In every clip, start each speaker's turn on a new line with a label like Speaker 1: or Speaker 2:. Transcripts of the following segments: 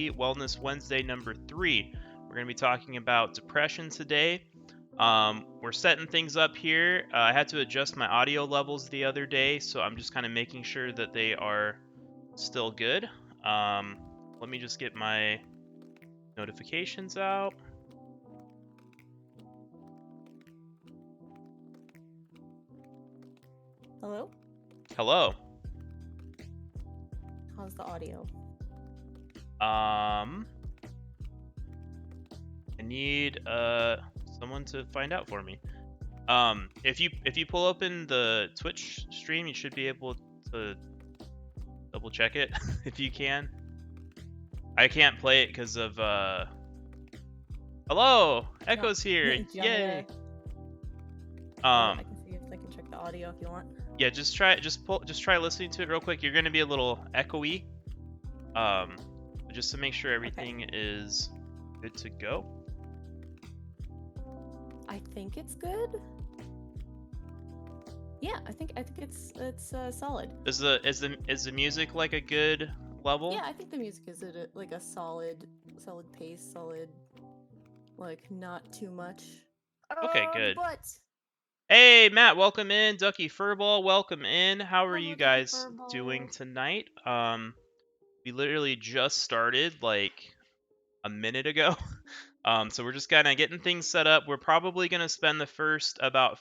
Speaker 1: Wellness Wednesday number 3. We're going to be talking about depression today. We're setting things up here. I had to adjust my audio levels the other day, so I'm just kind of making sure that they are still good. Let me just get my notifications out.
Speaker 2: Hello?
Speaker 1: Hello.
Speaker 2: How's the audio?
Speaker 1: I need someone to find out for me. If you pull open the Twitch stream, you should be able to double check it if you can. I can't play it because of Hello, Echo's here. Yay.
Speaker 2: I can see if I can check the audio if you want.
Speaker 1: Yeah, just try listening to it real quick. You're gonna be a little echoey. Just to make sure everything is good to go.
Speaker 2: I think it's good. Yeah, I think it's solid.
Speaker 1: Is the music like a good level?
Speaker 2: Yeah, I think the music is at like a solid pace, solid, like not too much.
Speaker 1: Okay, good.
Speaker 2: But
Speaker 1: hey, Matt, welcome in. Ducky Furball, welcome in. How are
Speaker 2: hello,
Speaker 1: you
Speaker 2: Ducky
Speaker 1: guys
Speaker 2: Furball.
Speaker 1: doing tonight? We literally just started like a minute ago. So we're just kind of getting things set up. We're probably going to spend the first about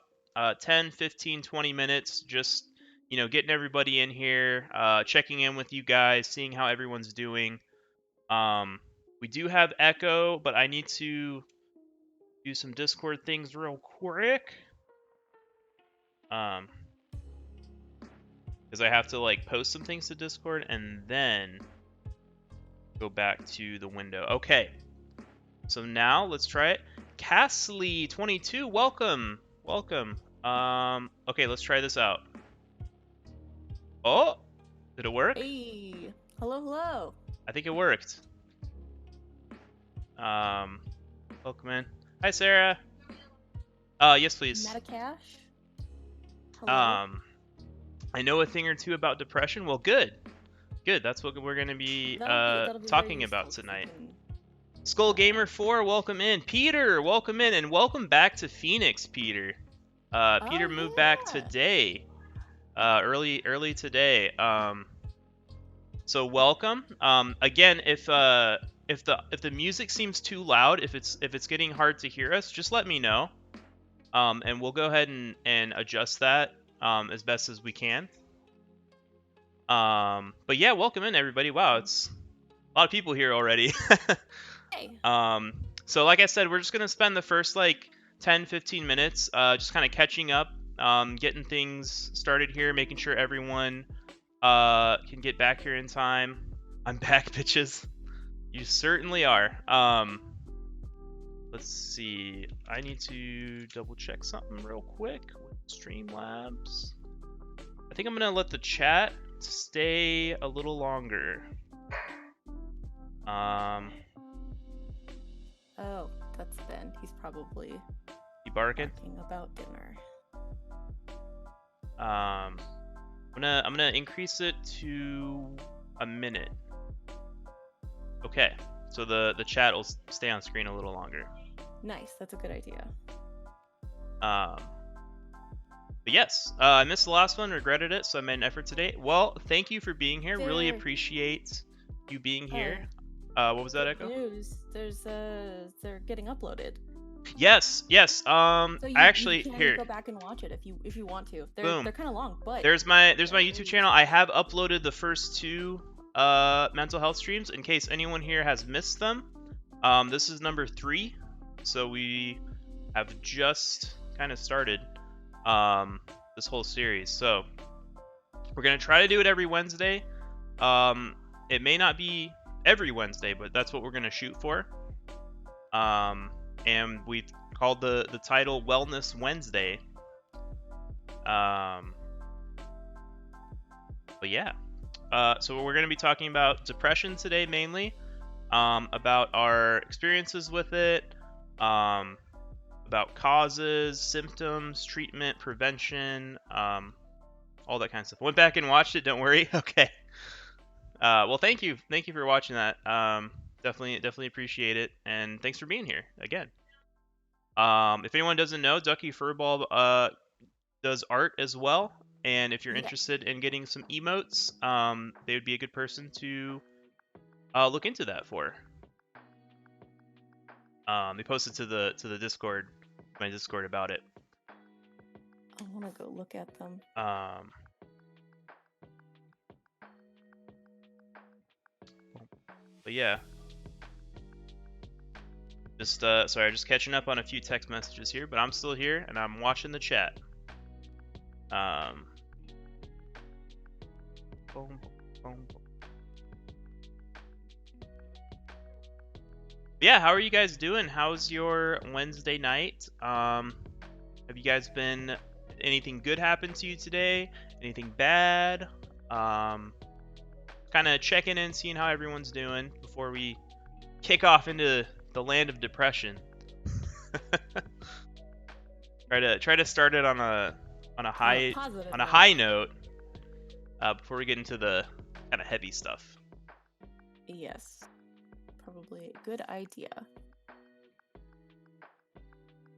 Speaker 1: 10, 15, 20 minutes just, getting everybody in here, checking in with you guys, seeing how everyone's doing. We do have echo, but I need to do some Discord things real quick. Because I have to like post some things to Discord and then go back to the window. Okay. So now let's try it. Castley22, welcome. Okay, let's try this out. Oh, did it work?
Speaker 2: Hey, hello.
Speaker 1: I think it worked. Welcome in. Hi, Sarah. Yes, please.
Speaker 2: Metacash. Hello.
Speaker 1: I know a thing or two about depression. Well, good. That's what we're gonna be talking about tonight. Skull Gamer 4, welcome in. Peter, welcome in, and welcome back to Phoenix, Peter. Peter moved back today, early today. So welcome. Again, if the music seems too loud, if it's getting hard to hear us, just let me know, and we'll go ahead and adjust that as best as we can. But yeah, welcome in everybody. Wow, it's a lot of people here already.
Speaker 2: Hey.
Speaker 1: So like I said, we're just gonna spend the first like 10-15 minutes just kind of catching up, getting things started here, making sure everyone can get back here in time. I'm back, bitches. You certainly are. Let's see. I need to double check something real quick with Streamlabs. I think I'm gonna let the chat stay a little longer.
Speaker 2: Oh, that's Ben. He's probably
Speaker 1: barking
Speaker 2: about dinner.
Speaker 1: I'm gonna increase it to a minute. Okay, so the chat will stay on screen a little longer.
Speaker 2: Nice, that's a good idea.
Speaker 1: But yes, I missed the last one, regretted it, so I made an effort today. Well, thank you for being here. Really appreciate you being here. What was that, Echo?
Speaker 2: News. They're getting uploaded.
Speaker 1: Yes.
Speaker 2: So
Speaker 1: I actually
Speaker 2: you can
Speaker 1: here
Speaker 2: go back and watch it if you want to.
Speaker 1: Boom.
Speaker 2: They're kind of long, but
Speaker 1: there's my YouTube channel. I have uploaded the first 2 mental health streams in case anyone here has missed them. This is number 3, so we have just kind of started this whole series. So we're gonna try to do it every Wednesday. It may not be every Wednesday, but that's what we're gonna shoot for. And we've called the title Wellness Wednesday. But yeah. So we're gonna be talking about depression today mainly. About our experiences with it. About causes, symptoms, treatment, prevention, all that kind of stuff. Went back and watched it, don't worry. Okay. Well, thank you for watching that. definitely appreciate it, and thanks for being here again. If anyone doesn't know, Ducky Furball does art as well, and if you're
Speaker 2: Yeah.
Speaker 1: interested in getting some emotes, they would be a good person to look into that for. They posted to the Discord, my Discord, about it.
Speaker 2: I want to go look at them.
Speaker 1: But yeah, just sorry, just catching up on a few text messages here, but I'm still here and I'm watching the chat. Boom, boom. Yeah, how are you guys doing? How's your Wednesday night? Have you guys been, anything good happen to you today? Anything bad? Kind of checking in, seeing how everyone's doing before we kick off into the land of depression. try to start it on a high note before we get into the kind of heavy stuff.
Speaker 2: Yes, probably a good idea.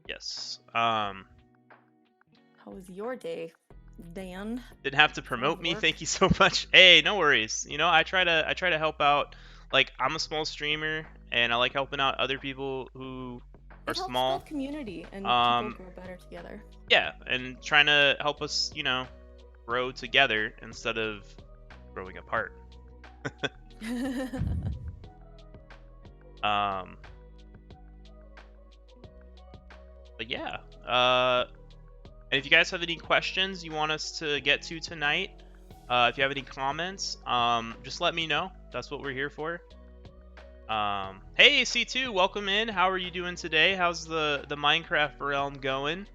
Speaker 1: Yes.
Speaker 2: How was your day, Dan?
Speaker 1: Didn't have to promote me. Thank you so much. Hey, no worries. You know, I try to help out. Like, I'm a small streamer, and I like helping out other people who are small.
Speaker 2: It helps build community, and people grow better together.
Speaker 1: Yeah, and trying to help us, you know, grow together instead of growing apart. But yeah. And if you guys have any questions you want us to get to tonight, if you have any comments, just let me know. That's what we're here for. Hey C2, welcome in. How are you doing today? How's the Minecraft realm going?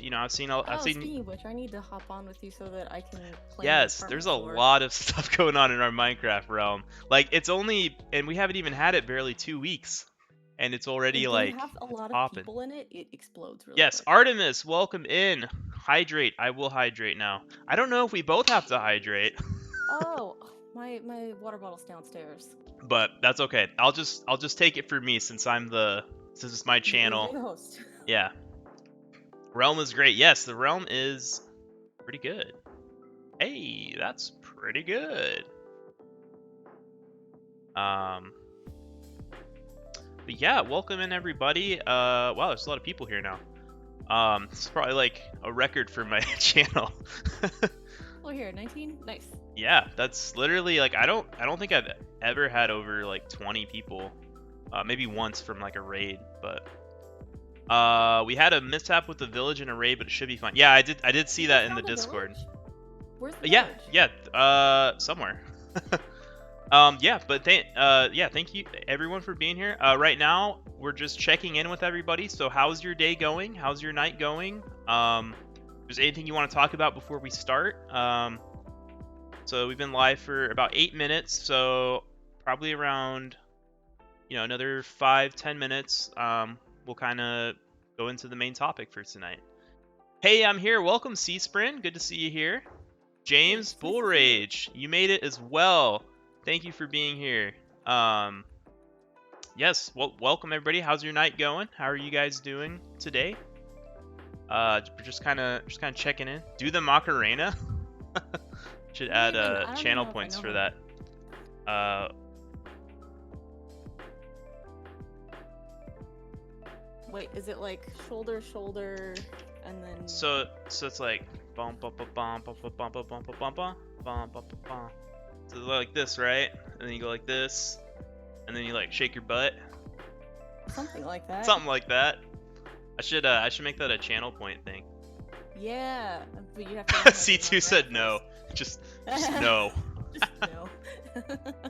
Speaker 1: You know, I've seen.
Speaker 2: Speaking of which, I need to hop on with you so that I can play.
Speaker 1: Yes, there's a lot of stuff going on in our Minecraft realm. Like, it's only, and we haven't even had it barely 2 weeks, and it's already like
Speaker 2: have a lot of
Speaker 1: popping.
Speaker 2: people in it. It explodes really
Speaker 1: Yes,
Speaker 2: quick.
Speaker 1: Artemis, welcome in. Hydrate. I will hydrate now. I don't know if we both have to hydrate.
Speaker 2: Oh, my water bottle's downstairs.
Speaker 1: But that's okay. I'll just take it for me since it's my channel.
Speaker 2: You're the host.
Speaker 1: Yeah. Realm is great. Yes, the realm is pretty good. Hey, that's pretty good. But yeah, welcome in everybody. Wow, there's a lot of people here now. It's probably like a record for my channel.
Speaker 2: Oh, here, 19. Nice.
Speaker 1: Yeah, that's literally like I don't think I've ever had over like 20 people. Maybe once from like a raid, but we had a mishap with the village in a raid, but it should be fine. Yeah, I did see that in the Discord.
Speaker 2: Where's the
Speaker 1: yeah,
Speaker 2: village?
Speaker 1: yeah, somewhere. Yeah, but thank you everyone for being here. Right now we're just checking in with everybody. So how's your day going? How's your night going? If there's anything you want to talk about before we start? So we've been live for about 8 minutes, so probably around, you know, another 5-10 minutes. We'll kind of go into the main topic for tonight. Hey, I'm here. Welcome, C-Sprint. Good to see you here. James Bull Rage, you made it as well. Thank you for being here. Yes, well, welcome everybody. How's your night going? How are you guys doing today? We're just kind of checking in. Do the Macarena. Should add channel points for that.
Speaker 2: Wait, is it like shoulder, and then?
Speaker 1: So it's like bump bump bump bump bump bump bump bump bump bump bump bump bump. So like this, right? And then you go like this, and then you like shake your butt.
Speaker 2: Something like that.
Speaker 1: Something like that. I should make that a channel point thing.
Speaker 2: Yeah, but you have to.
Speaker 1: C2 said no. Just no.
Speaker 2: Just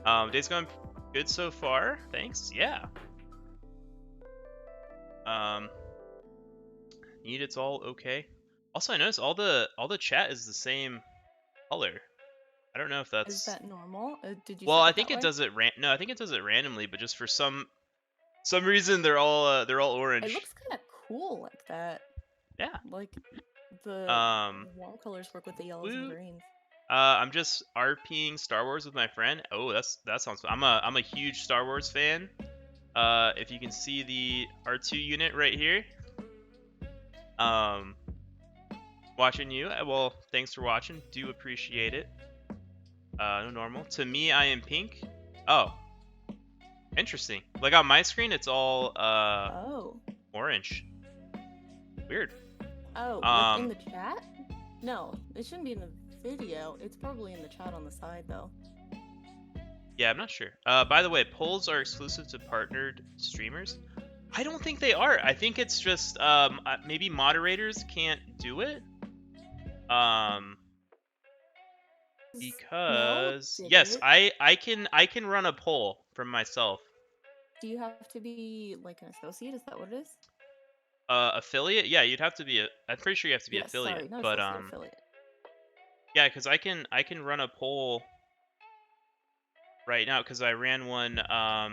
Speaker 2: no.
Speaker 1: Day's going good so far. Thanks. Yeah. Need it's all okay. Also, I noticed all the chat is the same color. I don't know if that's.
Speaker 2: Is that normal? Did you?
Speaker 1: Well, I think it does it I think it does it randomly, but just for some reason they're all orange.
Speaker 2: It looks kind of cool like that.
Speaker 1: Yeah.
Speaker 2: Like the wall colors work with the yellows and greens.
Speaker 1: I'm just RPing Star Wars with my friend. Oh, that sounds fun. I'm a huge Star Wars fan. If you can see the R2 unit right here. Watching you. Well, thanks for watching. Do appreciate it. No normal. To me, I am pink. Oh, interesting. Like on my screen, it's all orange. Weird.
Speaker 2: Oh, like in the chat? No, it shouldn't be in the video. It's probably in the chat on the side, though.
Speaker 1: Yeah, I'm not sure. By the way, polls are exclusive to partnered streamers. I don't think they are. I think it's just maybe moderators can't do it. Because
Speaker 2: no,
Speaker 1: yes, I can run a poll from myself.
Speaker 2: Do you have to be like an associate? Is that what it is?
Speaker 1: Affiliate? Yeah, you'd have to be I'm pretty sure you have to be affiliate.
Speaker 2: Sorry, not
Speaker 1: but
Speaker 2: affiliate.
Speaker 1: Yeah, because I can run a poll right now because I ran one. I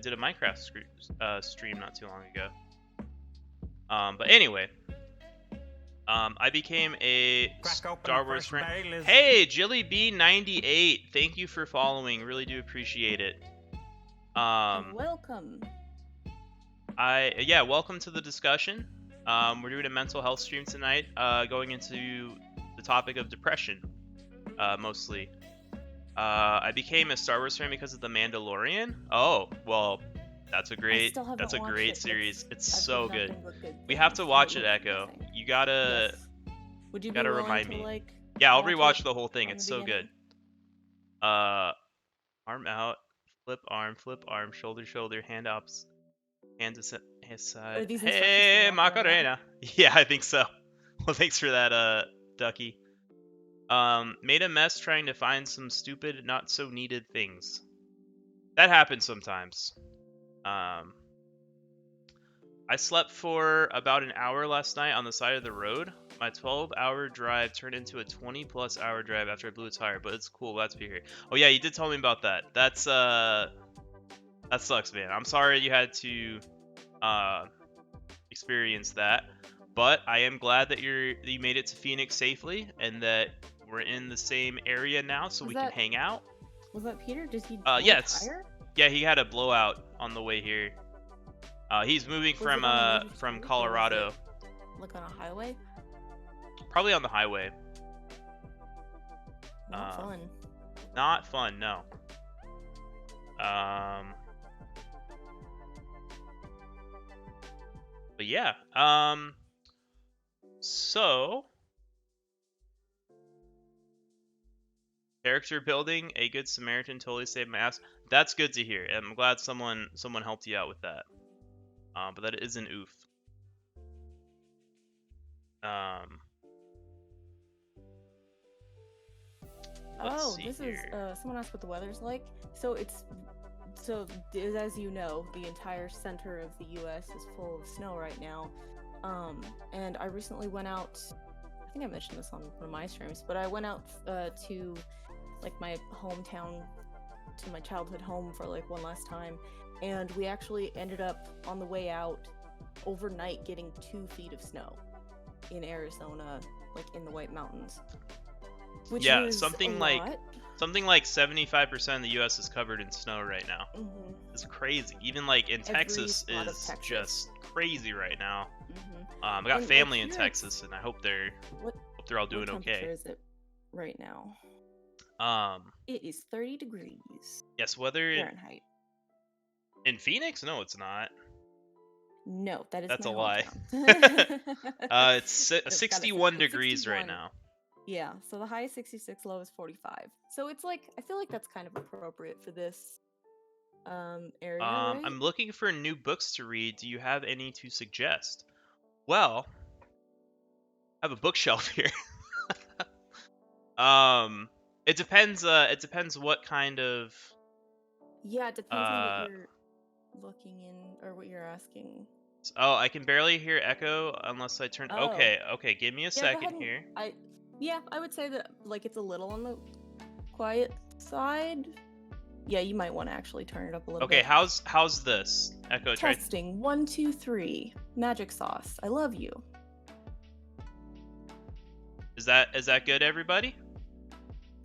Speaker 1: did a Minecraft stream not too long ago. But anyway, I became a Star Wars friend. Hey, JillyB98, thank you for following. Really do appreciate it.
Speaker 2: Welcome.
Speaker 1: Welcome to the discussion. We're doing a mental health stream tonight, going into the topic of depression, mostly. I became a Star Wars fan because of The Mandalorian. Oh, well, that's a great series. It's so good. We have to watch it, Echo. You gotta,
Speaker 2: yes. Would you
Speaker 1: gotta remind me. Yeah, I'll rewatch the whole thing. It's so good. Arm out, flip arm, shoulder, hand up, hand to his side. Hey, Macarena. Yeah, I think so. Well, thanks for that, Ducky. Made a mess trying to find some stupid, not so needed things. That happens sometimes. I slept for about an hour last night on the side of the road. My 12-hour drive turned into a 20+ hour drive after I blew a tire, but it's cool. Glad to be here. Oh yeah, you did tell me about that. That sucks, man. I'm sorry you had to experience that, but I am glad that you made it to Phoenix safely and that we're in the same area now, so we can hang out.
Speaker 2: Was that Peter? Did he?
Speaker 1: Yes. Yeah, he had a blowout on the way here. He's moving from Colorado.
Speaker 2: Like on a highway?
Speaker 1: Probably on the highway.
Speaker 2: Not fun.
Speaker 1: Not fun, no. But yeah. So character building, a good Samaritan totally saved my ass. That's good to hear. I'm glad someone helped you out with that. But that is an oof.
Speaker 2: This is someone asked what the weather's like. So as you know, the entire center of the U.S. is full of snow right now. And I recently went out. I think I mentioned this on one of my streams, but I went out to like my hometown, to my childhood home for like one last time. And we actually ended up on the way out overnight getting 2 feet of snow in Arizona, like in the White Mountains. Which is
Speaker 1: something like 75% of the U.S. is covered in snow right now.
Speaker 2: Mm-hmm.
Speaker 1: It's crazy. Even like in Texas is just crazy right now.
Speaker 2: Mm-hmm.
Speaker 1: I got family in Texas, and I hope they're all doing okay.
Speaker 2: What temperature is it right now? It is 30 degrees.
Speaker 1: Yes, weather
Speaker 2: Fahrenheit.
Speaker 1: In Phoenix? No, it's not.
Speaker 2: No,
Speaker 1: that's a lie. It's 61 degrees right now.
Speaker 2: Yeah, so the high is 66, low is 45. So it's like, I feel like that's kind of appropriate for this area, right?
Speaker 1: I'm looking for new books to read. Do you have any to suggest? Well, I have a bookshelf here. It depends what kind of...
Speaker 2: Yeah, it depends on what you're looking in, or what you're asking.
Speaker 1: Oh, I can barely hear Echo unless I turn...
Speaker 2: Oh.
Speaker 1: Okay, give me a second here.
Speaker 2: I would say that, like, it's a little on the quiet side. Yeah, you might want to actually turn it up a little bit.
Speaker 1: Okay, how's this? Echo,
Speaker 2: testing. 1, 2, 3. Magic sauce. I love you.
Speaker 1: Is that good, everybody?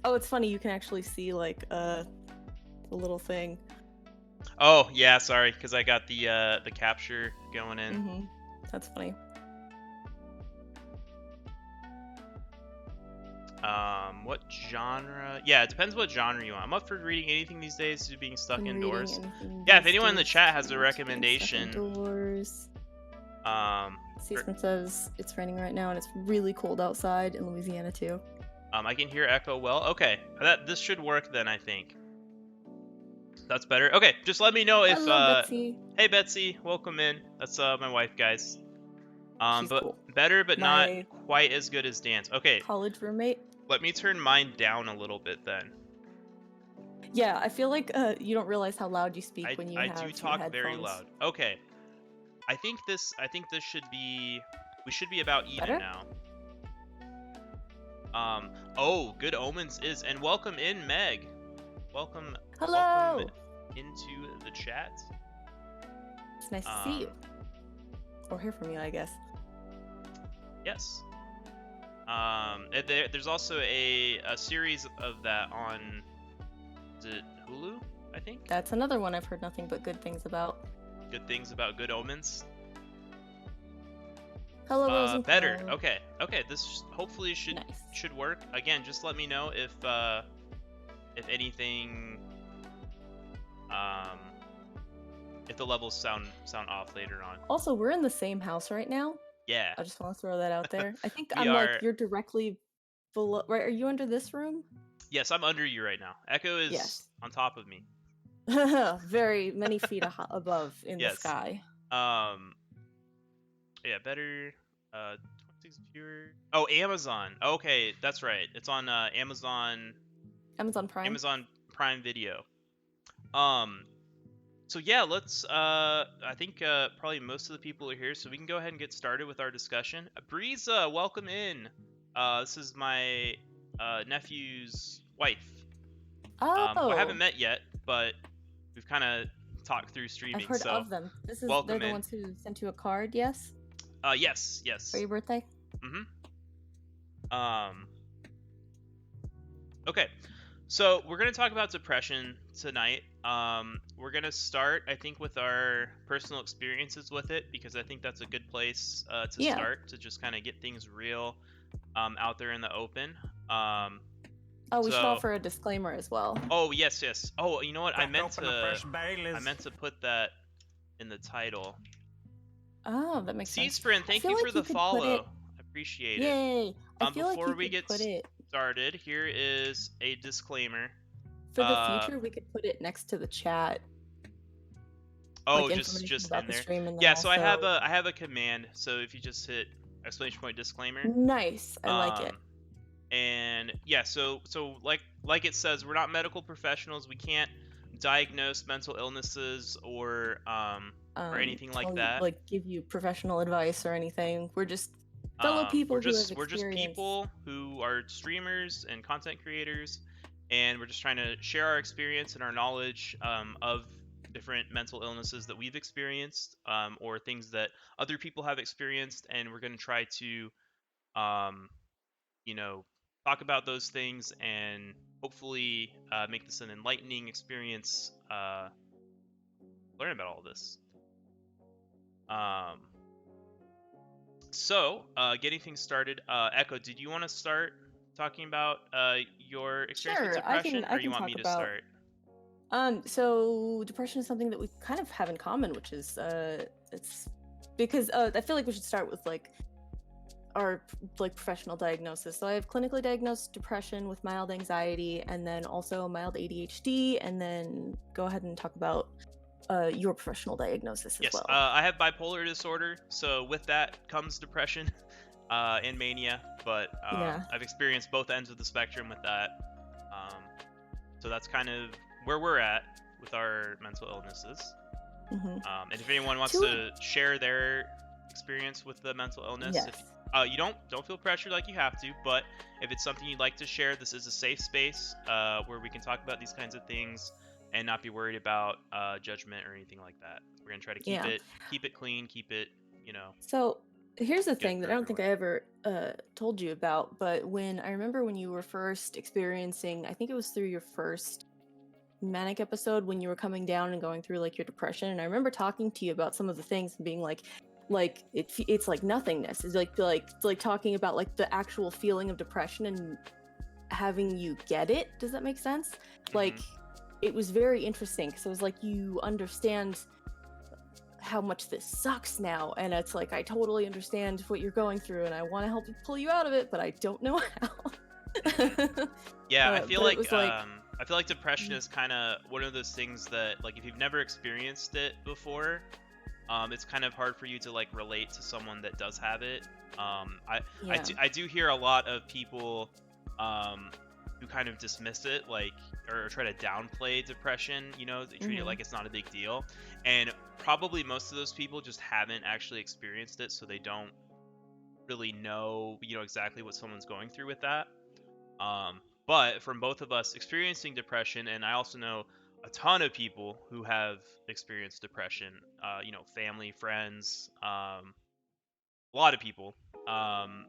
Speaker 2: Oh, it's funny. You can actually see like the little thing.
Speaker 1: Oh yeah, sorry, because I got the capture going in.
Speaker 2: Mm-hmm. That's funny.
Speaker 1: What genre? Yeah, it depends what genre you want. I'm up for reading anything these days to being stuck indoors. Yeah, if anyone in the chat has a recommendation.
Speaker 2: Indoors. Seasman says it's raining right now and it's really cold outside in Louisiana too.
Speaker 1: I can hear echo well. Okay, this should work then, I think. That's better. Okay, just let me know if.
Speaker 2: Hello, Betsy.
Speaker 1: Hey Betsy, welcome in. That's my wife, guys.
Speaker 2: She's
Speaker 1: but
Speaker 2: cool.
Speaker 1: Better, but not quite as good as Dan's. Okay.
Speaker 2: College roommate.
Speaker 1: Let me turn mine down a little bit then.
Speaker 2: Yeah, I feel like you don't realize how loud you speak when you have
Speaker 1: I do talk
Speaker 2: your headphones.
Speaker 1: very loud. Okay. I think this should be. We should be about even
Speaker 2: better?
Speaker 1: now. Oh, Good Omens is, and welcome in, Meg. Welcome.
Speaker 2: Hello.
Speaker 1: Welcome into the chat.
Speaker 2: It's nice to see you. Or hear from you, I guess.
Speaker 1: Yes. There's also a series of that on, is it Hulu, I think?
Speaker 2: That's another one I've heard nothing but good things about.
Speaker 1: Good things about Good Omens.
Speaker 2: Hello, Rosenthal.
Speaker 1: Better. Okay. This hopefully should work. Again, just let me know if anything, if the levels sound off later on.
Speaker 2: Also, we're in the same house right now.
Speaker 1: Yeah.
Speaker 2: I just want to throw that out there. I think like you're directly below. Right? Are you under this room?
Speaker 1: Yes, I'm under you right now. Echo is on top of me.
Speaker 2: Very many feet above in the sky.
Speaker 1: Yeah, better. 26 viewers. Oh, Amazon. Okay, that's right. It's on Amazon.
Speaker 2: Amazon Prime.
Speaker 1: Amazon Prime Video. So yeah, let's. I think probably most of the people are here, so we can go ahead and get started with our discussion. Breeze, welcome in. This is my nephew's wife.
Speaker 2: Oh.
Speaker 1: Who I haven't met yet, but we've kind of talked through streaming.
Speaker 2: I've heard
Speaker 1: so
Speaker 2: of them. They're the ones who sent you a card, yes?
Speaker 1: Yes.
Speaker 2: For your birthday?
Speaker 1: Okay. So we're going to talk about depression tonight. We're going to start, I think, with our personal experiences with it, because I think that's a good place to start, to just kind of get things real out there in the open.
Speaker 2: We should offer a disclaimer as well.
Speaker 1: Oh, yes. Oh, you know what? I meant to put that in the title.
Speaker 2: Oh, that makes sense.
Speaker 1: Friend, thank you for the follow. I appreciate it.
Speaker 2: Yay!
Speaker 1: Before we get started, here is a disclaimer.
Speaker 2: For the future, we could put it next to the chat.
Speaker 1: Oh, like just in there. Yeah, so I have a command. So if you just hit ! disclaimer.
Speaker 2: Nice, I like it.
Speaker 1: And yeah, so like it says, we're not medical professionals. We can't diagnose mental illnesses or anything like that.
Speaker 2: Like give you professional advice or anything. We're just fellow people. We're just
Speaker 1: people who are streamers and content creators, and we're just trying to share our experience and our knowledge of different mental illnesses that we've experienced, or things that other people have experienced, and we're going to try to talk about those things and hopefully make this an enlightening experience, learn about all this. So getting things started, Echo, did you want to start talking about your experience with depression, or you want me to start?
Speaker 2: So depression is something that we kind of have in common, which is it's because I feel like we should start with our professional diagnosis. So I have clinically diagnosed depression with mild anxiety, and then also mild ADHD, and then go ahead and talk about your professional diagnosis as well.
Speaker 1: I have bipolar disorder, so with that comes depression and mania, but I've experienced both ends of the spectrum with that. So that's kind of where we're at with our mental illnesses. And if anyone wants to share their experience with the mental illness, you don't feel pressured like you have to, but if it's something you'd like to share, this is a safe space where we can talk about these kinds of things and not be worried about judgment or anything like that. We're gonna try to keep it clean, keep it,
Speaker 2: So here's the
Speaker 1: get
Speaker 2: thing that I
Speaker 1: thrown
Speaker 2: don't
Speaker 1: your
Speaker 2: think
Speaker 1: way.
Speaker 2: I ever told you about, but I remember when you were first experiencing, I think it was through your first manic episode when you were coming down and going through like your depression, and I remember talking to you about some of the things and being like it's like nothingness. It's like talking about like the actual feeling of depression and having you get it. Does that make sense?
Speaker 1: Mm-hmm.
Speaker 2: Like it was very interesting because it was like you understand how much this sucks now, and it's like I totally understand what you're going through and I want to help pull you out of it, but I don't know how.
Speaker 1: Mm-hmm. Yeah,
Speaker 2: But it was like
Speaker 1: I feel like depression is kind of one of those things that, like, if you've never experienced it before, it's kind of hard for you to like relate to someone that does have it.
Speaker 2: yeah.
Speaker 1: I do hear a lot of people um, who kind of dismiss it, like, or try to downplay depression. You know, they treat it
Speaker 2: Hmm.
Speaker 1: like it's not a big deal, and probably most of those people just haven't actually experienced it, so they don't really know, exactly what someone's going through with that. But from both of us experiencing depression, and I also know a ton of people who have experienced depression, family, friends, a lot of people. Um,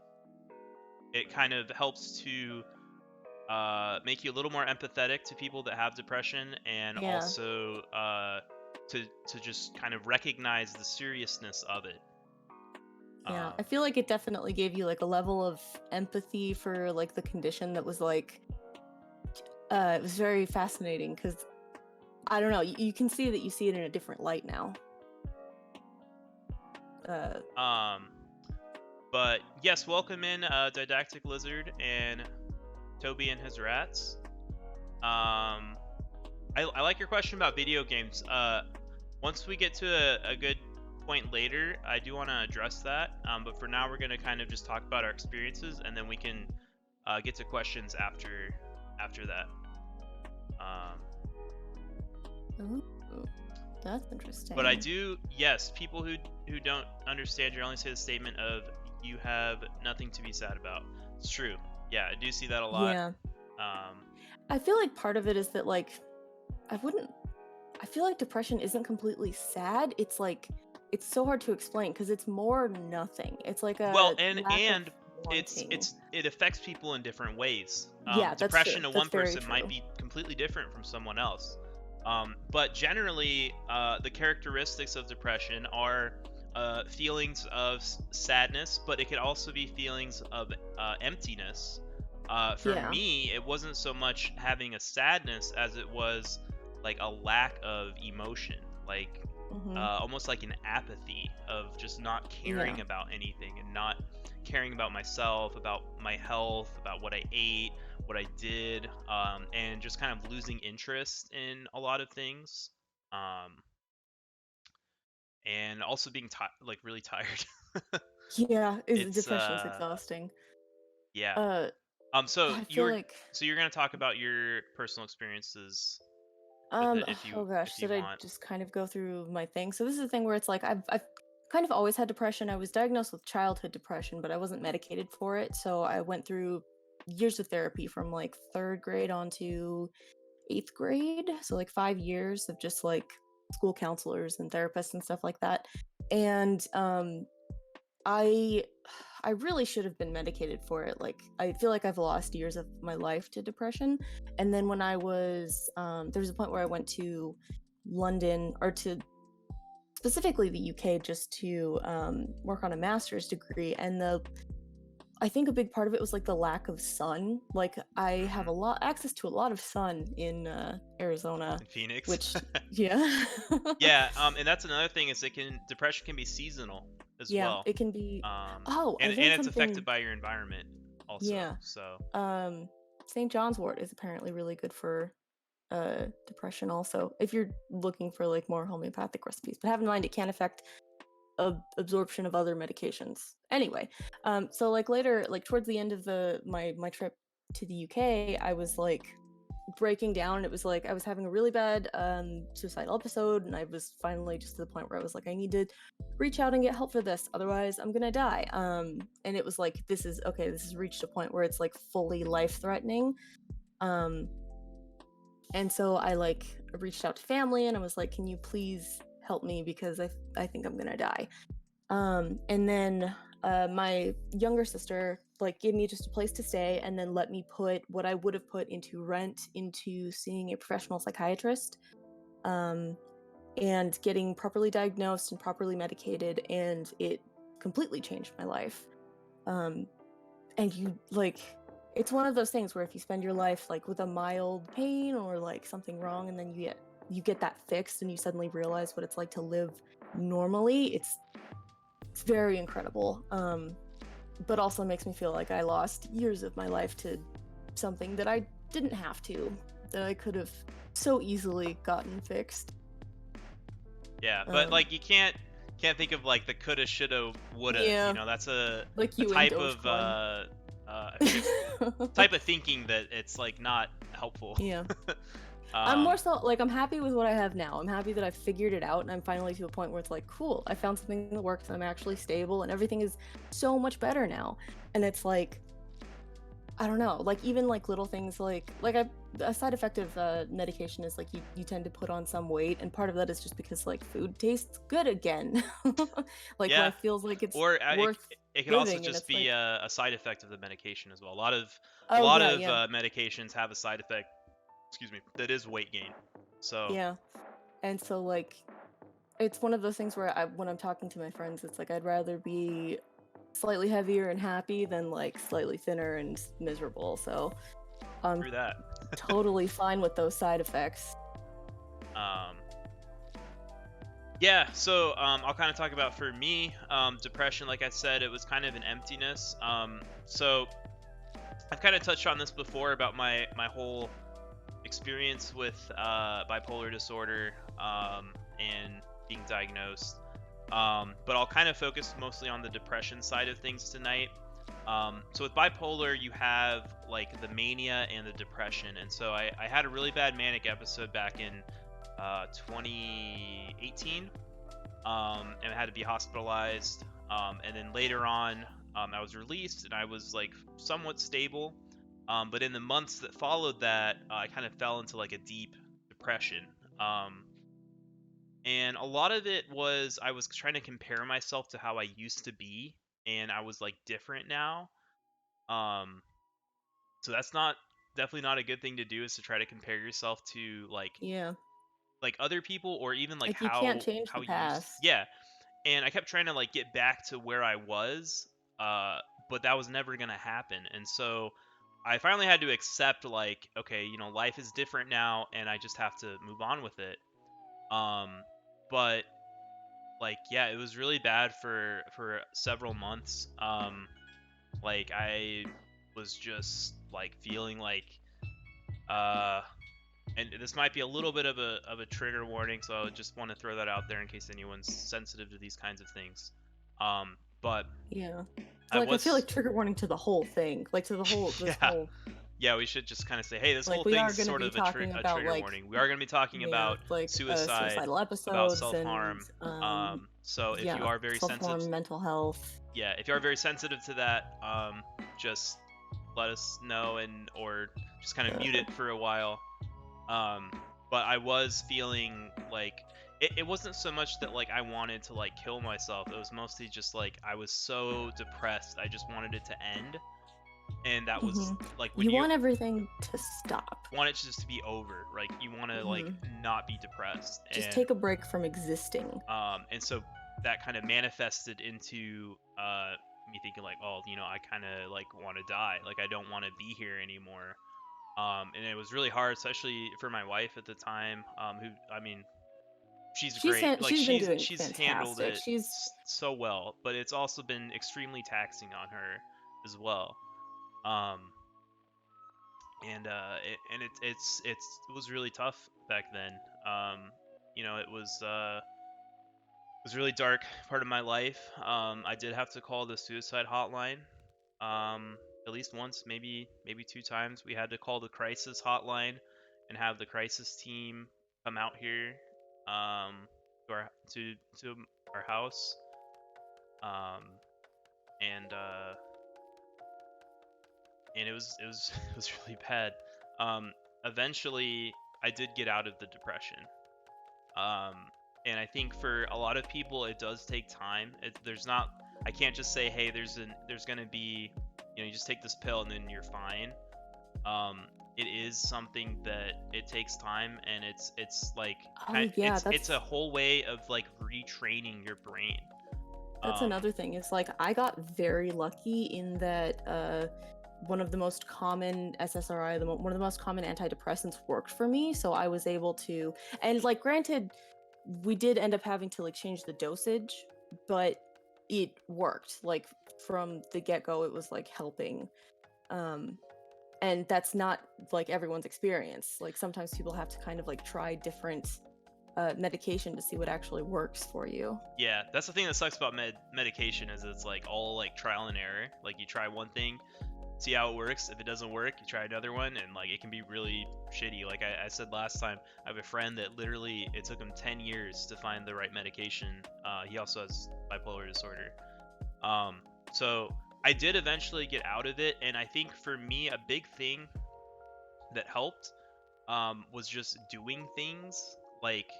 Speaker 1: it kind of helps to make you a little more empathetic to people that have depression, and
Speaker 2: Yeah.
Speaker 1: also to just kind of recognize the seriousness of it.
Speaker 2: Yeah,
Speaker 1: Um,
Speaker 2: I feel like it definitely gave you like a level of empathy for like the condition that was like it was very fascinating because I don't know, you can see that you see it in a different light now. Uh
Speaker 1: um, but yes, welcome in Didactic Lizard and Toby and his rats. I like your question about video games. Once we get to a good point later, I do want to address that. But for now, we're gonna kind of just talk about our experiences, and then we can get to questions after that. Um,
Speaker 2: Ooh, that's
Speaker 1: but I
Speaker 2: interesting.
Speaker 1: do, yes, people who don't understand, you only say the statement of "you have nothing to be sad about." It's true. Yeah, I do see that a lot.
Speaker 2: Yeah.
Speaker 1: Um,
Speaker 2: I feel like part of it is that like I wouldn't I feel like depression isn't completely sad. It's like it's so hard to explain because it's more nothing. It's like
Speaker 1: Well,
Speaker 2: a lack of
Speaker 1: and
Speaker 2: wanting.
Speaker 1: it affects people in different ways.
Speaker 2: Yeah, that's true.
Speaker 1: Depression to
Speaker 2: That's
Speaker 1: one
Speaker 2: very
Speaker 1: person might
Speaker 2: true.
Speaker 1: be completely different from someone else. But generally, the characteristics of depression are feelings of sadness, but it could also be feelings of emptiness. For
Speaker 2: Yeah.
Speaker 1: me, it wasn't so much having a sadness as it was like a lack of emotion, like
Speaker 2: Mhm.
Speaker 1: almost like an apathy of just not
Speaker 2: Yeah.
Speaker 1: caring about anything and not caring about myself, about my health, about what I ate, what I did, and just kind of losing interest in a lot of things, um, and also being like really tired.
Speaker 2: Yeah, is
Speaker 1: It's
Speaker 2: depression's exhausting.
Speaker 1: yeah.
Speaker 2: Uh
Speaker 1: So
Speaker 2: I feel like
Speaker 1: you're gonna talk about your personal experiences with it
Speaker 2: oh gosh,
Speaker 1: if
Speaker 2: should
Speaker 1: you
Speaker 2: I
Speaker 1: want.
Speaker 2: just kind of go through my thing? So this is the thing where it's like I've kind of always had depression. I was diagnosed with childhood depression, but I wasn't medicated for it. So I went through years of therapy from like 3rd grade on to 8th grade. So like 5 years of just like school counselors and therapists and stuff like that. And I I really should have been medicated for it. Like I feel like I've lost years of my life to depression. And then when I was there was a point where I went to London or to specifically the UK just to work on a master's degree, and the I think a big part of it was like the lack of sun. Like I have
Speaker 1: Hmm.
Speaker 2: a lot access to a lot of sun in Arizona,
Speaker 1: In Phoenix.
Speaker 2: which yeah.
Speaker 1: Yeah, and that's another thing is depression can be seasonal as
Speaker 2: Yeah,
Speaker 1: well.
Speaker 2: it can be.
Speaker 1: Um,
Speaker 2: Oh, I
Speaker 1: and
Speaker 2: learned
Speaker 1: it's affected
Speaker 2: something.
Speaker 1: by your environment also.
Speaker 2: Yeah.
Speaker 1: So,
Speaker 2: Um, St. John's wort is apparently really good for depression also, if you're looking for like more homeopathic recipes. But have in mind it can affect absorption of other medications. Anyway, so like later, like towards the end of my trip to the UK, I was like breaking down. It was like I was having a really bad suicidal episode, and I was finally just to the point where I was like, I need to reach out and get help for this, otherwise I'm gonna die. And it was like this is okay, this has reached a point where it's like fully life threatening. um and so I like reached out to family and I was like, can you please help me because I think I'm gonna die. And then my younger sister like gave me just a place to stay and then let me put what I would have put into rent into seeing a professional psychiatrist, and getting properly diagnosed and properly medicated, and it completely changed my life. And you like, it's one of those things where if you spend your life like with a mild pain or like something wrong, and then you get that fixed and you suddenly realize what it's like to live normally, it's very incredible. But also makes me feel like I lost years of my life to something that I didn't have to, that I could have so easily gotten fixed.
Speaker 1: Yeah, but like you can't think of like the coulda, shoulda, woulda.
Speaker 2: Yeah,
Speaker 1: You know, that's a
Speaker 2: like you
Speaker 1: type of type of thinking that it's like not helpful.
Speaker 2: Yeah. I'm more so like, I'm happy with what I have now. I'm happy that I figured it out and I'm finally to a point where it's like, cool, I found something that works and I'm actually stable and everything is so much better now. And it's like, I don't know, like even like little things like a side effect of medication is like you tend to put on some weight, and part of that is just because like food tastes good again. Like
Speaker 1: Yeah.
Speaker 2: life feels like it's
Speaker 1: Or
Speaker 2: worth
Speaker 1: it could also
Speaker 2: living, and
Speaker 1: just
Speaker 2: it's
Speaker 1: be
Speaker 2: like,
Speaker 1: a side effect of the medication as well. A lot of
Speaker 2: yeah.
Speaker 1: medications have a side effect, excuse me, that is weight gain. So
Speaker 2: Yeah. And so like, it's one of those things where when I'm talking to my friends, it's like I'd rather be slightly heavier and happy than like slightly thinner and miserable. So I'm
Speaker 1: through that.
Speaker 2: totally fine with those side effects.
Speaker 1: Yeah, so I'll kind of talk about for me, depression. Like I said, it was kind of an emptiness. So I've kind of touched on this before about my whole experience with bipolar disorder, and being diagnosed. But I'll kind of focus mostly on the depression side of things tonight. So with bipolar, you have like the mania and the depression. And so I had a really bad manic episode back in 2018, and I had to be hospitalized. And then later on, I was released and I was like somewhat stable. But in the months that followed that, I kind of fell into like a deep depression. And a lot of it was I was trying to compare myself to how I used to be, and I was like different now. Um, so that's not definitely not a good thing to do, is to try to compare yourself to
Speaker 2: Yeah.
Speaker 1: like other people, or even like
Speaker 2: Like you can't change
Speaker 1: how
Speaker 2: the
Speaker 1: you used.
Speaker 2: past.
Speaker 1: Yeah. And I kept trying to like get back to where I was, but that was never gonna happen. And so I finally had to accept like, okay, you know, life is different now, and I just have to move on with it. But like, yeah, it was really bad for several months. Like I was just like feeling like, uh, and this might be a little bit of a trigger warning, so I just want to throw that out there in case anyone's sensitive to these kinds of things. But
Speaker 2: Yeah. So
Speaker 1: I
Speaker 2: like I feel
Speaker 1: was,
Speaker 2: like trigger warning to the whole thing, like to the whole this
Speaker 1: yeah,
Speaker 2: whole
Speaker 1: yeah, we should just kind of say, hey, this whole
Speaker 2: like we are
Speaker 1: thing's
Speaker 2: going to
Speaker 1: sort
Speaker 2: be
Speaker 1: of
Speaker 2: talking
Speaker 1: a
Speaker 2: about
Speaker 1: trigger
Speaker 2: like,
Speaker 1: warning. We are going to be talking
Speaker 2: yeah,
Speaker 1: about
Speaker 2: like
Speaker 1: suicide,
Speaker 2: suicidal
Speaker 1: about
Speaker 2: episodes and
Speaker 1: self-harm. So if you
Speaker 2: yeah,
Speaker 1: are very sensitive,
Speaker 2: self-harm, mental health.
Speaker 1: yeah, if you are very sensitive to that, just let us know, and or just kind of mute it for a while. Um, but I was feeling like it wasn't so much that like I wanted to like kill myself. It was mostly just like I was so depressed. I just wanted it to end. And that was like when
Speaker 2: You
Speaker 1: you
Speaker 2: want everything to stop.
Speaker 1: want it just to be over. Like you want to like not be depressed.
Speaker 2: Just
Speaker 1: And
Speaker 2: take a break from existing.
Speaker 1: and so that kind of manifested into me thinking like, oh, you know, I kind of like want to die. Like I don't want to be here anymore. And it was really hard, especially for my wife at the time, who, I mean, she's great. Like
Speaker 2: she's been doing
Speaker 1: she's handled
Speaker 2: fantastic.
Speaker 1: it
Speaker 2: She's
Speaker 1: so well, but it's also been extremely taxing on her as well. Um, and it was really tough back then. You know, it was really dark part of my life. I did have to call the suicide hotline. At least once, maybe two times. We had to call the crisis hotline and have the crisis team come out here, to our house. Um, and it was it was really bad. Eventually, I did get out of the depression. Um, and I think for a lot of people, it does take time. There's not I can't just say, hey, there's gonna be, you just take this pill and then you're fine. It is something that it takes time, and it's like it's a whole way of like retraining your brain.
Speaker 2: That's another thing. It's like I got very lucky in that one of the most common SSRI, one of the most common antidepressants worked for me, so I was able to, and like granted, we did end up having to like change the dosage, but it worked. Like from the get-go, it was like helping. And that's not like everyone's experience. Like sometimes people have to kind of like try different medication to see what actually works for you.
Speaker 1: Yeah, that's the thing that sucks about medication is it's like all like trial and error. Like you try one thing, see how it works. If it doesn't work, you try another one, and like it can be really shitty. Like I said last time, I have a friend that literally it took him 10 years to find the right medication. He also has bipolar disorder. So I did eventually get out of it, and I think for me a big thing that helped was just doing things like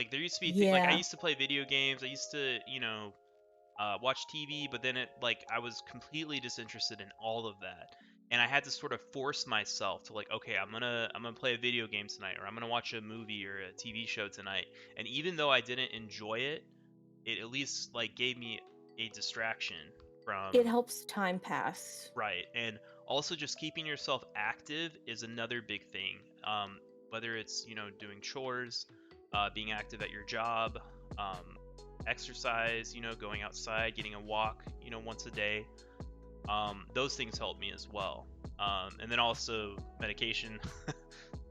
Speaker 1: there used to be like I used to play video games. I used to watch TV, but then I was completely disinterested in all of that, and I had to sort of force myself to like, okay, I'm gonna play a video game tonight, or I'm gonna watch a movie or a TV show tonight. And even though I didn't enjoy it, it at least like gave me a distraction from.
Speaker 2: It helps time pass.
Speaker 1: Right, and also just keeping yourself active is another big thing. Whether it's doing chores, being active at your job, exercise, going outside, getting a walk, once a day. Those things help me as well. And then also medication.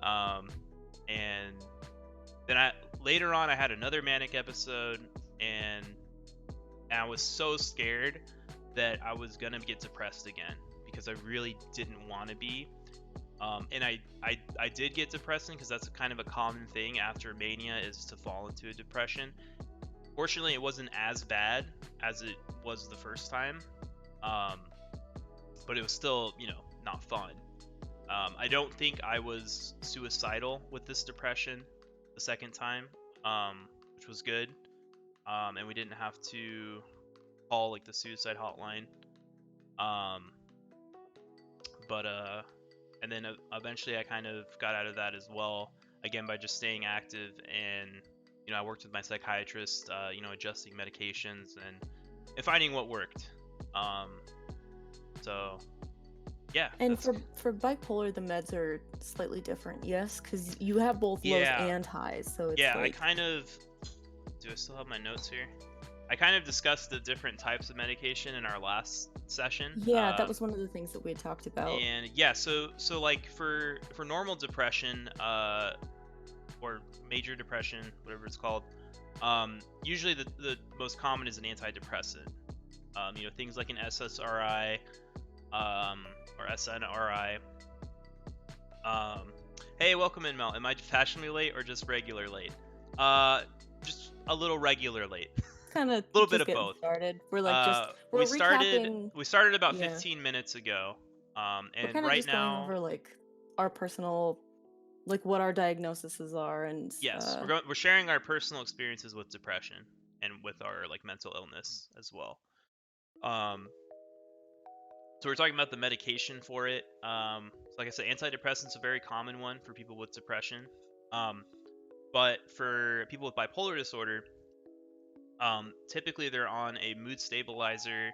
Speaker 1: And then later on I had another manic episode, and I was so scared that I was gonna get depressed again because I really didn't want to be. And I did get depressing because that's kind of a common thing after mania is to fall into a depression. Fortunately, it wasn't as bad as it was the first time, but it was still, not fun. I don't think I was suicidal with this depression the second time, which was good. And we didn't have to call like the suicide hotline. And then eventually I kind of got out of that as well, again by just staying active, and I worked with my psychiatrist, adjusting medications and finding what worked. So yeah.
Speaker 2: And for bipolar, the meds are slightly different, yes, because you have both lows and highs. So it's
Speaker 1: I kind of. Do I still have my notes here? I kind of discussed the different types of medication in our last session.
Speaker 2: Yeah, that was one of the things that we had talked about.
Speaker 1: And yeah, so like for normal depression, or major depression, whatever it's called, usually the most common is an antidepressant. Things like an SSRI, or SNRI. Hey, welcome in, Mel. Am I fashionably late or just regular late? Just a little regular late.
Speaker 2: Kind of a
Speaker 1: little bit of both.
Speaker 2: Started. We're like we
Speaker 1: started about 15 minutes ago. And
Speaker 2: we're
Speaker 1: right
Speaker 2: just
Speaker 1: now
Speaker 2: going over like our personal, like what our diagnoses are, and
Speaker 1: yes, we're sharing our personal experiences with depression and with our like mental illness as well. So we're talking about the medication for it. So like I said, antidepressants are a very common one for people with depression. But for people with bipolar disorder, typically they're on a mood stabilizer,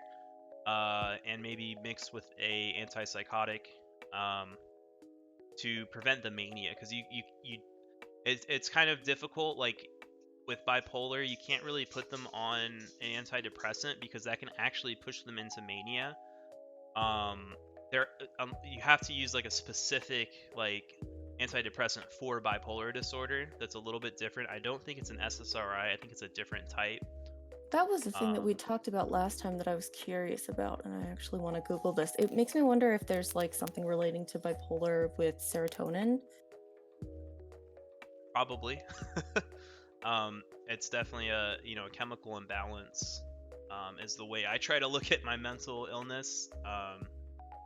Speaker 1: and maybe mixed with a antipsychotic, to prevent the mania. Because it's kind of difficult. Like with bipolar, you can't really put them on an antidepressant because that can actually push them into mania. You have to use like a specific like antidepressant for bipolar disorder that's a little bit different. I don't think it's an SSRI. I think it's a different type.
Speaker 2: That was the thing that we talked about last time that I was curious about, and I actually want to Google this. It makes me wonder if there's like something relating to bipolar with serotonin.
Speaker 1: Probably. It's definitely a chemical imbalance, is the way I try to look at my mental illness,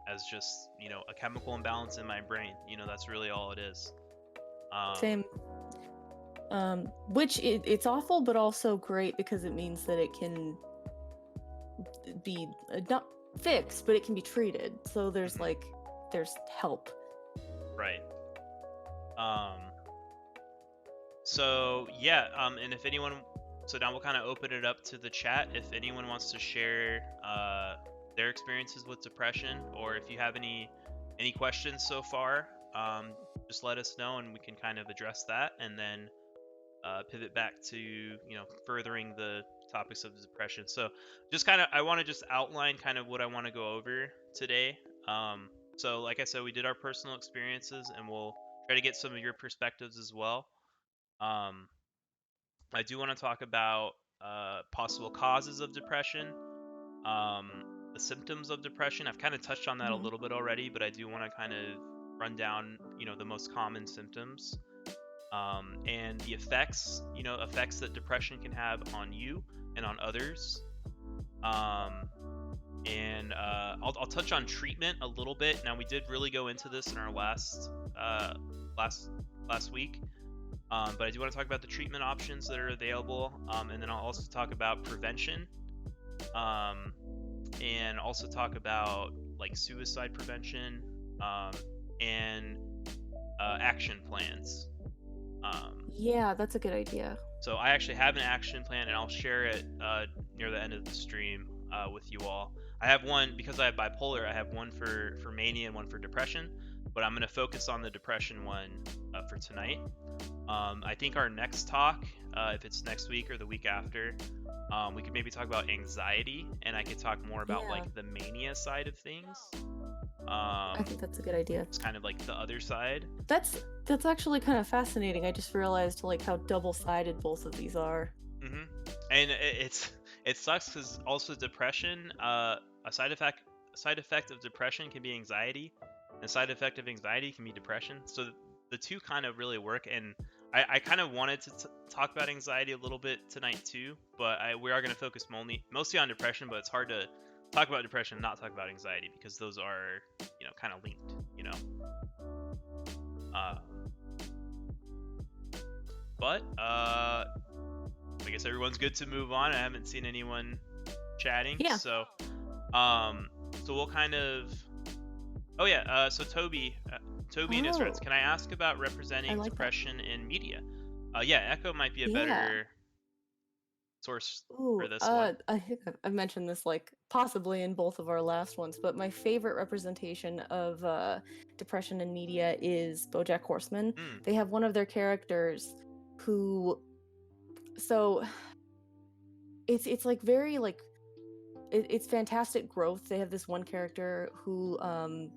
Speaker 1: as just a chemical imbalance in my brain. That's really all it is.
Speaker 2: Same. Which it's awful, but also great because it means that it can be not fixed, but it can be treated. So there's like there's help.
Speaker 1: Right. So yeah, and if anyone, so now we'll kind of open it up to the chat. If anyone wants to share their experiences with depression, or if you have any questions so far, just let us know and we can kind of address that, and then pivot back to furthering the topics of depression. So just kind of, I want to just outline kind of what I want to go over today. So like I said, we did our personal experiences, and we'll try to get some of your perspectives as well. I do want to talk about possible causes of depression, the symptoms of depression. I've kind of touched on that a little bit already, but I do want to kind of run down, the most common symptoms, and the effects that depression can have on you and on others. And I'll touch on treatment a little bit. Now, we did really go into this in our last week. But I do want to talk about the treatment options that are available, and then I'll also talk about prevention, and also talk about like suicide prevention, and action plans.
Speaker 2: Yeah, that's a good idea.
Speaker 1: So I actually have an action plan, and I'll share it near the end of the stream with you all. I have one because I have bipolar. I have one for mania and one for depression, but I'm going to focus on the depression one for tonight. I think our next talk, if it's next week or the week after, we could maybe talk about anxiety, and I could talk more about like the mania side of things.
Speaker 2: I think that's a good idea.
Speaker 1: It's kind of like the other side.
Speaker 2: That's actually kind of fascinating. I just realized like how double-sided both of these are.
Speaker 1: And it sucks because also depression, a side effect of depression can be anxiety, and a side effect of anxiety can be depression. So the two kind of really work, and I kind of wanted to talk about anxiety a little bit tonight too, but we are going to focus mostly on depression, but it's hard to talk about depression and not talk about anxiety because those are, kind of linked, But I guess everyone's good to move on. I haven't seen anyone chatting.
Speaker 2: Yeah.
Speaker 1: So we'll kind of. Oh yeah. So Toby and Israel, can I ask about representing depression in media? Yeah, Echo might be a better source for this one.
Speaker 2: I think I've mentioned this like possibly in both of our last ones, but my favorite representation of depression in media is BoJack Horseman. They have one of their characters who, so it's like very like it's fantastic growth. They have this one character who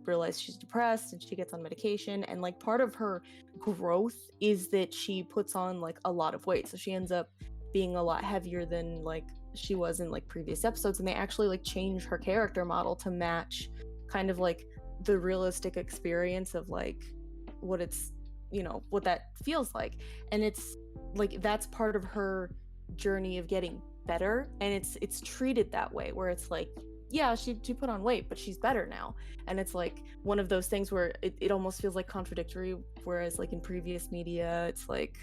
Speaker 2: realizes she's depressed and she gets on medication, and like part of her growth is that she puts on like a lot of weight, so she ends up being a lot heavier than like she was in like previous episodes, and they actually like change her character model to match kind of like the realistic experience of like what it's what that feels like. And it's like that's part of her journey of getting better, and it's treated that way where it's like, yeah, she put on weight but she's better now. And it's like one of those things where it almost feels like contradictory, whereas like in previous media it's like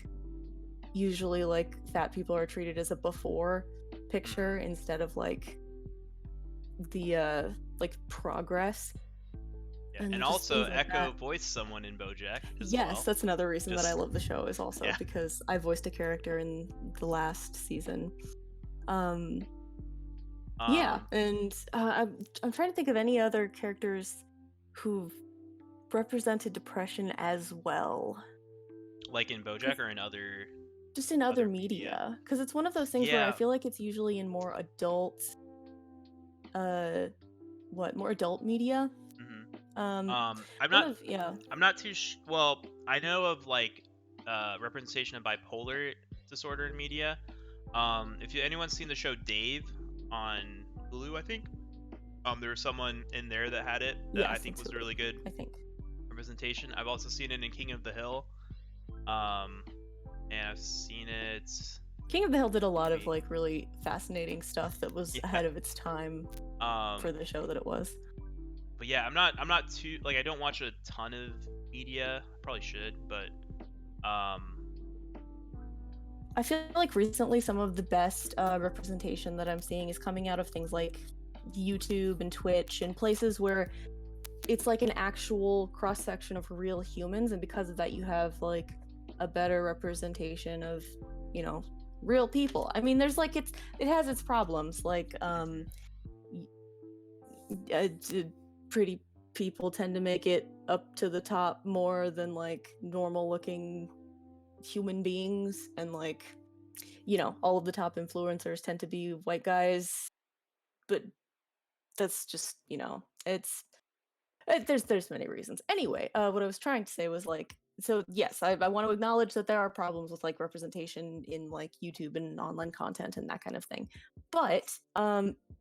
Speaker 2: usually like fat people are treated as a before picture instead of like the like progress.
Speaker 1: Yeah, and also like Echo voiced someone in BoJack as
Speaker 2: well. That's another reason that I love the show, is also because I voiced a character in the last season. And I'm trying to think of any other characters who've represented depression as well.
Speaker 1: Like in BoJack or in other?
Speaker 2: Just in other media, because it's one of those things where I feel like it's usually in more adult, more adult media.
Speaker 1: I'm not too well, I know of like representation of bipolar disorder in media. If anyone's seen the show Dave on Hulu, I think there was someone in there that had it that I think was really good representation. I've also seen it in King of the Hill, and I've seen it.
Speaker 2: King of the Hill did a lot of like really fascinating stuff that was ahead of its time for the show that it was.
Speaker 1: But yeah, I'm not too like, I don't watch a ton of media. Probably should, but
Speaker 2: I feel like recently some of the best representation that I'm seeing is coming out of things like YouTube and Twitch and places where it's like an actual cross-section of real humans, and because of that you have like a better representation of, you know, real people. I mean, there's like, it has its problems, like pretty people tend to make it up to the top more than like normal looking human beings, and like, you know, all of the top influencers tend to be white guys, but that's just, you know, there's many reasons. Anyway, what I was trying to say was like, so yes, I want to acknowledge that there are problems with like representation in like YouTube and online content and that kind of thing, but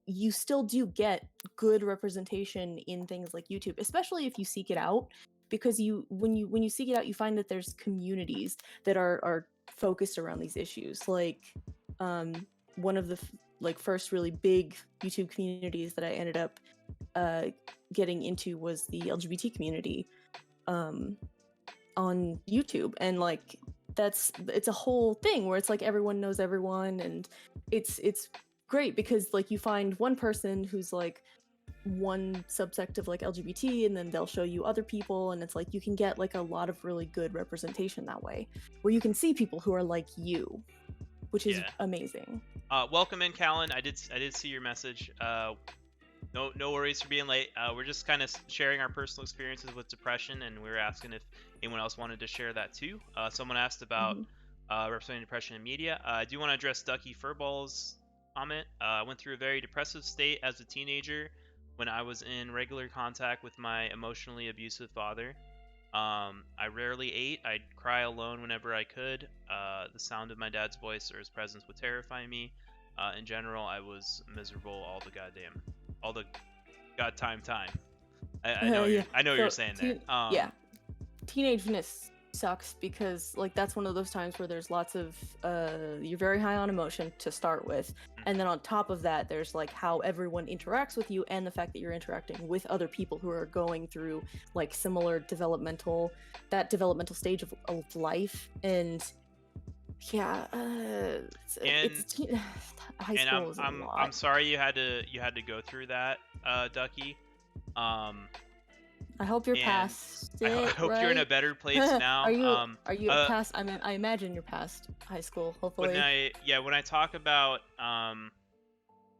Speaker 2: you still do get good representation in things like YouTube, especially if you seek it out, because when you seek it out, you find that there's communities that are focused around these issues. Like one of the like first really big YouTube communities that I ended up getting into was the LGBT community on YouTube, and like it's a whole thing where it's like everyone knows everyone, and it's great because like you find one person who's like one subsect of like LGBT, and then they'll show you other people, and it's like you can get like a lot of really good representation that way, where you can see people who are like you, which is amazing.
Speaker 1: Welcome in, Callan. I did see your message. No worries for being late. We're just kind of sharing our personal experiences with depression, and we were asking if anyone else wanted to share that too. Someone asked about representing depression in media. I do want to address Ducky Furball's comment. I went through a very depressive state as a teenager when I was in regular contact with my emotionally abusive father. I rarely ate. I'd cry alone whenever I could. The sound of my dad's voice or his presence would terrify me. In general, I was miserable all the time. I know you're saying that.
Speaker 2: Yeah, teenageness sucks because like that's one of those times where there's lots of you're very high on emotion to start with, and then on top of that there's like how everyone interacts with you, and the fact that you're interacting with other people who are going through like similar developmental stage of life. And yeah, high school is a lot.
Speaker 1: I'm sorry you had to go through that, Ducky.
Speaker 2: I hope you're past it.
Speaker 1: I hope
Speaker 2: right?
Speaker 1: you're in a better place now.
Speaker 2: Are you past? I imagine you're past high school. Hopefully.
Speaker 1: When I talk about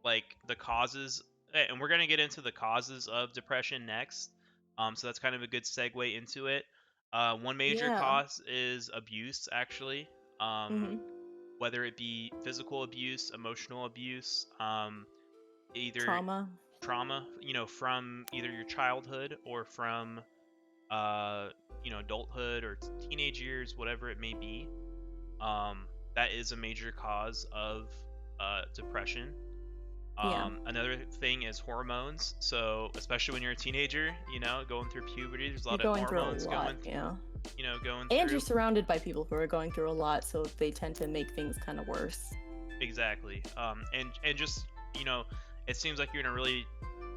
Speaker 1: like the causes, and we're gonna get into the causes of depression next. So that's kind of a good segue into it. One major cause is abuse, actually. Whether it be physical abuse, emotional abuse, either trauma, you know, from either your childhood or from adulthood or teenage years, whatever it may be. That is a major cause of depression. Another thing is hormones. So especially when you're a teenager, you know, going through puberty, there's a lot of hormones going through. And
Speaker 2: you're surrounded by people who are going through a lot, so they tend to make things kind of worse.
Speaker 1: Exactly. And just, you know, it seems like you're in a really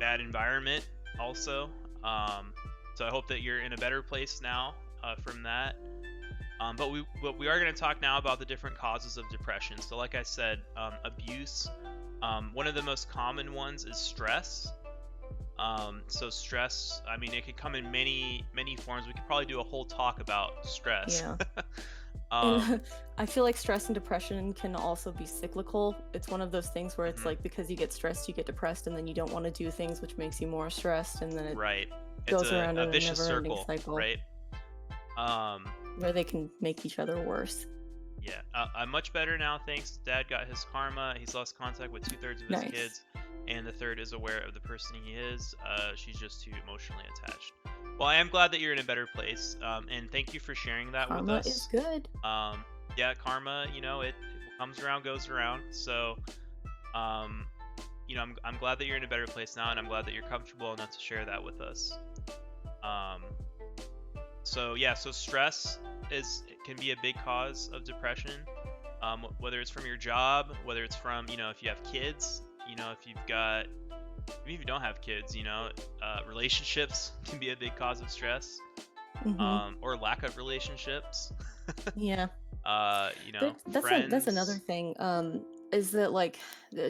Speaker 1: bad environment also. So I hope that you're in a better place now from that. But we are going to talk now about the different causes of depression. So like I said, abuse. One of the most common ones is stress. So stress, I mean, it can come in many forms. We could probably do a whole talk about stress.
Speaker 2: Yeah. I feel like stress and depression can also be cyclical. It's one of those things where it's like because you get stressed, you get depressed, and then you don't want to do things, which makes you more stressed, and then it goes around in a never-ending cycle.
Speaker 1: Right.
Speaker 2: Where they can make each other worse.
Speaker 1: Yeah, I'm much better now, thanks. Dad got his karma. He's lost contact with 2/3 of his kids, and the third is aware of the person he is. She's just too emotionally attached. Well, I am glad that you're in a better place, and thank you for sharing that with us.
Speaker 2: Karma is good.
Speaker 1: Yeah, karma, you know, it comes around, goes around. So, you know, I'm glad that you're in a better place now, and I'm glad that you're comfortable enough to share that with us. So stress can be a big cause of depression, whether it's from your job, whether it's from, you know, if you have kids, you know, if you don't have kids, you know, relationships can be a big cause of stress, or lack of relationships.
Speaker 2: Yeah.
Speaker 1: You know,
Speaker 2: that's another thing. is that like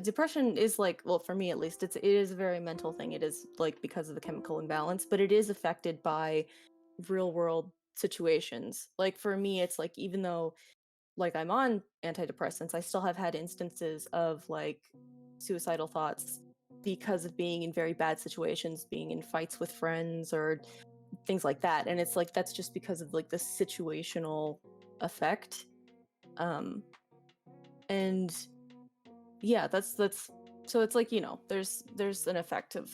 Speaker 2: depression is like, well, for me at least, it is a very mental thing. It is like because of the chemical imbalance, but it is affected by real world situations. Like for me, it's like even though like I'm on antidepressants, I still have had instances of like suicidal thoughts because of being in very bad situations, being in fights with friends or things like that. And it's like that's just because of like the situational effect. Um and yeah, that's so it's like, there's an effect of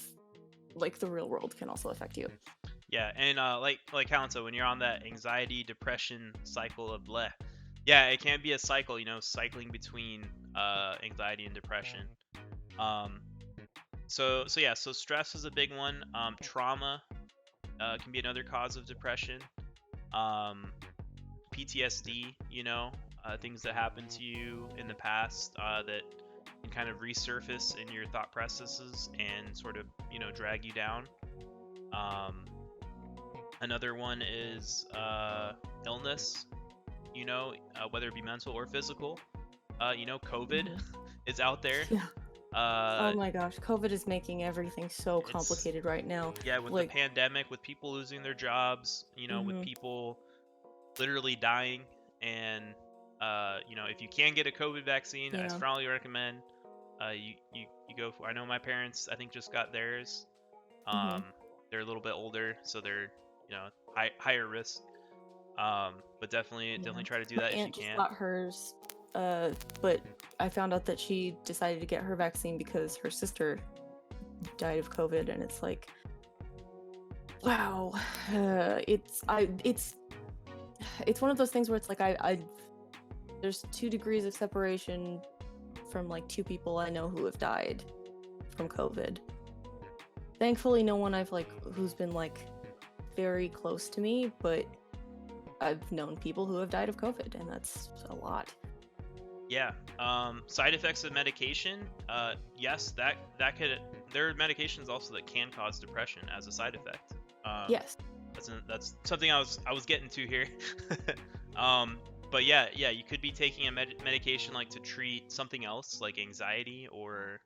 Speaker 2: like the real world can also affect you.
Speaker 1: Yeah, and like Counter, when you're on that anxiety, depression cycle of bleh, yeah, it can be a cycle, cycling between anxiety and depression. Um, so yeah, so stress is a big one. Trauma can be another cause of depression. Um, PTSD, things that happened to you in the past that can kind of resurface in your thought processes and sort of, drag you down. Um, Another one is illness, whether it be mental or physical. COVID
Speaker 2: Hmm.
Speaker 1: is out there.
Speaker 2: Yeah. Oh
Speaker 1: Uh,
Speaker 2: my gosh, COVID is making everything so
Speaker 1: it's
Speaker 2: complicated right now.
Speaker 1: Yeah, with the
Speaker 2: Like,
Speaker 1: pandemic, with people losing their jobs, with
Speaker 2: hmm
Speaker 1: people literally dying, and if you can get a COVID vaccine, I
Speaker 2: yeah.
Speaker 1: strongly recommend you go for. I know my parents, I think, just got theirs.
Speaker 2: hmm
Speaker 1: They're a little bit older, so they're higher risk. But definitely
Speaker 2: Yeah.
Speaker 1: try to do
Speaker 2: My
Speaker 1: that if you
Speaker 2: aunt just
Speaker 1: can.
Speaker 2: got hers, but I found out that she decided to get her vaccine because her sister died of COVID, and it's like, wow, it's one of those things where it's like there's 2 degrees of separation from like 2 people I know who have died from COVID. Thankfully, no one I've like who's been like very close to me, but I've known people who have died of COVID, and that's a lot.
Speaker 1: Yeah. Side effects of medication. Yes, that could. There are medications also that can cause depression as a side effect. Um,
Speaker 2: Yes.
Speaker 1: that's something I was getting to here. um, but yeah, you could be taking a medication like to treat something else, like anxiety or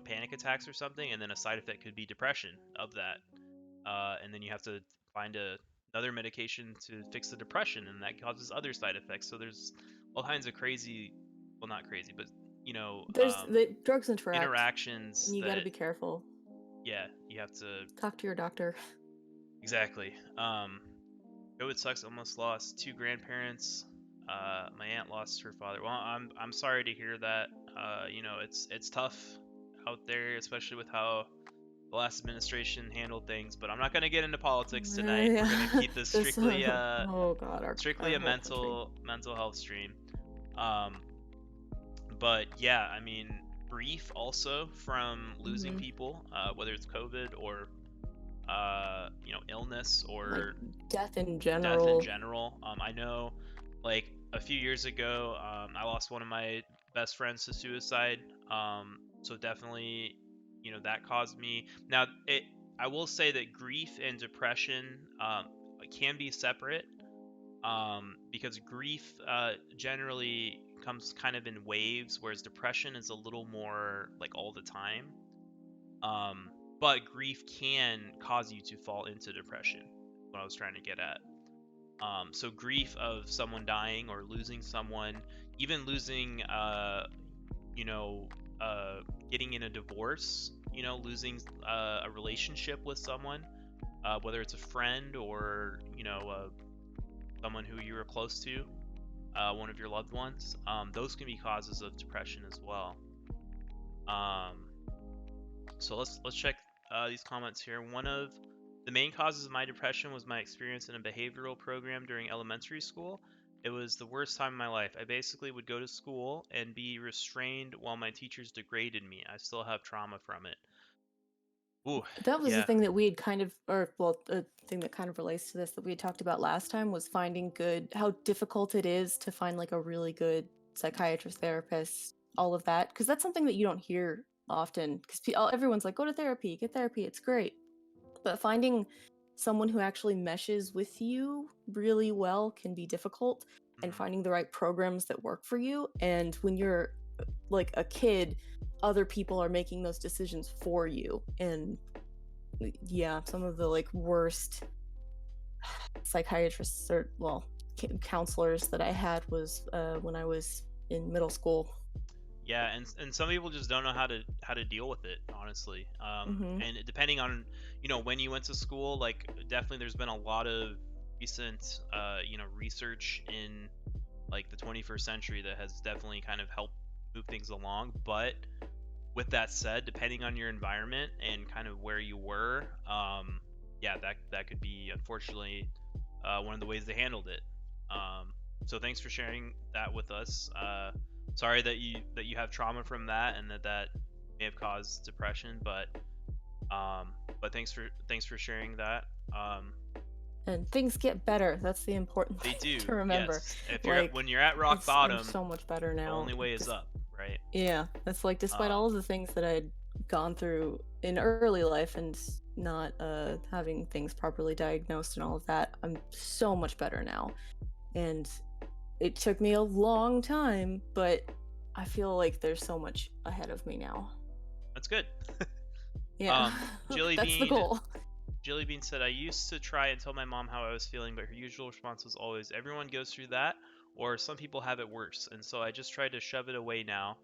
Speaker 1: panic attacks or something, and then a side effect could be depression of that. And then you have to find another medication to fix the depression, and that causes other side effects. So there's all kinds of crazy, well, not crazy, but
Speaker 2: There's the drugs interact, and
Speaker 1: interactions
Speaker 2: you got to
Speaker 1: that,
Speaker 2: be careful.
Speaker 1: yeah, you have to.
Speaker 2: Talk to your doctor.
Speaker 1: Exactly. COVID sucks. Almost lost 2 grandparents. My aunt lost her father. Well, I'm sorry to hear that. It's tough out there, especially with how the last administration handled things. But I'm not going to get into politics tonight. We're going to
Speaker 2: Yeah.
Speaker 1: keep this
Speaker 2: This.
Speaker 1: strictly
Speaker 2: Oh God,
Speaker 1: strictly
Speaker 2: our
Speaker 1: a
Speaker 2: whole country.
Speaker 1: mental health stream. Um, but yeah, I mean, grief also from losing
Speaker 2: hmm
Speaker 1: people, whether it's COVID or illness
Speaker 2: Like
Speaker 1: or
Speaker 2: death in
Speaker 1: death in
Speaker 2: general.
Speaker 1: general. I know, like a few years ago, I lost one of my best friends to suicide. So definitely, that caused me. Now, I will say that grief and depression can be separate, because grief generally comes kind of in waves, whereas depression is a little more like all the time. Um, but grief can cause you to fall into depression. What I was trying to get at. So grief of someone dying or losing someone, even losing, you know, getting in a divorce, losing a relationship with someone, whether it's a friend or someone who you were close to, one of your loved ones. Those can be causes of depression as well. Um, so let's check these comments here. One of the main causes of my depression was my experience in a behavioral program during elementary school. It was the worst time of my life. I basically would go to school and be restrained while my teachers degraded me. I still have trauma from it. Ooh,
Speaker 2: That was the
Speaker 1: yeah.
Speaker 2: thing that we had kind of, or well, the thing that kind of relates to this that we had talked about last time was finding how difficult it is to find like a really good psychiatrist, therapist, all of that. Because that's something that you don't hear often. Because everyone's like, go to therapy, get therapy, it's great. But finding someone who actually meshes with you really well can be difficult. and finding the right programs that work for you. And when you're like a kid, other people are making those decisions for you. And yeah, some of the like worst psychiatrists or counselors that I had was when I was in middle school.
Speaker 1: Yeah, and some people just don't know how to deal with it, honestly. And depending on when you went to school, like definitely there's been a lot of recent research in like the 21st century that has definitely kind of helped move things along. But with that said, depending on your environment and kind of where you were, yeah, that could be unfortunately one of the ways they handled it. So thanks for sharing that with us. Sorry that you have trauma from that and that may have caused depression, but thanks for sharing that.
Speaker 2: And things get better. That's the important
Speaker 1: thing to
Speaker 2: remember.
Speaker 1: Yes. If when you're at rock bottom,
Speaker 2: I'm so much better now.
Speaker 1: The only way is up, right?
Speaker 2: Yeah, it's like despite all of the things that I'd gone through in early life and not having things properly diagnosed and all of that, I'm so much better now. And it took me a long time, but I feel like there's so much ahead of me now.
Speaker 1: That's good.
Speaker 2: Yeah, that's the goal.
Speaker 1: Jillybean said, I used to try and tell my mom how I was feeling, but her usual response was always, everyone goes through that, or some people have it worse. And so I just tried to shove it away now.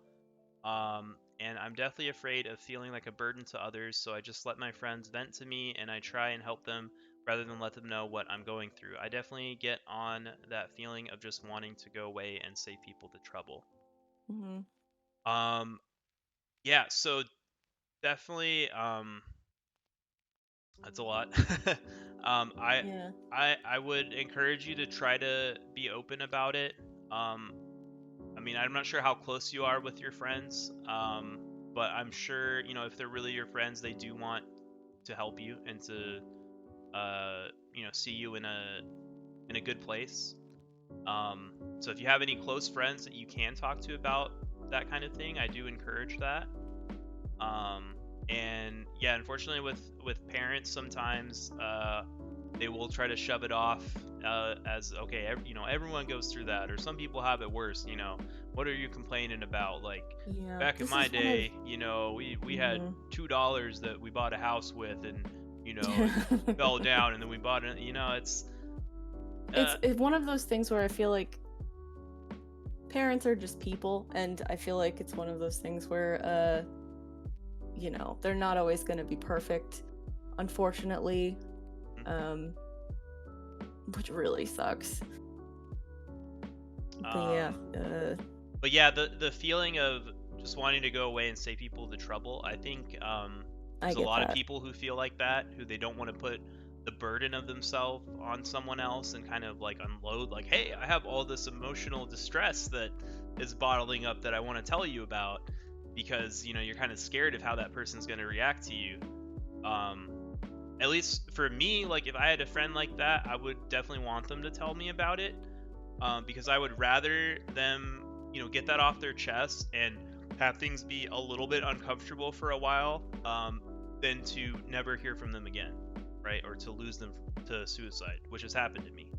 Speaker 1: And I'm definitely afraid of feeling like a burden to others, so I just let my friends vent to me and I try and help them rather than let them know what I'm going through. I definitely get on that feeling of just wanting to go away and save people the trouble. Yeah, so definitely that's a lot. I would encourage you to try to be open about it. I mean, I'm not sure how close you are with your friends, but I'm sure if they're really your friends, they do want to help you and to see you in a good place. So if you have any close friends that you can talk to about that kind of thing, I do encourage that. And yeah, unfortunately with parents, sometimes they will try to shove it off as okay, everyone goes through that, or some people have it worse. What are you complaining about? Like back in my day, we had $2 that we bought a house with, and it fell down, and then we bought it.
Speaker 2: It's one of those things where I feel like parents are just people, and I feel like it's one of those things where they're not always going to be perfect, unfortunately, which really sucks.
Speaker 1: But yeah, the feeling of just wanting to go away and save people the trouble, I think there's a lot of people who feel like that, who they don't want to put the burden of themselves on someone else and kind of like unload, like, hey, I have all this emotional distress that is bottling up that I want to tell you about, because you're kind of scared of how that person's going to react to you. At least for me, like if I had a friend like that, I would definitely want them to tell me about it, because I would rather them get that off their chest and have things be a little bit uncomfortable for a while, than to never hear from them again, right? Or to lose them to suicide, which has happened to me.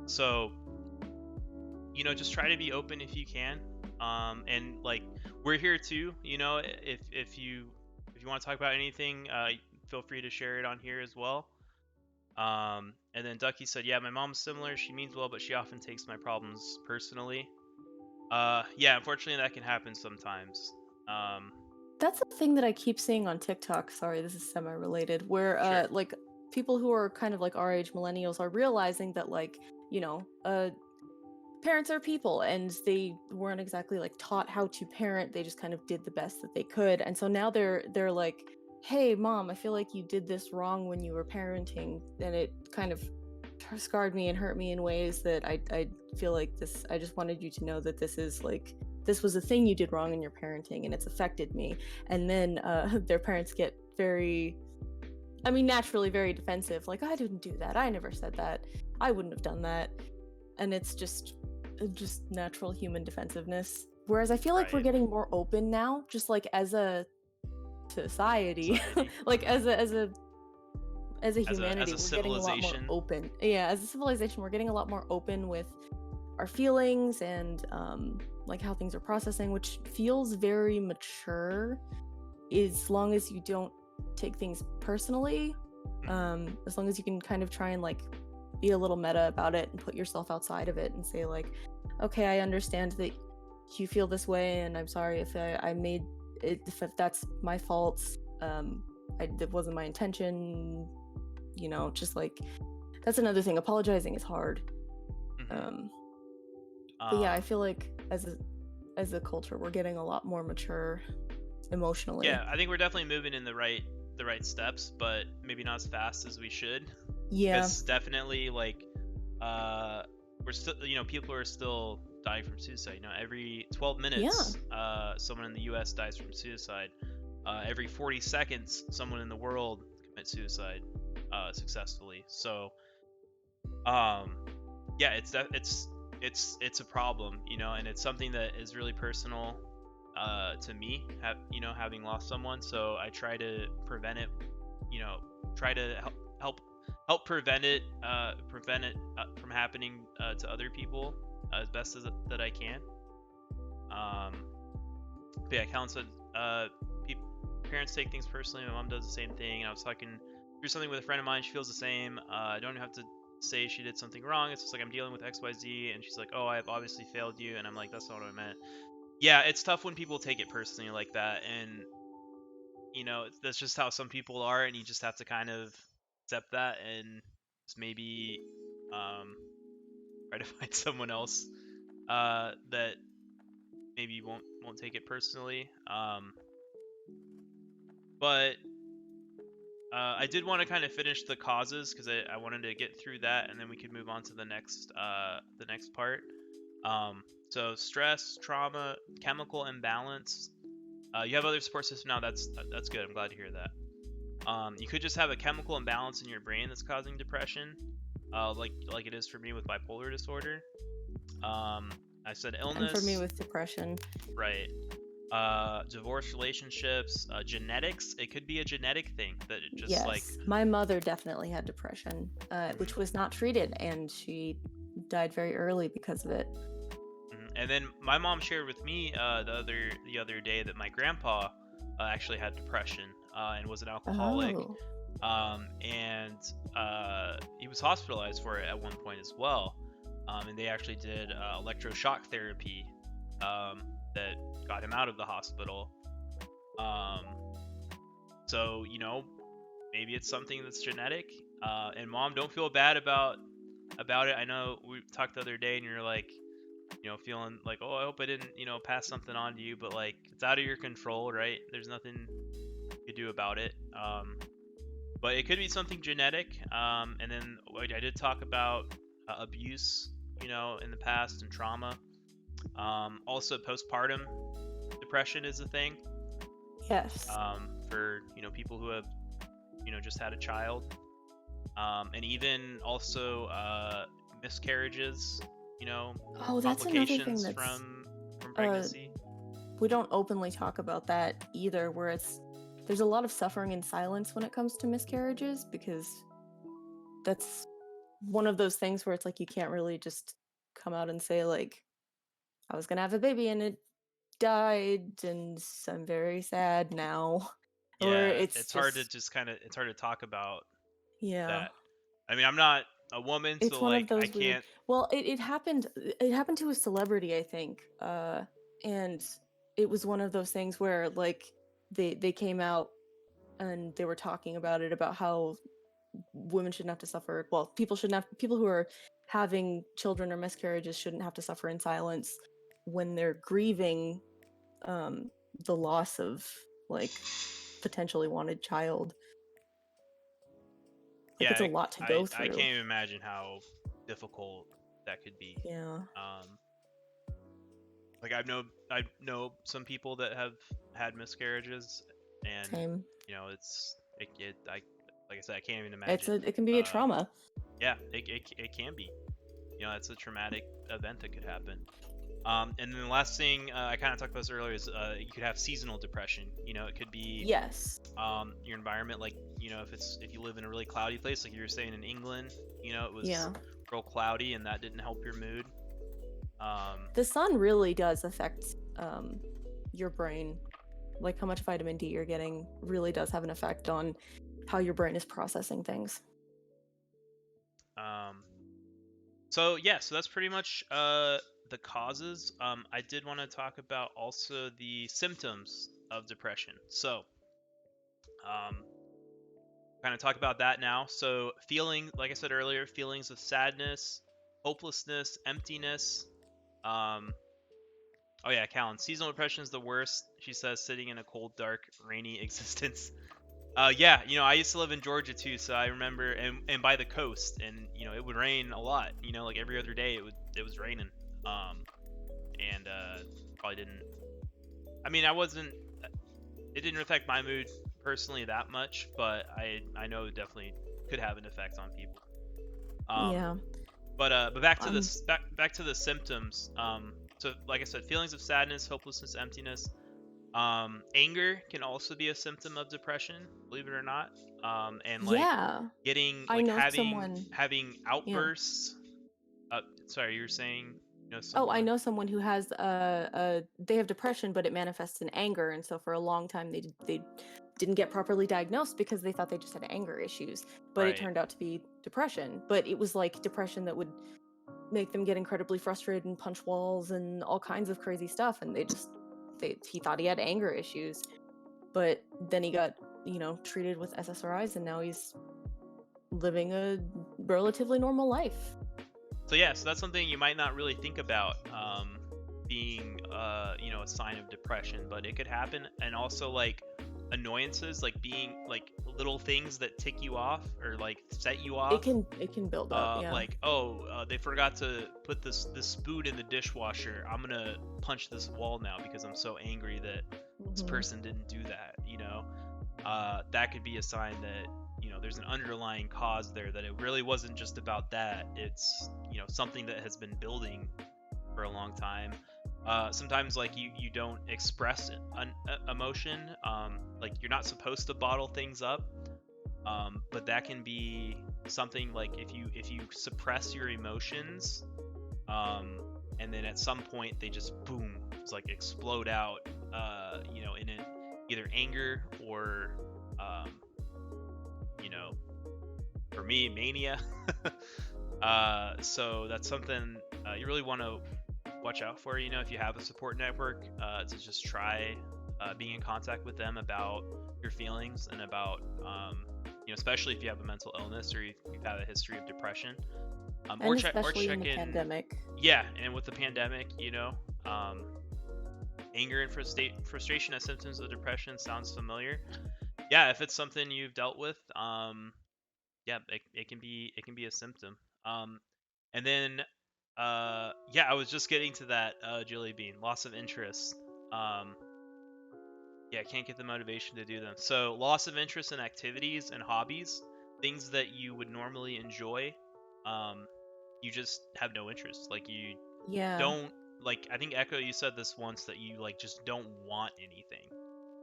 Speaker 1: So just try to be open if you can. And like we're here too, if you want to talk about anything, feel free to share it on here as well. And then Ducky said, yeah, my mom's similar. She means well, but she often takes my problems personally. Yeah, unfortunately that can happen sometimes.
Speaker 2: That's a thing that I keep seeing on TikTok. Sorry, this is semi-related, where
Speaker 1: sure.
Speaker 2: like people who are kind of like our age, millennials, are realizing that like parents are people, and they weren't exactly like taught how to parent. They just kind of did the best that they could, and so now they're like, hey mom, I feel like you did this wrong when you were parenting, and it kind of scarred me and hurt me in ways that I feel like this, I just wanted you to know that this was a thing you did wrong in your parenting and it's affected me. And then their parents get naturally very defensive, like, I didn't do that, I never said that, I wouldn't have done that. And it's just natural human defensiveness. Whereas I feel like we're getting more open now, just like as a society. Like as a as a humanity,
Speaker 1: as a
Speaker 2: we're getting a lot more
Speaker 1: civilization.
Speaker 2: open. Yeah, as a civilization, we're getting a lot more open with our feelings and like how things are processing, which feels very mature, as long as you don't take things personally. As long as you can kind of try and like be a little meta about it and put yourself outside of it and say like, okay, I understand that you feel this way, and I'm sorry if I made it, if that's my fault. It wasn't my intention. You know, just like, that's another thing. Apologizing is hard. But yeah, I feel like as a culture, we're getting a lot more mature emotionally.
Speaker 1: Yeah, I think we're definitely moving in the right steps, but maybe not as fast as we should.
Speaker 2: Yeah.
Speaker 1: Because definitely, like, we're still, people are still dying from suicide. You know, every 12 minutes, someone in the U.S. dies from suicide. Every 40 seconds, someone in the world commits suicide successfully. So, yeah, it's a problem, and it's something that is really personal to me, having lost someone. So I try to prevent it, try to help prevent it from happening to other people as best as that I can. But yeah, Callan said parents take things personally. My mom does the same thing, and I was talking through something with a friend of mine. She feels the same. I don't have to say she did something wrong. It's just like, I'm dealing with XYZ, and she's like, oh, I've obviously failed you, and I'm like, that's not what I meant. Yeah, it's tough when people take it personally like that, and that's just how some people are, and you just have to kind of accept that and just maybe try to find someone else that maybe won't take it personally. But I did want to kind of finish the causes, because I wanted to get through that, and then we could move on to the next part. So stress, trauma, chemical imbalance. You have other support system now. That's good. I'm glad to hear that. You could just have a chemical imbalance in your brain that's causing depression, like it is for me with bipolar disorder. I said illness.
Speaker 2: And for me with depression.
Speaker 1: Right. Divorce, relationships, genetics. It could be a genetic thing that it just
Speaker 2: like. My mother definitely had depression, which was not treated, and she died very early because of it.
Speaker 1: And then my mom shared with me the other day that my grandpa actually had depression and was an alcoholic. And he was hospitalized for it at one point as well. And they actually did electroshock therapy that got him out of the hospital. So, maybe it's something that's genetic. And Mom, don't feel bad about it. I know we talked the other day, and you're like, feeling like, oh, I hope I didn't, pass something on to you, but like, it's out of your control, right? There's nothing you could do about it. But it could be something genetic. And then I did talk about abuse, in the past, and trauma. Also, postpartum depression is a thing.
Speaker 2: Yes.
Speaker 1: For people who have, just had a child. And even also miscarriages.
Speaker 2: That's another thing that's
Speaker 1: from pregnancy.
Speaker 2: We don't openly talk about that either, where there's a lot of suffering in silence when it comes to miscarriages, because that's one of those things where it's like, you can't really just come out and say like, I was gonna have a baby and it died and I'm very sad now.
Speaker 1: Yeah, or it's hard to just it's hard to talk about that. I mean, I'm not a woman,
Speaker 2: it's
Speaker 1: so
Speaker 2: one
Speaker 1: like,
Speaker 2: of those
Speaker 1: I can't.
Speaker 2: Well, it happened to a celebrity, I think, and it was one of those things where like they came out and they were talking about it, about how women shouldn't have to suffer. Well, people who are having children or miscarriages shouldn't have to suffer in silence when they're grieving the loss of like potentially wanted child. Like, it's a lot to go through.
Speaker 1: I can't even imagine how difficult that could be.
Speaker 2: Yeah.
Speaker 1: Like, I know some people that have had miscarriages, and
Speaker 2: Same.
Speaker 1: it's like I said, I can't even imagine.
Speaker 2: It can be a trauma.
Speaker 1: Yeah, it can be. It's a traumatic event that could happen. And then the last thing I kind of talked about this earlier is you could have seasonal depression. You know, it could be
Speaker 2: Yes.
Speaker 1: Your environment, like, you know, if you live in a really cloudy place, like you were saying in England, you know, it was real cloudy and that didn't help your mood.
Speaker 2: The sun really does affect your brain. Like how much vitamin D you're getting really does have an effect on how your brain is processing things.
Speaker 1: So that's pretty much the causes. I did want to talk about also the symptoms of depression. So kind of talk about that now. So like I said earlier, feelings of sadness, hopelessness, emptiness. Oh yeah, Callan, seasonal depression is the worst. She says, sitting in a cold, dark, rainy existence. Yeah, you know, I used to live in Georgia too, so I remember, and by the coast, and you know, it would rain a lot. You know, like every other day, it was raining. And probably didn't. I mean, it didn't affect my mood personally that much, but I know it definitely could have an effect on people.
Speaker 2: Yeah.
Speaker 1: But back to this, back to the symptoms. So like I said, feelings of sadness, hopelessness, emptiness. Anger can also be a symptom of depression, believe it or not. And like getting like having outbursts. Sorry, you were saying, you know, someone...
Speaker 2: Oh, I know someone who has they have depression, but it manifests in anger, and so for a long time they didn't get properly diagnosed because they thought they just had anger issues, but it turned out to be depression. But it was like depression that would make them get incredibly frustrated and punch walls and all kinds of crazy stuff, and he thought he had anger issues, but then he got, you know, treated with SSRIs, and now he's living a relatively normal life.
Speaker 1: So yeah, so that's something you might not really think about being you know, a sign of depression, but it could happen. And also like annoyances, like being like little things that tick you off or like set you off.
Speaker 2: It can build up. Yeah.
Speaker 1: Like, they forgot to put this spoon in the dishwasher. I'm gonna punch this wall now because I'm so angry that this person didn't do that. You know, that could be a sign that, you know, there's an underlying cause there, that it really wasn't just about that. It's, you know, something that has been building for a long time. Sometimes like you don't express an emotion, like you're not supposed to bottle things up, but that can be something like if you suppress your emotions, and then at some point they just boom, it's like explode out, you know, in either anger or you know, for me, mania. So that's something you really want to watch out for. You know, if you have a support network, to just try being in contact with them about your feelings and about, you know, especially if you have a mental illness or you've had a history of depression, or check in the
Speaker 2: pandemic.
Speaker 1: Yeah, and with the pandemic, you know, anger and frustration as symptoms of depression sounds familiar. Yeah, if it's something you've dealt with, yeah, it can be a symptom. And then yeah, I was just getting to that, Jilly Bean, loss of interest. Yeah, can't get the motivation to do them. So loss of interest in activities and hobbies, things that you would normally enjoy, you just have no interest. Like you don't, like, I think Echo, you said this once, that you like just don't want anything.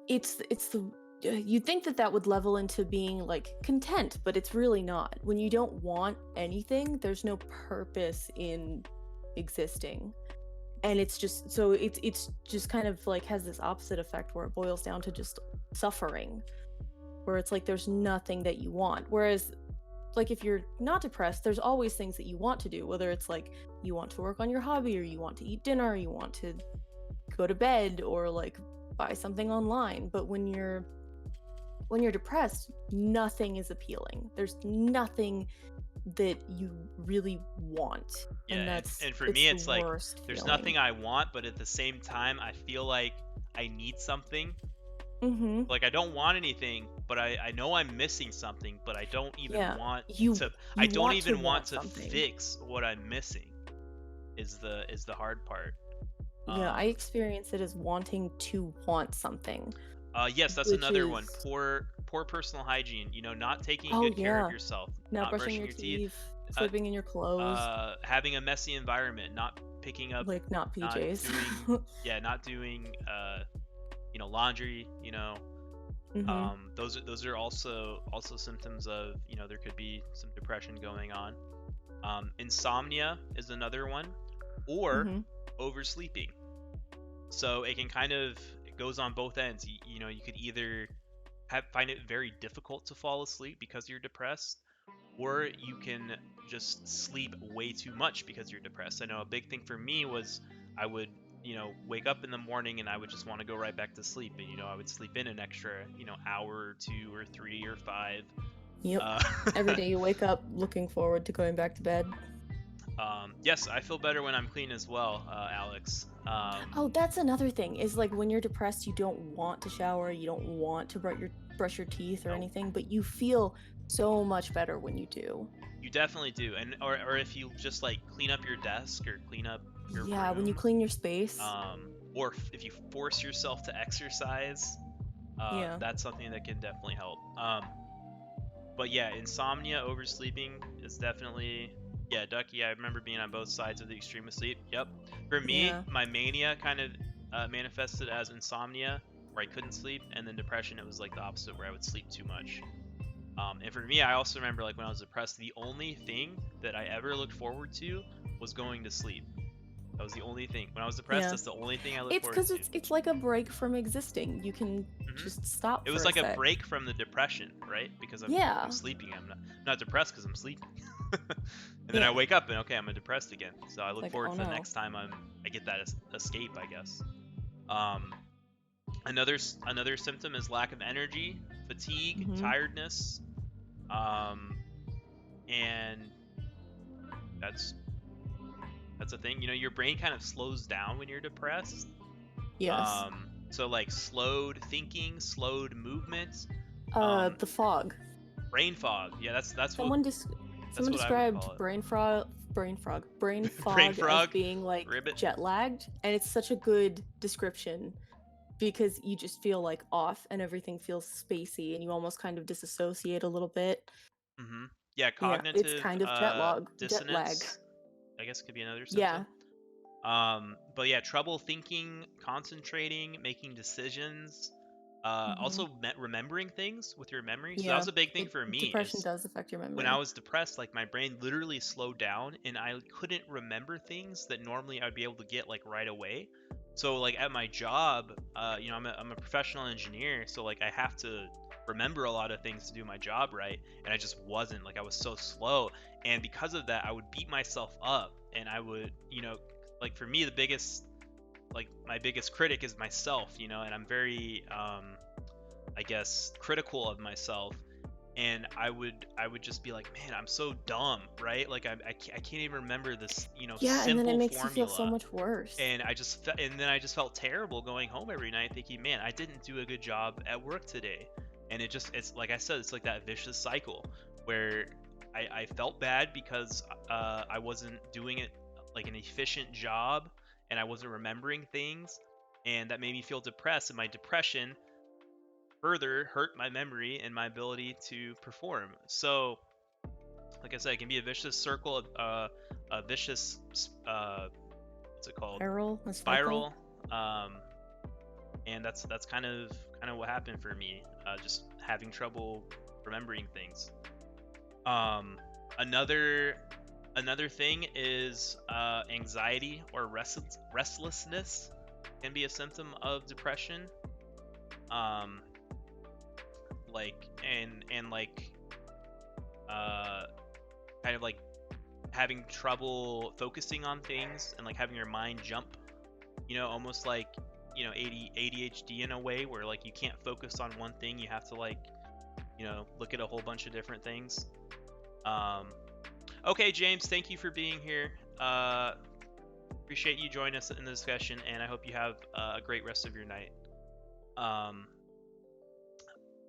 Speaker 2: It's the you'd think that would level into being like content, but it's really not. When you don't want anything, there's no purpose in existing, and it's just so it's just kind of like has this opposite effect where it boils down to just suffering, where it's like there's nothing that you want. Whereas like if you're not depressed, there's always things that you want to do, whether it's like you want to work on your hobby, or you want to eat dinner, or you want to go to bed, or like buy something online. But when you're depressed, nothing is appealing. There's nothing that you really want.
Speaker 1: Yeah, and for me it's like there's nothing I want, but at the same time I feel like I need something. Like I don't want anything, but I know I'm missing something, but I don't even want to. I don't even want to fix what I'm missing. Is the hard part.
Speaker 2: Yeah, I experience it as wanting to want something.
Speaker 1: Yes, that's another one. Poor personal hygiene. You know, not taking good care of yourself,
Speaker 2: not brushing your teeth, sleeping in your clothes,
Speaker 1: having a messy environment, not picking up,
Speaker 2: like not
Speaker 1: not
Speaker 2: PJs.
Speaker 1: doing, not doing, laundry. Those are also symptoms of, there could be some depression going on. Insomnia is another one, or oversleeping. So it can it goes on both ends. You could either find it very difficult to fall asleep because you're depressed, or you can just sleep way too much because you're depressed. I know a big thing for me was I would, wake up in the morning and I would just want to go right back to sleep. And, I would sleep in an extra, hour or 2 or 3 or 5.
Speaker 2: Yep. Every day you wake up looking forward to going back to bed.
Speaker 1: Yes, I feel better when I'm clean as well, Alex.
Speaker 2: Oh, that's another thing, is like when you're depressed, you don't want to shower, you don't want to brush your teeth or anything, but you feel so much better when you do.
Speaker 1: You definitely do. And or if you just like clean up your desk or clean up your room,
Speaker 2: when you clean your space.
Speaker 1: Or if you force yourself to exercise, that's something that can definitely help. But yeah, insomnia, oversleeping is definitely, Ducky, I remember being on both sides of the extreme of sleep. Yep. For me, my mania kind of manifested as insomnia, where I couldn't sleep, and then depression, it was like the opposite, where I would sleep too much. And for me, I also remember, like, when I was depressed, the only thing that I ever looked forward to was going to sleep. That was the only thing. When I was depressed, that's the only thing I looked forward to.
Speaker 2: It's like a break from existing. You can just stop.
Speaker 1: It was like a break from the depression, right? Because I'm sleeping. I'm not depressed because I'm sleeping. And then I wake up and okay, I'm depressed again. So I look forward to the next time I get that escape, I guess. Another symptom is lack of energy, fatigue, tiredness, and that's a thing. Your brain kind of slows down when you're depressed.
Speaker 2: Yes.
Speaker 1: So like slowed thinking, slowed movement.
Speaker 2: The fog.
Speaker 1: Brain fog. Yeah, that's
Speaker 2: Someone described brain fog as being like jet lagged, and it's such a good description because you just feel like off and everything feels spacey and you almost kind of disassociate a little bit.
Speaker 1: Yeah, cognitive
Speaker 2: it's kind of jet lag.
Speaker 1: I guess could be another symptom. But yeah, trouble thinking, concentrating, making decisions. Also remembering things with your memory. So that was a big thing for me.
Speaker 2: Depression does affect your memory.
Speaker 1: When I was depressed, like my brain literally slowed down and I couldn't remember things that normally I'd be able to get like right away. So like at my job, I'm a professional engineer, so like I have to remember a lot of things to do my job right, and I just wasn't. Like I was so slow, and because of that I would beat myself up, and I would, like for me my biggest critic is myself, and I'm very I guess critical of myself, and I would just be like, man, I'm so dumb, right? Like I can't even remember this, simple
Speaker 2: and then it makes
Speaker 1: formula.
Speaker 2: You feel so much worse.
Speaker 1: And then I just felt terrible going home every night thinking, man, I didn't do a good job at work today. And it's like I said, it's like that vicious cycle where I felt bad because I wasn't doing it like an efficient job, and I wasn't remembering things, and that made me feel depressed, and my depression further hurt my memory and my ability to perform. So like I said, it can be a vicious circle, a vicious what's it called, spiral. And that's kind of what happened for me, just having trouble remembering things. Another thing is anxiety or restlessness can be a symptom of depression. Kind of like having trouble focusing on things and like having your mind jump, almost like, ADHD in a way, where like you can't focus on one thing, you have to like, look at a whole bunch of different things. Okay, James, thank you for being here. Appreciate you joining us in the discussion, and I hope you have a great rest of your night.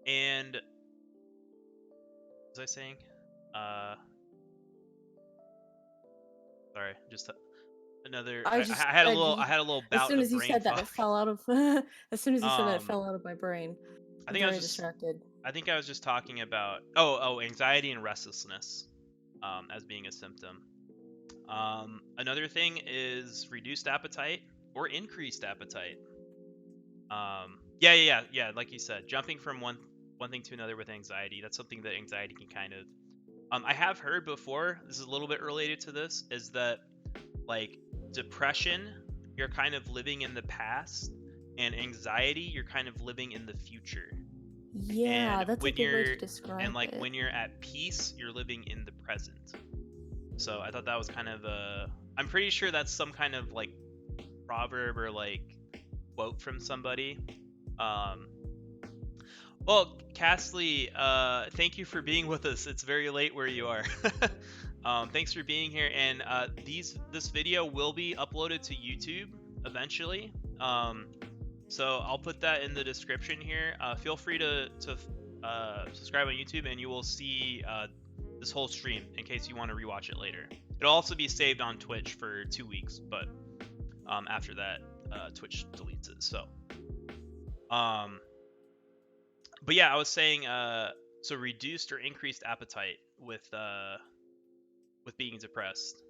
Speaker 1: And what was I saying? Sorry, just another. I had a little bout.
Speaker 2: As soon as
Speaker 1: you
Speaker 2: said that, it fell out of. As soon as you said that, it fell out of my brain.
Speaker 1: I think I was
Speaker 2: distracted.
Speaker 1: I think I was just talking about anxiety and restlessness, as being a symptom. Another thing is reduced appetite or increased appetite. Yeah. Like you said, jumping from one thing to another with anxiety. That's something that anxiety can kind of. I have heard before. This is a little bit related to this. Is that like depression, you're kind of living in the past, and anxiety, you're kind of living in the future.
Speaker 2: Yeah,
Speaker 1: And
Speaker 2: that's a
Speaker 1: when
Speaker 2: good way to
Speaker 1: you're
Speaker 2: describe it.
Speaker 1: when you're at peace, you're living in the present. So I thought that was kind of a. I'm pretty sure that's some kind of like proverb or like quote from somebody. Well, Castley, thank you for being with us. It's very late where you are. Thanks for being here. And this video will be uploaded to YouTube eventually. So I'll put that in the description here. Feel free to subscribe on YouTube, and you will see this whole stream in case you want to rewatch it later. It'll also be saved on Twitch for 2 weeks, but after that, Twitch deletes it. So, but yeah, I was saying, so reduced or increased appetite with being depressed.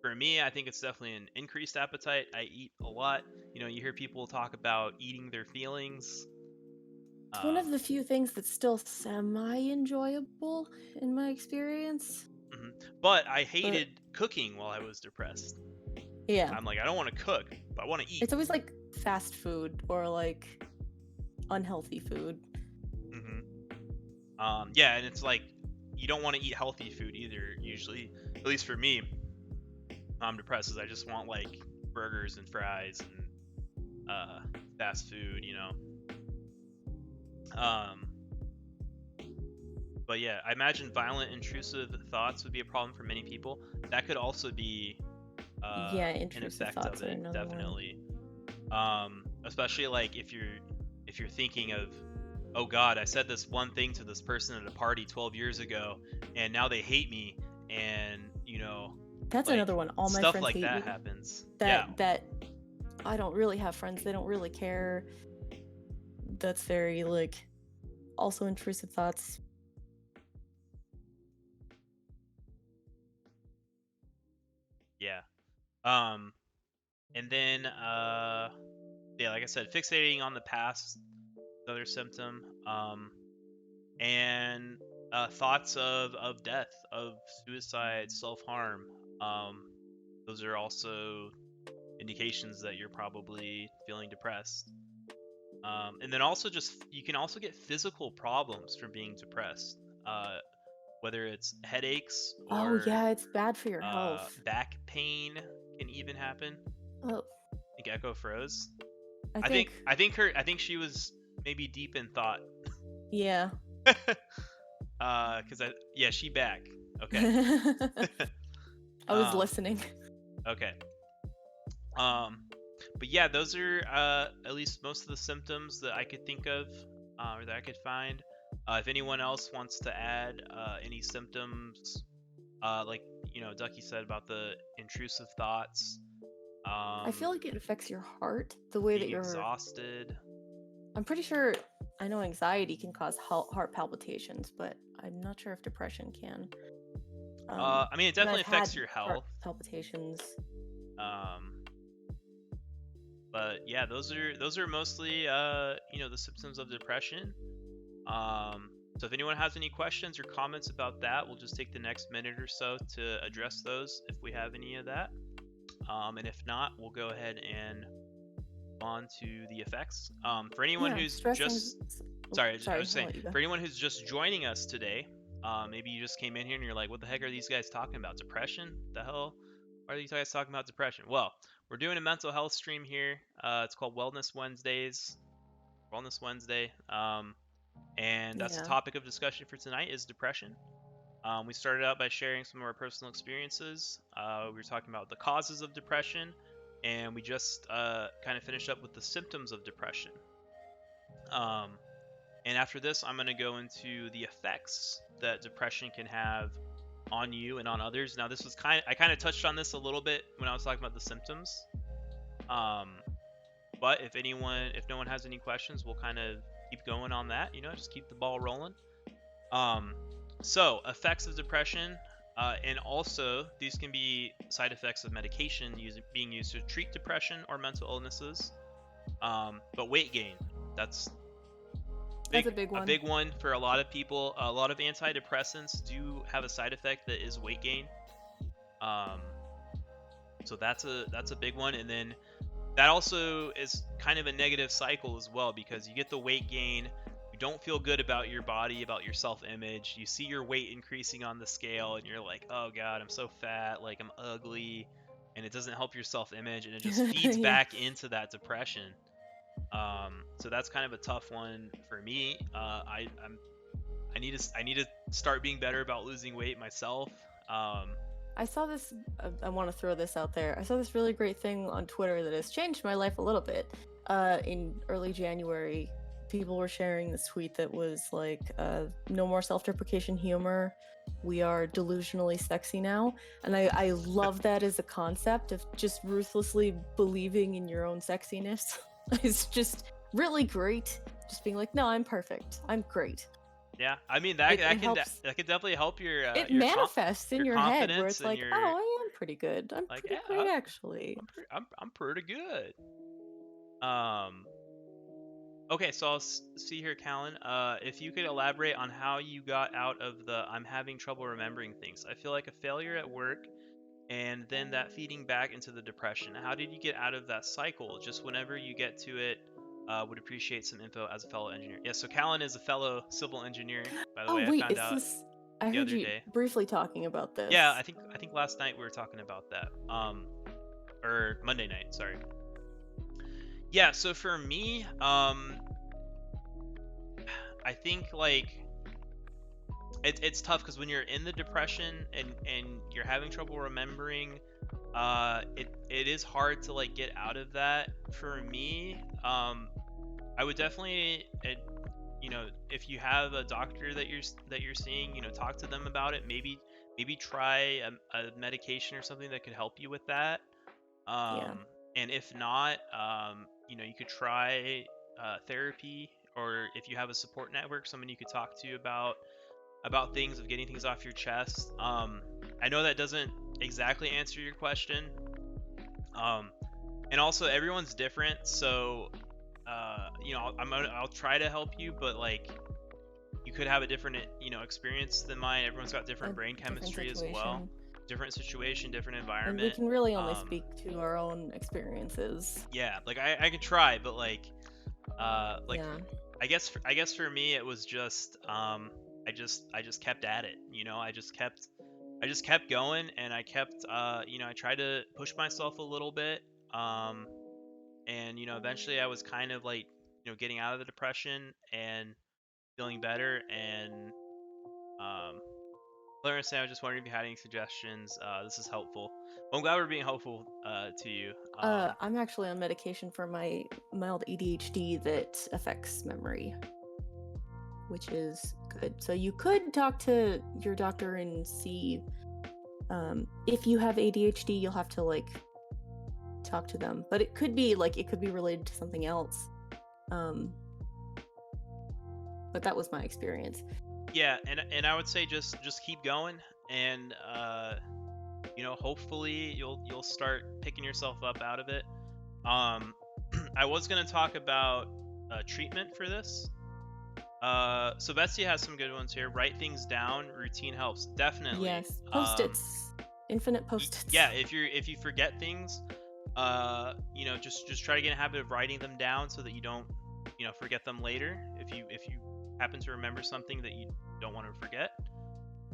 Speaker 1: For me, I think it's definitely an increased appetite. I eat a lot. You know, you hear people talk about eating their feelings.
Speaker 2: It's one of the few things that's still semi-enjoyable in my experience.
Speaker 1: But I hated cooking while I was depressed.
Speaker 2: Yeah.
Speaker 1: I'm like, I don't want to cook, but I want to eat.
Speaker 2: It's always like fast food or like unhealthy food.
Speaker 1: Yeah, and it's like you don't want to eat healthy food either. Usually, at least for me, I'm depressed. I just want like burgers and fries and fast food, you know. But yeah, I imagine violent, intrusive thoughts would be a problem for many people. That could also be an effect of it, definitely. Especially like if you're thinking of, oh God, I said this one thing to this person at a party 12 years ago, and now they hate me, and you know.
Speaker 2: That's like, another one. All my
Speaker 1: stuff
Speaker 2: friends
Speaker 1: like
Speaker 2: hate
Speaker 1: that
Speaker 2: me.
Speaker 1: happens.
Speaker 2: That I don't really have friends. They don't really care. That's very like also intrusive thoughts.
Speaker 1: Yeah. And then yeah, like I said, fixating on the past, another symptom. And thoughts of death, of suicide, self-harm. Those are also indications that you're probably feeling depressed. And then also you can also get physical problems from being depressed. Whether it's headaches or
Speaker 2: yeah, it's bad for your health.
Speaker 1: Back pain can even happen.
Speaker 2: Oh.
Speaker 1: I think Echo froze.
Speaker 2: I
Speaker 1: think she was maybe deep in thought.
Speaker 2: Yeah.
Speaker 1: She back. Okay.
Speaker 2: I was listening.
Speaker 1: Okay. But yeah, those are at least most of the symptoms that I could think of, or that I could find. If anyone else wants to add any symptoms, like Ducky said about the intrusive thoughts.
Speaker 2: I feel like it affects your heart, the way that you're
Speaker 1: exhausted.
Speaker 2: I'm pretty sure I know anxiety can cause heart palpitations, but I'm not sure if depression can.
Speaker 1: I mean, it definitely affects your health.
Speaker 2: Heart palpitations.
Speaker 1: But yeah, those are mostly the symptoms of depression. So if anyone has any questions or comments about that, we'll just take the next minute or so to address those if we have any of that. And if not, we'll go ahead and move on to the effects. For anyone who's just I was saying, for anyone who's just joining us today, maybe you just came in here and you're like, what the heck are these guys talking about? Depression? The hell? Why are these guys talking about depression? Well, we're doing a mental health stream here. It's called Wellness Wednesday. And that's the topic of discussion for tonight is depression. We started out by sharing some of our personal experiences. We were talking about the causes of depression, and we just kind of finished up with the symptoms of depression. And after this, I'm going to go into the effects that depression can have on you and on others. Now, this was I kind of touched on this a little bit when I was talking about the symptoms. But if no one has any questions, we'll kind of keep going on that. Just keep the ball rolling. So, effects of depression. And also, these can be side effects of medication being used to treat depression or mental illnesses. But weight gain, that's
Speaker 2: that's a big one.
Speaker 1: A big one for a lot of people. A lot of antidepressants do have a side effect that is weight gain. So that's a big one. And then that also is kind of a negative cycle as well, because you get the weight gain, you don't feel good about your body, about your self-image, you see your weight increasing on the scale and you're like, oh god, I'm so fat, like I'm ugly, and it doesn't help your self-image, and it just feeds
Speaker 2: yeah.
Speaker 1: back into that depression. So that's kind of a tough one for me. I need to start being better about losing weight myself.
Speaker 2: I saw this, I want to throw this out there. I saw this really great thing on Twitter that has changed my life a little bit. In early January, people were sharing this tweet that was like, no more self-deprecation humor. We are delusionally sexy now. And I love that as a concept of just ruthlessly believing in your own sexiness. It's just really great. Just being like, no, I'm perfect. I'm great.
Speaker 1: Yeah, I mean that can definitely help your.
Speaker 2: It manifests in your head where it's like, oh, I am pretty good. I'm like, pretty great actually.
Speaker 1: I'm pretty good. Okay, so I'll see here, Callan. If you could elaborate on how you got out of the I'm having trouble remembering things. I feel like a failure at work, and then that feeding back into the depression. How did you get out of that cycle? Just whenever you get to it. Would appreciate some info as a fellow engineer. Yeah, so Callan is a fellow civil engineer, by the way.
Speaker 2: Wait,
Speaker 1: I found out
Speaker 2: I heard you briefly talking about this.
Speaker 1: Yeah, I think last night we were talking about that. Or Monday night, sorry. Yeah, so for me, I think like it's tough because when you're in the depression and you're having trouble remembering, it is hard to like get out of that. For me, I would definitely, if you have a doctor that you're seeing, talk to them about it. Maybe try a medication or something that could help you with that. And if not, you could try therapy, or if you have a support network, someone you could talk to about things, of getting things off your chest. I know that doesn't exactly answer your question. And also everyone's different, so I'll try to help you, but like you could have a different experience than mine. Everyone's got different brain chemistry as well. Different situation, different environment.
Speaker 2: And we can really only speak to our own experiences.
Speaker 1: Yeah, like I could try, but like I guess for me it was just I just kept at it. I just kept going, and I kept I tried to push myself a little bit. And eventually I was kind of like getting out of the depression and feeling better. And Clarence, I was just wondering if you had any suggestions. This is helpful. Well, I'm glad we're being helpful to you.
Speaker 2: I'm actually on medication for my mild ADHD that affects memory, which is good. So you could talk to your doctor and see if you have ADHD. You'll have to like talk to them, but it could be related to something else. But that was my experience.
Speaker 1: Yeah, and I would say just keep going, and hopefully you'll start picking yourself up out of it. I was gonna talk about treatment for this. So Betsy has some good ones here. Write things down. Routine helps. Definitely.
Speaker 2: Yes. Post-its. Infinite post-its.
Speaker 1: Yeah. If you forget things, just try to get in a habit of writing them down so that you don't, forget them later. If you happen to remember something that you don't want to forget.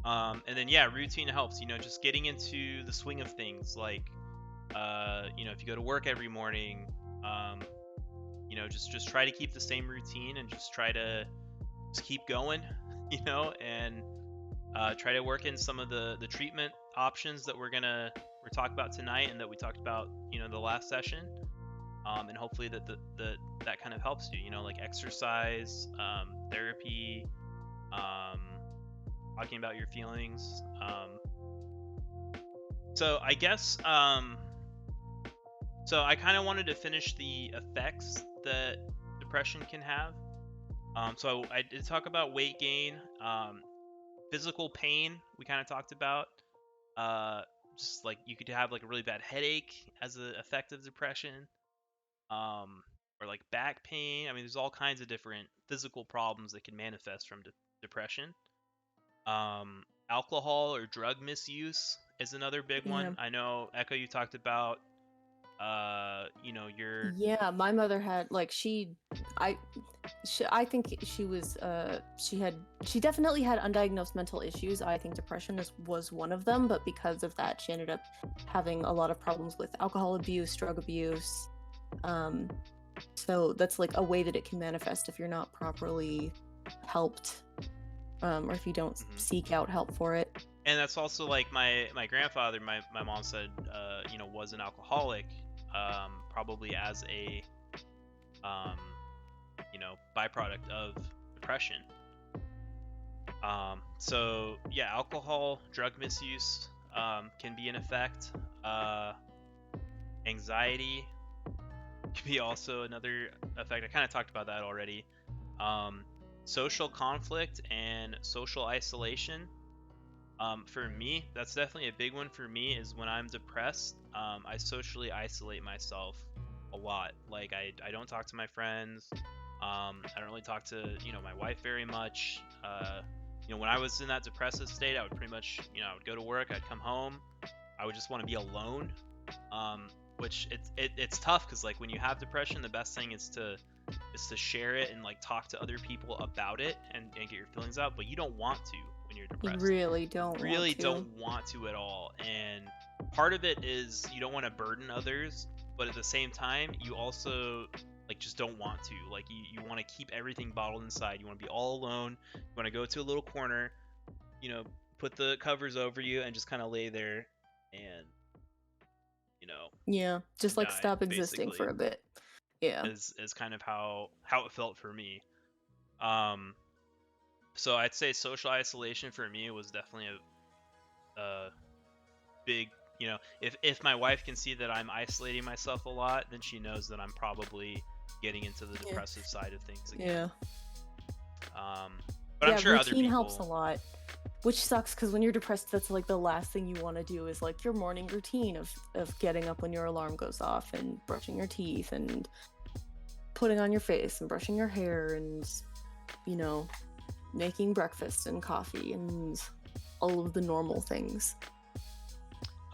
Speaker 1: And then routine helps. Just getting into the swing of things. Like, if you go to work every morning, just try to keep the same routine and just try to keep going, and try to work in some of the treatment options that we're talking about tonight, and that we talked about, the last session. And hopefully that kind of helps you, like exercise, therapy, talking about your feelings. So I guess, so I kind of wanted to finish the effects that depression can have. So I did talk about weight gain, physical pain we kind of talked about, just like you could have like a really bad headache as an effect of depression, or like back pain. I mean, there's all kinds of different physical problems that can manifest from depression. Alcohol or drug misuse is another big one.
Speaker 2: Yeah.
Speaker 1: I know, Echo, you talked about, your
Speaker 2: Yeah, my mother had like I I think she was she definitely had undiagnosed mental issues. I think depression was one of them, but because of that she ended up having a lot of problems with alcohol abuse, drug abuse. So that's like a way that it can manifest if you're not properly helped, or if you don't seek out help for it.
Speaker 1: And that's also like my grandfather, my mom said, was an alcoholic, probably as a byproduct of depression. So yeah, alcohol, drug misuse can be an effect. Anxiety can be also another effect. I kind of talked about that already. Social conflict and social isolation. For me, that's definitely a big one for me, is when I'm depressed, I socially isolate myself a lot. Like I don't talk to my friends. I don't really talk to, my wife very much. When I was in that depressive state, I would pretty much, I would go to work, I'd come home, I would just want to be alone. Which it's tough, because like when you have depression, the best thing is to share it and like talk to other people about it and get your feelings out, but you don't want to when you're depressed.
Speaker 2: You really don't
Speaker 1: want to at all. And part of it is you don't want to burden others, but at the same time you also like just don't want to. Like you want to keep everything bottled inside. You want to be all alone. You want to go to a little corner, put the covers over you and just kind of lay there and
Speaker 2: yeah, just like
Speaker 1: die,
Speaker 2: stop existing for a bit. Yeah,
Speaker 1: is kind of how it felt for me. So I'd say social isolation for me was definitely a big, if my wife can see that I'm isolating myself a lot, then she knows that I'm probably getting into the depressive side of things again. But I'm sure other people...
Speaker 2: routine helps a lot, which sucks because when you're depressed, that's like the last thing you want to do is like your morning routine of getting up when your alarm goes off and brushing your teeth and putting on your face and brushing your hair and making breakfast and coffee and all of the normal things.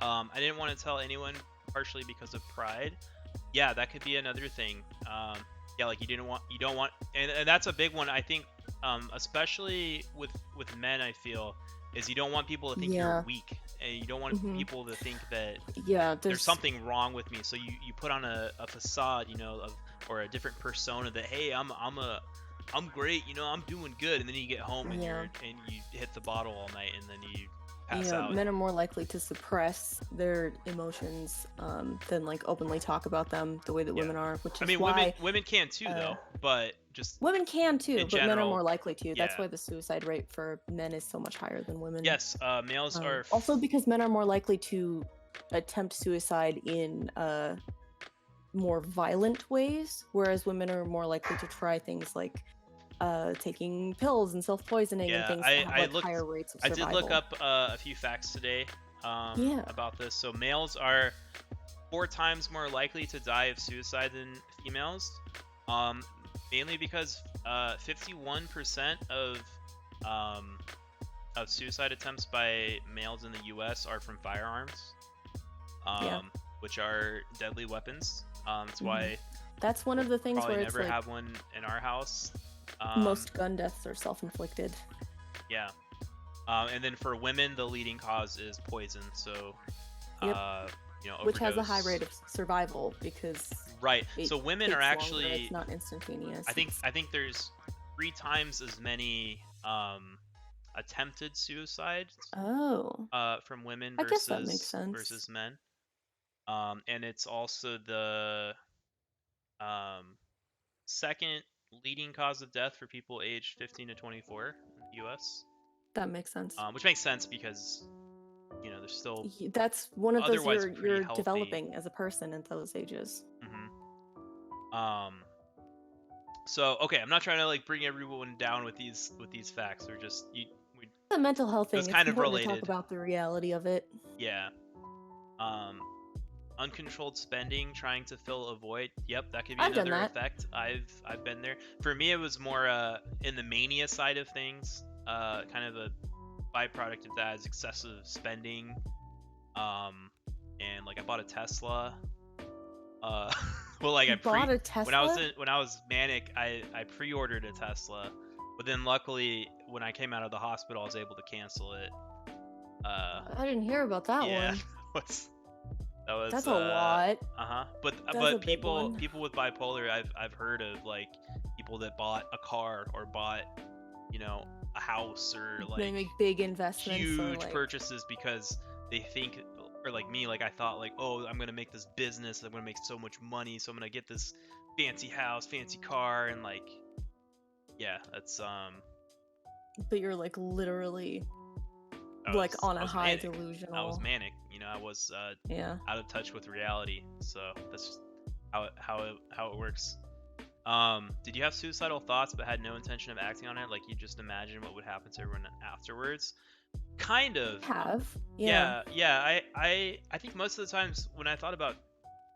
Speaker 1: I didn't want to tell anyone, partially because of pride. Yeah, that could be another thing. Like you don't want, and that's a big one, I think, especially with men, I feel, is you don't want people to think you're weak, and you don't want people to think that there's something wrong with me. So you put on a facade, or a different persona that, hey, I'm great, I'm doing good, and then you get home and you hit the bottle all night, and then you pass out.
Speaker 2: Men are more likely to suppress their emotions than like openly talk about them the way that women are, which is why
Speaker 1: women can too, though, but just
Speaker 2: women can too, but
Speaker 1: general,
Speaker 2: men are more likely to. That's why the suicide rate for men is so much higher than women.
Speaker 1: Yes, males are
Speaker 2: also because men are more likely to attempt suicide in more violent ways, whereas women are more likely to try things like taking pills and self-poisoning and things that have higher rates of survival.
Speaker 1: I did look up a few facts today about this. So males are 4 times more likely to die of suicide than females, mainly because 51% of suicide attempts by males in the U.S. are from firearms, which are deadly weapons. That's why
Speaker 2: that's one of the things where it's
Speaker 1: never have one in our house.
Speaker 2: Most gun deaths are self-inflicted.
Speaker 1: Yeah. And then for women, the leading cause is poison. So, overdose.
Speaker 2: Which has a high rate of survival because
Speaker 1: so women are actually
Speaker 2: longer, it's not instantaneous.
Speaker 1: I think there's 3 times as many attempted suicides. From women versus,
Speaker 2: I guess that makes sense.
Speaker 1: Versus men. And it's also the second leading cause of death for people aged 15 to 24 in the U.S.
Speaker 2: That makes sense.
Speaker 1: Which makes sense because, there's still...
Speaker 2: That's one of those you're developing as a person at those ages.
Speaker 1: So, okay, I'm not trying to, like, bring everyone down with these facts. We're just...
Speaker 2: The mental health thing,
Speaker 1: it's kind of related.
Speaker 2: To talk about the reality of it.
Speaker 1: Yeah. Uncontrolled spending, trying to fill a void. Yep, that could be another effect. I've been there. For me, it was more in the mania side of things. Kind of a byproduct of that is excessive spending. And like I bought a Tesla. Well, like when I was manic, I pre-ordered a Tesla, but then luckily when I came out of the hospital, I was able to cancel it.
Speaker 2: I didn't hear about that one.
Speaker 1: That's
Speaker 2: a lot.
Speaker 1: But people with bipolar, I've heard of like people that bought a car or bought, you know, a house or like
Speaker 2: they make big investments,
Speaker 1: huge purchases because they think, or like me, like I thought like, oh, I'm gonna make this business, I'm gonna make so much money, so I'm gonna get this fancy house, fancy car, and like, yeah, that's
Speaker 2: But you're like literally like on a high delusional.
Speaker 1: I was manic, you know, I was out of touch with reality. So that's how it works. Did you have suicidal thoughts but had no intention of acting on it? Like you just imagined what would happen to everyone afterwards? Kind of. Yeah. I think most of the times when I thought about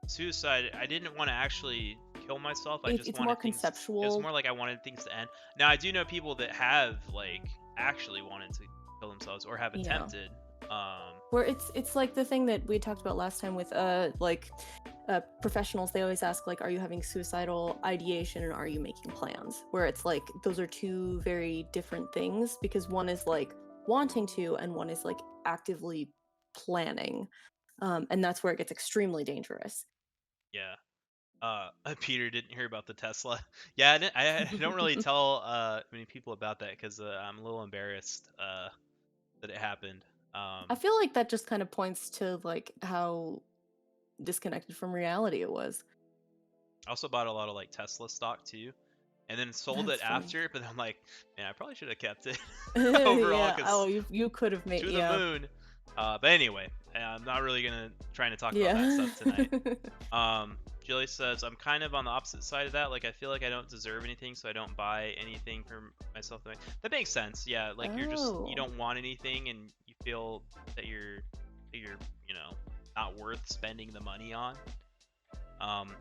Speaker 1: suicide, I didn't want to actually kill myself.
Speaker 2: It's more conceptual.
Speaker 1: It was more like I wanted things to end. Now I do know people that have like actually wanted to kill themselves or have attempted.
Speaker 2: Where it's like the thing that we talked about last time with professionals. They always ask like, are you having suicidal ideation and are you making plans? Where it's like those are two very different things, because one is like wanting to and one is like actively planning, and that's where it gets extremely dangerous.
Speaker 1: Peter didn't hear about the Tesla. Yeah, I don't really tell many people about that because I'm a little embarrassed that it happened.
Speaker 2: I feel like that just kind of points to like how disconnected from reality it was.
Speaker 1: I also bought a lot of like Tesla stock too, and then sold it after. But I'm like, man, I probably should have kept it overall.
Speaker 2: You could have made
Speaker 1: to the moon. But anyway, I'm not really trying to talk about that stuff tonight. Jilly says, I'm kind of on the opposite side of that. Like, I feel like I don't deserve anything, so I don't buy anything for myself. That makes sense. Yeah, like you don't want anything, and you feel that you're not worth spending the money on.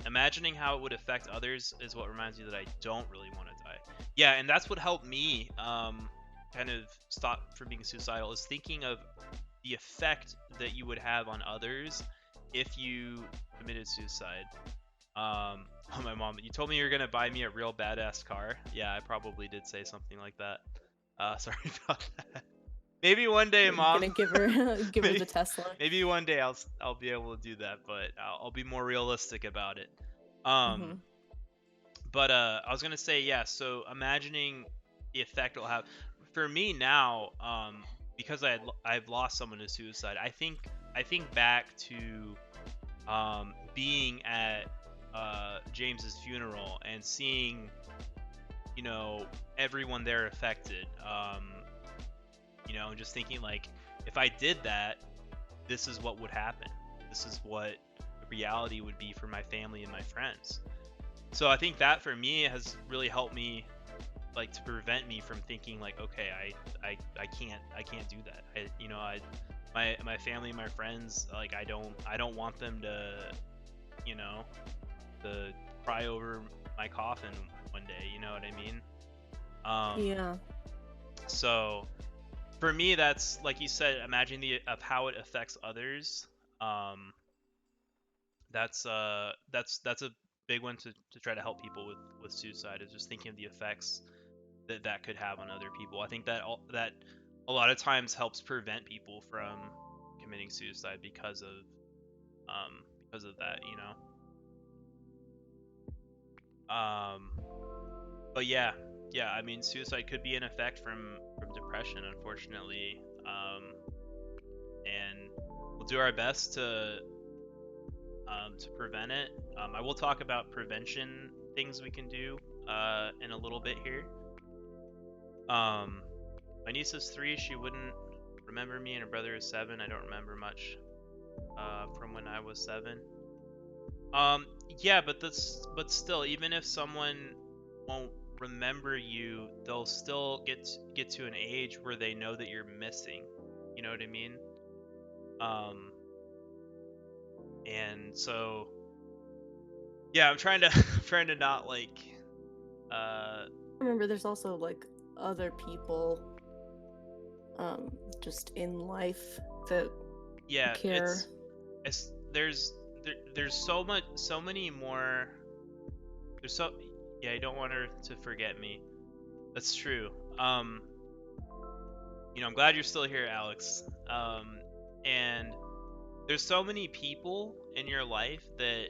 Speaker 1: Imagining how it would affect others is what reminds me that I don't really want to die. Yeah, and that's what helped me kind of stop from being suicidal, is thinking of the effect that you would have on others if you committed suicide. My mom, you told me you were gonna buy me a real badass car. Yeah, I probably did say something like that. Sorry about that. Maybe one day, Mom.
Speaker 2: Gonna give her the Tesla.
Speaker 1: Maybe one day I'll be able to do that, but I'll be more realistic about it. But I was gonna say, yeah. So imagining the effect it'll have for me now, because I've lost someone to suicide. I think back to being at James's funeral and seeing, everyone there affected. And just thinking like, if I did that, this is what would happen. This is what the reality would be for my family and my friends. So I think that for me has really helped me, like, to prevent me from thinking like, okay, I can't do that. My family, my friends, like, I don't want them to cry over my coffin one day. You know what I mean?
Speaker 2: Yeah.
Speaker 1: So for me, that's like you said, imagining of how it affects others. That's a big one to try to help people with suicide, is just thinking of the effects that could have on other people. I think that a lot of times helps prevent people from committing suicide because of that, But yeah, I mean, suicide could be an effect from depression, unfortunately, and we'll do our best to prevent it. I will talk about prevention things we can do in a little bit here. My niece is 3. She wouldn't remember me, and her brother is 7. I don't remember much from when I was 7. Yeah, but still, even if someone won't remember you, they'll still get to an age where they know that you're missing. You know what I mean? And so yeah, I'm trying to trying to not like
Speaker 2: remember there's also like other people just in life that care.
Speaker 1: It's there's so many more. I don't want her to forget me. That's true. I'm glad you're still here, Alex. And there's so many people in your life that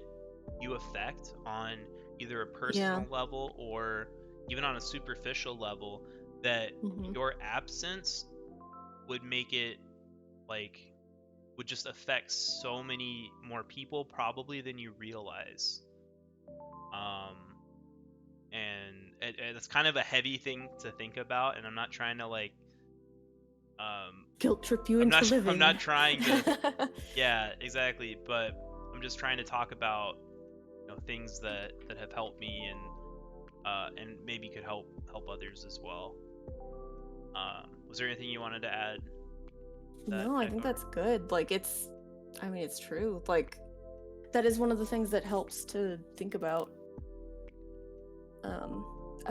Speaker 1: you affect on either a personal level or even on a superficial level that your absence would make it would just affect so many more people probably than you realize. And it's kind of a heavy thing to think about, and I'm not trying to
Speaker 2: guilt trip you into living.
Speaker 1: I'm not trying to yeah, exactly, but I'm just trying to talk about things that have helped me and maybe could help others as well. Was there anything you wanted to add?
Speaker 2: No, I think that's good. Like it's true. Like that is one of the things that helps to think about.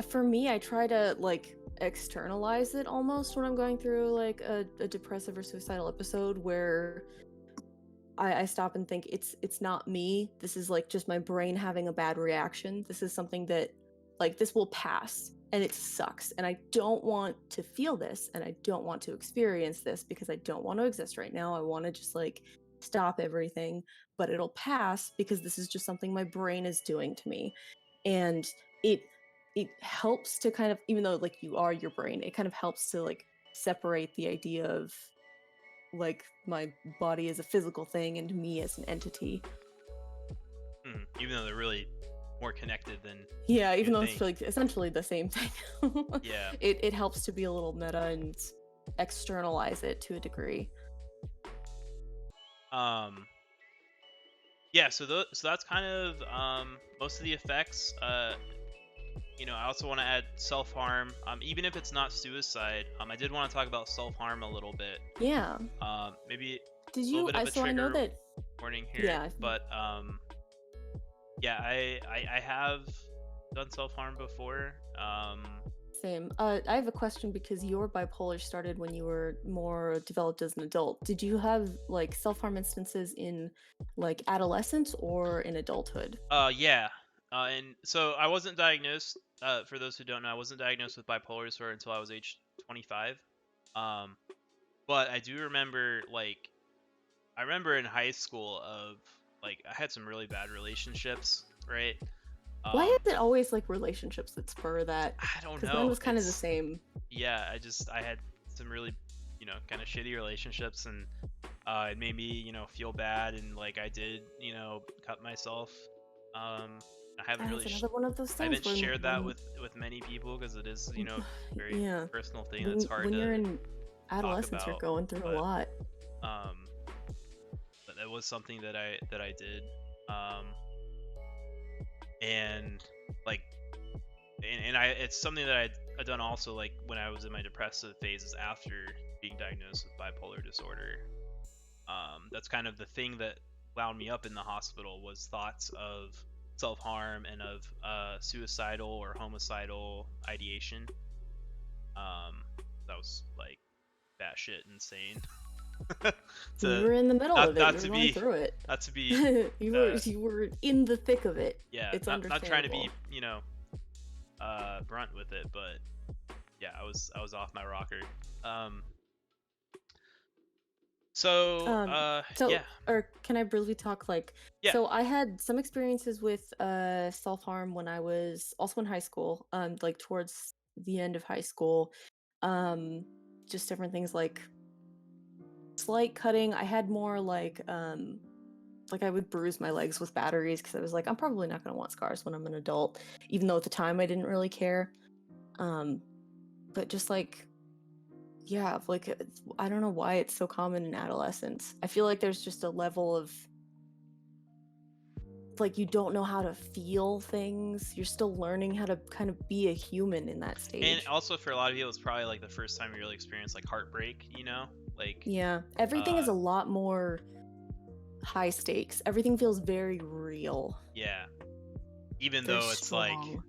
Speaker 2: For me, I try to like externalize it almost when I'm going through like a depressive or suicidal episode where I stop and think it's not me. This is like just my brain having a bad reaction. This is something that like this will pass and it sucks. And I don't want to feel this and I don't want to experience this because I don't want to exist right now. I want to just like stop everything, but it'll pass because this is just something my brain is doing to me. And it helps to kind of, even though like you are your brain, it kind of helps to like separate the idea of like my body is a physical thing and me as an entity.
Speaker 1: Even though they're really more connected than
Speaker 2: even though it's like essentially the same thing.
Speaker 1: Yeah,
Speaker 2: it helps to be a little meta and externalize it to a degree.
Speaker 1: Yeah, so that's kind of most of the effects. I also want to add self-harm. Even if it's not suicide, I did want to talk about self-harm a little bit.
Speaker 2: Yeah.
Speaker 1: Maybe
Speaker 2: did you?
Speaker 1: I
Speaker 2: know that
Speaker 1: warning here. Yeah. But yeah, I have done self-harm before.
Speaker 2: Same. I have a question because your bipolar started when you were more developed as an adult. Did you have like self-harm instances in like adolescence or in adulthood?
Speaker 1: Yeah. And so I wasn't diagnosed. For those who don't know, I wasn't diagnosed with bipolar disorder until I was age 25. But I do remember I remember in high school of I had some really bad relationships, right?
Speaker 2: Why is it always like relationships that spur that?
Speaker 1: I don't know.
Speaker 2: Because mine was kind of the same.
Speaker 1: Yeah, I had some really, kind of shitty relationships, and it made me, feel bad, and I did, cut myself. I haven't really.
Speaker 2: Another one of those things.
Speaker 1: I haven't shared that with many people because it is, a very personal thing that's hard
Speaker 2: when
Speaker 1: to.
Speaker 2: You're in adolescence, you're going through a lot.
Speaker 1: But that was something that I did. And it's something that I'd done also when I was in my depressive phases after being diagnosed with bipolar disorder. That's kind of the thing that wound me up in the hospital was thoughts of self-harm and of suicidal or homicidal ideation. That was batshit insane.
Speaker 2: You were in the middle of it. You were going through it.
Speaker 1: Not to be.
Speaker 2: you were in the thick of it.
Speaker 1: Yeah,
Speaker 2: it's
Speaker 1: not trying to be brunt with it, but yeah, I was off my rocker. Yeah.
Speaker 2: Or can I briefly talk
Speaker 1: Yeah.
Speaker 2: So I had some experiences with self-harm when I was also in high school, towards the end of high school. Just different things like slight cutting. I had more I would bruise my legs with batteries because I was like, I'm probably not going to want scars when I'm an adult, even though at the time I didn't really care. But just I don't know why it's so common in adolescence. I feel like there's just a level of you don't know how to feel things. You're still learning how to kind of be a human in that stage.
Speaker 1: And also for a lot of people, it's probably the first time you really experience heartbreak, Like,
Speaker 2: yeah, everything is a lot more high stakes. Everything feels very real.
Speaker 1: Yeah. Even
Speaker 2: Very
Speaker 1: though it's like
Speaker 2: strong.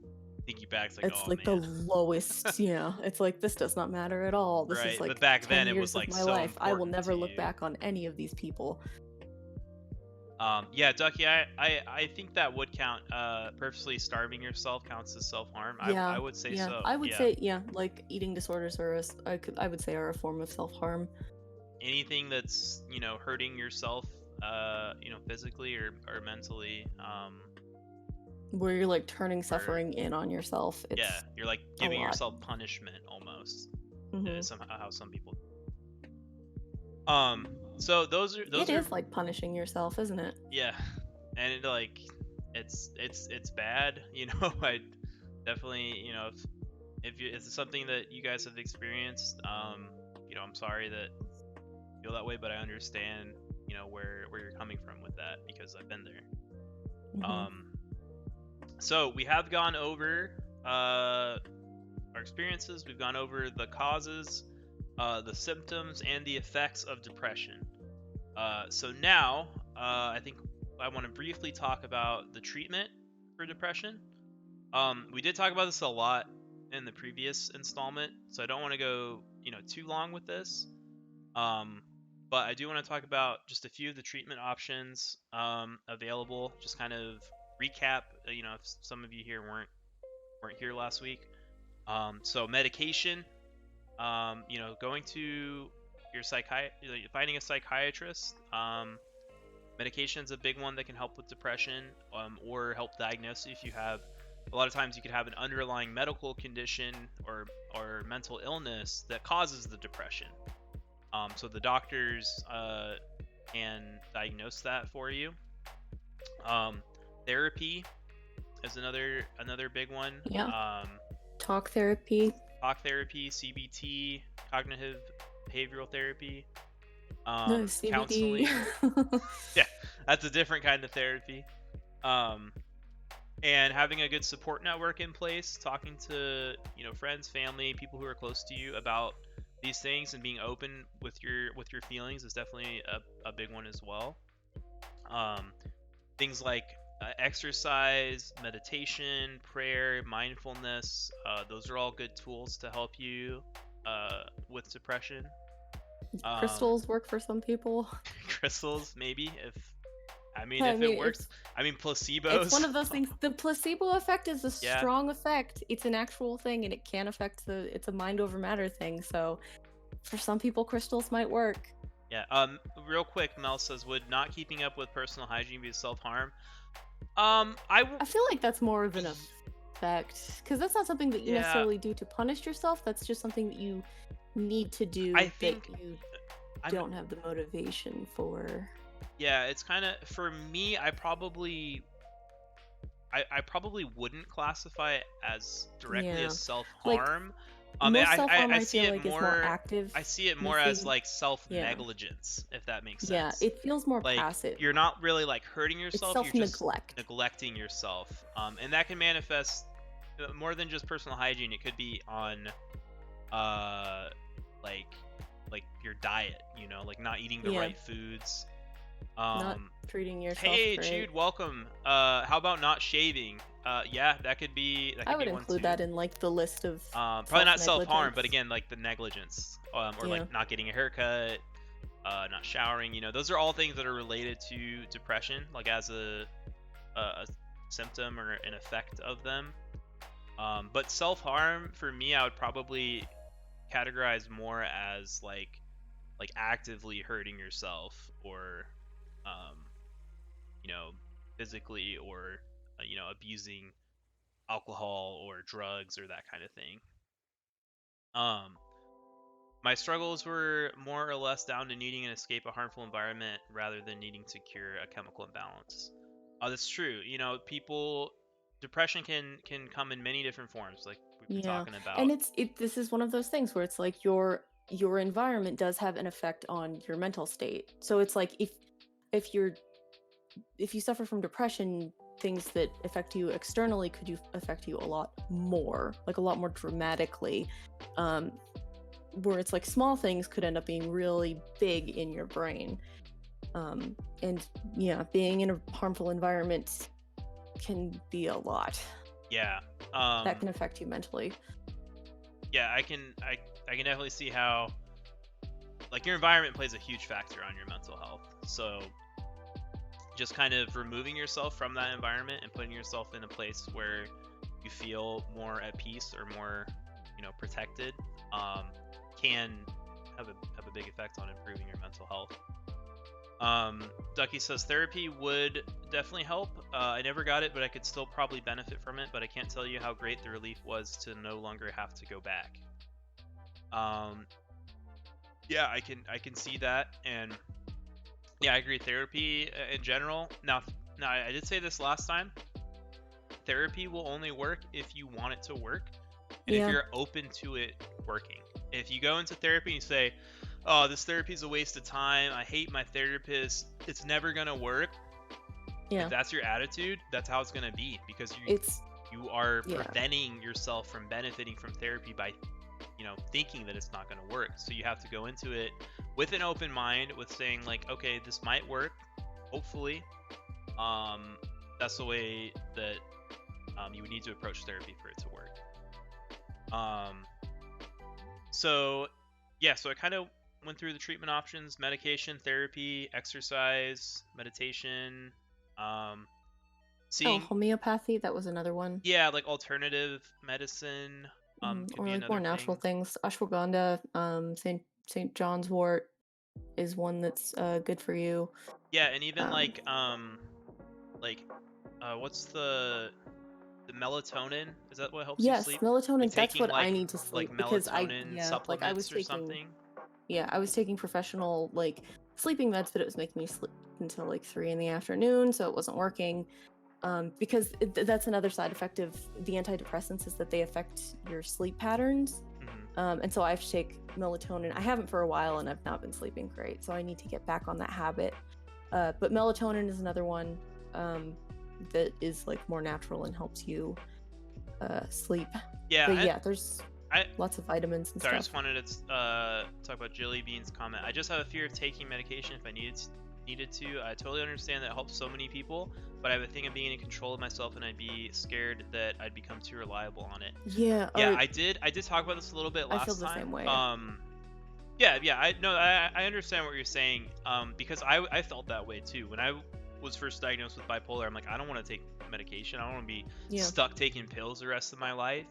Speaker 1: thinking back, it's like,
Speaker 2: It's
Speaker 1: oh
Speaker 2: like
Speaker 1: man.
Speaker 2: the lowest, it's like, this does not matter at all. This
Speaker 1: Right.
Speaker 2: is like
Speaker 1: But back
Speaker 2: 10
Speaker 1: then it was
Speaker 2: years of
Speaker 1: like
Speaker 2: my
Speaker 1: so
Speaker 2: life. I will
Speaker 1: important
Speaker 2: never
Speaker 1: to
Speaker 2: look
Speaker 1: you.
Speaker 2: back on any of these people.
Speaker 1: Yeah, Ducky, I think that would count. Purposely starving yourself counts as self-harm.
Speaker 2: Yeah,
Speaker 1: I would say so.
Speaker 2: I would say, like eating disorders are I would say are a form of self-harm.
Speaker 1: Anything that's, hurting yourself, physically or mentally,
Speaker 2: where you're like turning suffering in on yourself.
Speaker 1: Yeah, you're like giving yourself punishment almost. Somehow how some people. So those are
Speaker 2: It is like punishing yourself, isn't it?
Speaker 1: Yeah, and it's bad. I definitely, if it's something that you guys have experienced, I'm sorry that you feel that way, but I understand, where you're coming from with that, because I've been there. So we have gone over our experiences. We've gone over the causes, the symptoms, and the effects of depression. So now, I think I want to briefly talk about the treatment for depression. We did talk about this a lot in the previous installment, so I don't want to go, too long with this. But I do want to talk about just a few of the treatment options available. Just kind of recap, if some of you here weren't here last week. So medication, going to your finding a psychiatrist. Medication is a big one that can help with depression, or help diagnose if you have. A lot of times you could have an underlying medical condition or mental illness that causes the depression. So the doctors can diagnose that for you. Therapy is another big one.
Speaker 2: Yeah. Talk therapy,
Speaker 1: CBT, cognitive behavioral therapy,
Speaker 2: no, CBD.
Speaker 1: counseling. Yeah, that's a different kind of therapy. And having a good support network in place, talking to friends, family, people who are close to you about these things, and being open with your feelings is definitely a big one as well. Things like exercise, meditation, prayer, mindfulness, those are all good tools to help you with depression.
Speaker 2: Crystals work for some people.
Speaker 1: Crystals, maybe, if it works. Placebos.
Speaker 2: It's one of those things. The placebo effect is a strong effect. It's an actual thing, and it can affect it's a mind over matter thing. So for some people, crystals might work.
Speaker 1: Yeah. Real quick, Mel says, would not keeping up with personal hygiene be self-harm? I
Speaker 2: feel like that's more of an effect, because that's not something that you necessarily do to punish yourself. That's just something that you need to do that you don't have the motivation for.
Speaker 1: Yeah, it's kind of, for me, I probably wouldn't classify it as directly as self-harm.
Speaker 2: Most self-harm I see it more active.
Speaker 1: I see it more as like self-negligence, if that makes sense.
Speaker 2: Yeah, it feels more
Speaker 1: like,
Speaker 2: passive.
Speaker 1: You're not really like hurting yourself.
Speaker 2: It's
Speaker 1: you're just neglecting yourself. And that can manifest more than just personal hygiene. It could be on like your diet, like not eating the right foods.
Speaker 2: Not treating yourself
Speaker 1: Hey,
Speaker 2: great.
Speaker 1: Jude, welcome. How about not shaving? Yeah, that could be.
Speaker 2: I would include that in like the list of.
Speaker 1: Probably not self-harm, but again, like the negligence, or like not getting a haircut, not showering. Those are all things that are related to depression, like as a symptom or an effect of them. But self-harm for me, I would probably categorize more as like actively hurting yourself, or physically, or abusing alcohol or drugs or that kind of thing. My struggles were more or less down to needing to escape a harmful environment rather than needing to cure a chemical imbalance. That's true. Depression can come in many different forms, like we've been talking about.
Speaker 2: And this is one of those things where it's like your environment does have an effect on your mental state. So it's like if you suffer from depression, things that affect you externally could affect you a lot more dramatically. where it's like small things could end up being really big in your brain. And yeah, being in a harmful environment can be a lot.
Speaker 1: Yeah.
Speaker 2: That can affect you mentally.
Speaker 1: Yeah, I can definitely see how, like, your environment plays a huge factor on your mental health. So just kind of removing yourself from that environment and putting yourself in a place where you feel more at peace or more, protected, can have a big effect on improving your mental health. Ducky says therapy would definitely help. I never got it, but I could still probably benefit from it. But I can't tell you how great the relief was to no longer have to go back. Yeah, I can see that, and yeah, I agree. Therapy in general. Now I did say this last time. Therapy will only work if you want it to work, and if you're open to it working. If you go into therapy and you say, "Oh, this therapy is a waste of time. I hate my therapist. It's never gonna work."
Speaker 2: Yeah.
Speaker 1: If that's your attitude, that's how it's gonna be, because you are preventing yourself from benefiting from therapy by, thinking that it's not gonna work. So you have to go into it with an open mind, with saying like, okay, this might work. Hopefully, that's the way that you would need to approach therapy for it to work. So I kind of went through the treatment options: medication, therapy, exercise, meditation,
Speaker 2: homeopathy, that was another one.
Speaker 1: Yeah, like alternative medicine,
Speaker 2: or like more natural things. Ashwagandha, St. John's wort is one that's good for you.
Speaker 1: Yeah, and even what's the melatonin? Is that what helps you sleep?
Speaker 2: Yes, melatonin.
Speaker 1: Like
Speaker 2: that's what I need to sleep,
Speaker 1: like
Speaker 2: because
Speaker 1: melatonin supplements
Speaker 2: I was taking,
Speaker 1: or something.
Speaker 2: Yeah, I was taking professional sleeping meds, but it was making me sleep until like 3 in the afternoon, so it wasn't working. Because that's another side effect of the antidepressants, is that they affect your sleep patterns. And so I have to take melatonin. I haven't for a while, and I've not been sleeping great, so I need to get back on that habit. But melatonin is another one that is like more natural and helps you sleep.
Speaker 1: Yeah,
Speaker 2: but there's lots of vitamins and stuff.
Speaker 1: I just wanted to talk about Jilly Bean's comment. I just have a fear of taking medication if I needed to. I totally understand that it helps so many people, but I have a thing of being in control of myself, and I'd be scared that I'd become too reliable on it.
Speaker 2: Yeah,
Speaker 1: I did talk about this a little bit last time.
Speaker 2: I feel the same way.
Speaker 1: I understand what you're saying, because I felt that way too. When I was first diagnosed with bipolar, I'm like, I don't want to take medication. I don't want to be stuck taking pills the rest of my life.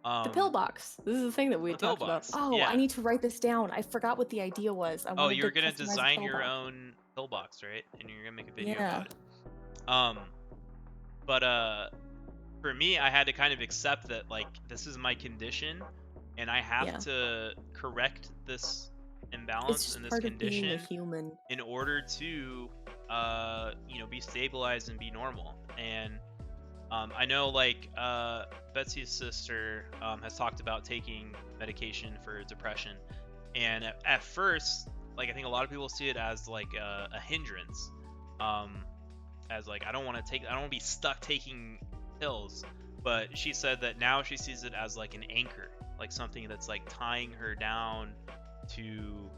Speaker 2: The pill box. This is the thing that we talked about. I need to write this down. I forgot what the idea was.
Speaker 1: You were gonna design your own pill box, right? And you're gonna make a video about it. But for me, I had to kind of accept that, like, this is my condition, and I have to correct this imbalance and this condition in order to, be stabilized and be normal. And I know, like, Betsy's sister has talked about taking medication for depression, and at first, like, I think a lot of people see it as like a hindrance, as like, I don't want to be stuck taking pills. But she said that now she sees it as like an anchor, like something that's like tying her down to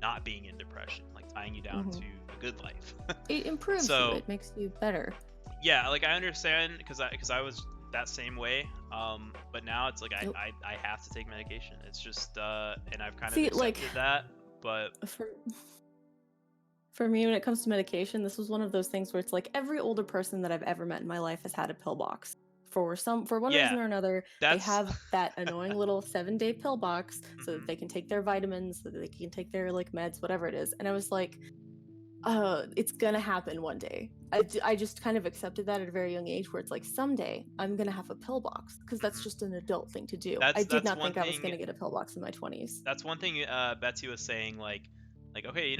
Speaker 1: not being in depression, like tying you down to a good life.
Speaker 2: It improves you. It makes you better.
Speaker 1: Yeah, like, I understand, because I was that same way, but now it's like I have to take medication. It's just and I've kind of accepted that. But
Speaker 2: for me, when it comes to medication, this was one of those things where it's like every older person that I've ever met in my life has had a pill box. For one reason or another, they have that annoying little 7-day pill box so that they can take their vitamins, so that they can take their like meds, whatever it is. And I was like, it's gonna happen one day. I just kind of accepted that at a very young age, where it's like, someday I'm gonna have a pill box, because that's just an adult thing to do. I did not think I was gonna get a pill box in my 20s.
Speaker 1: That's one thing Betsy was saying, like, okay,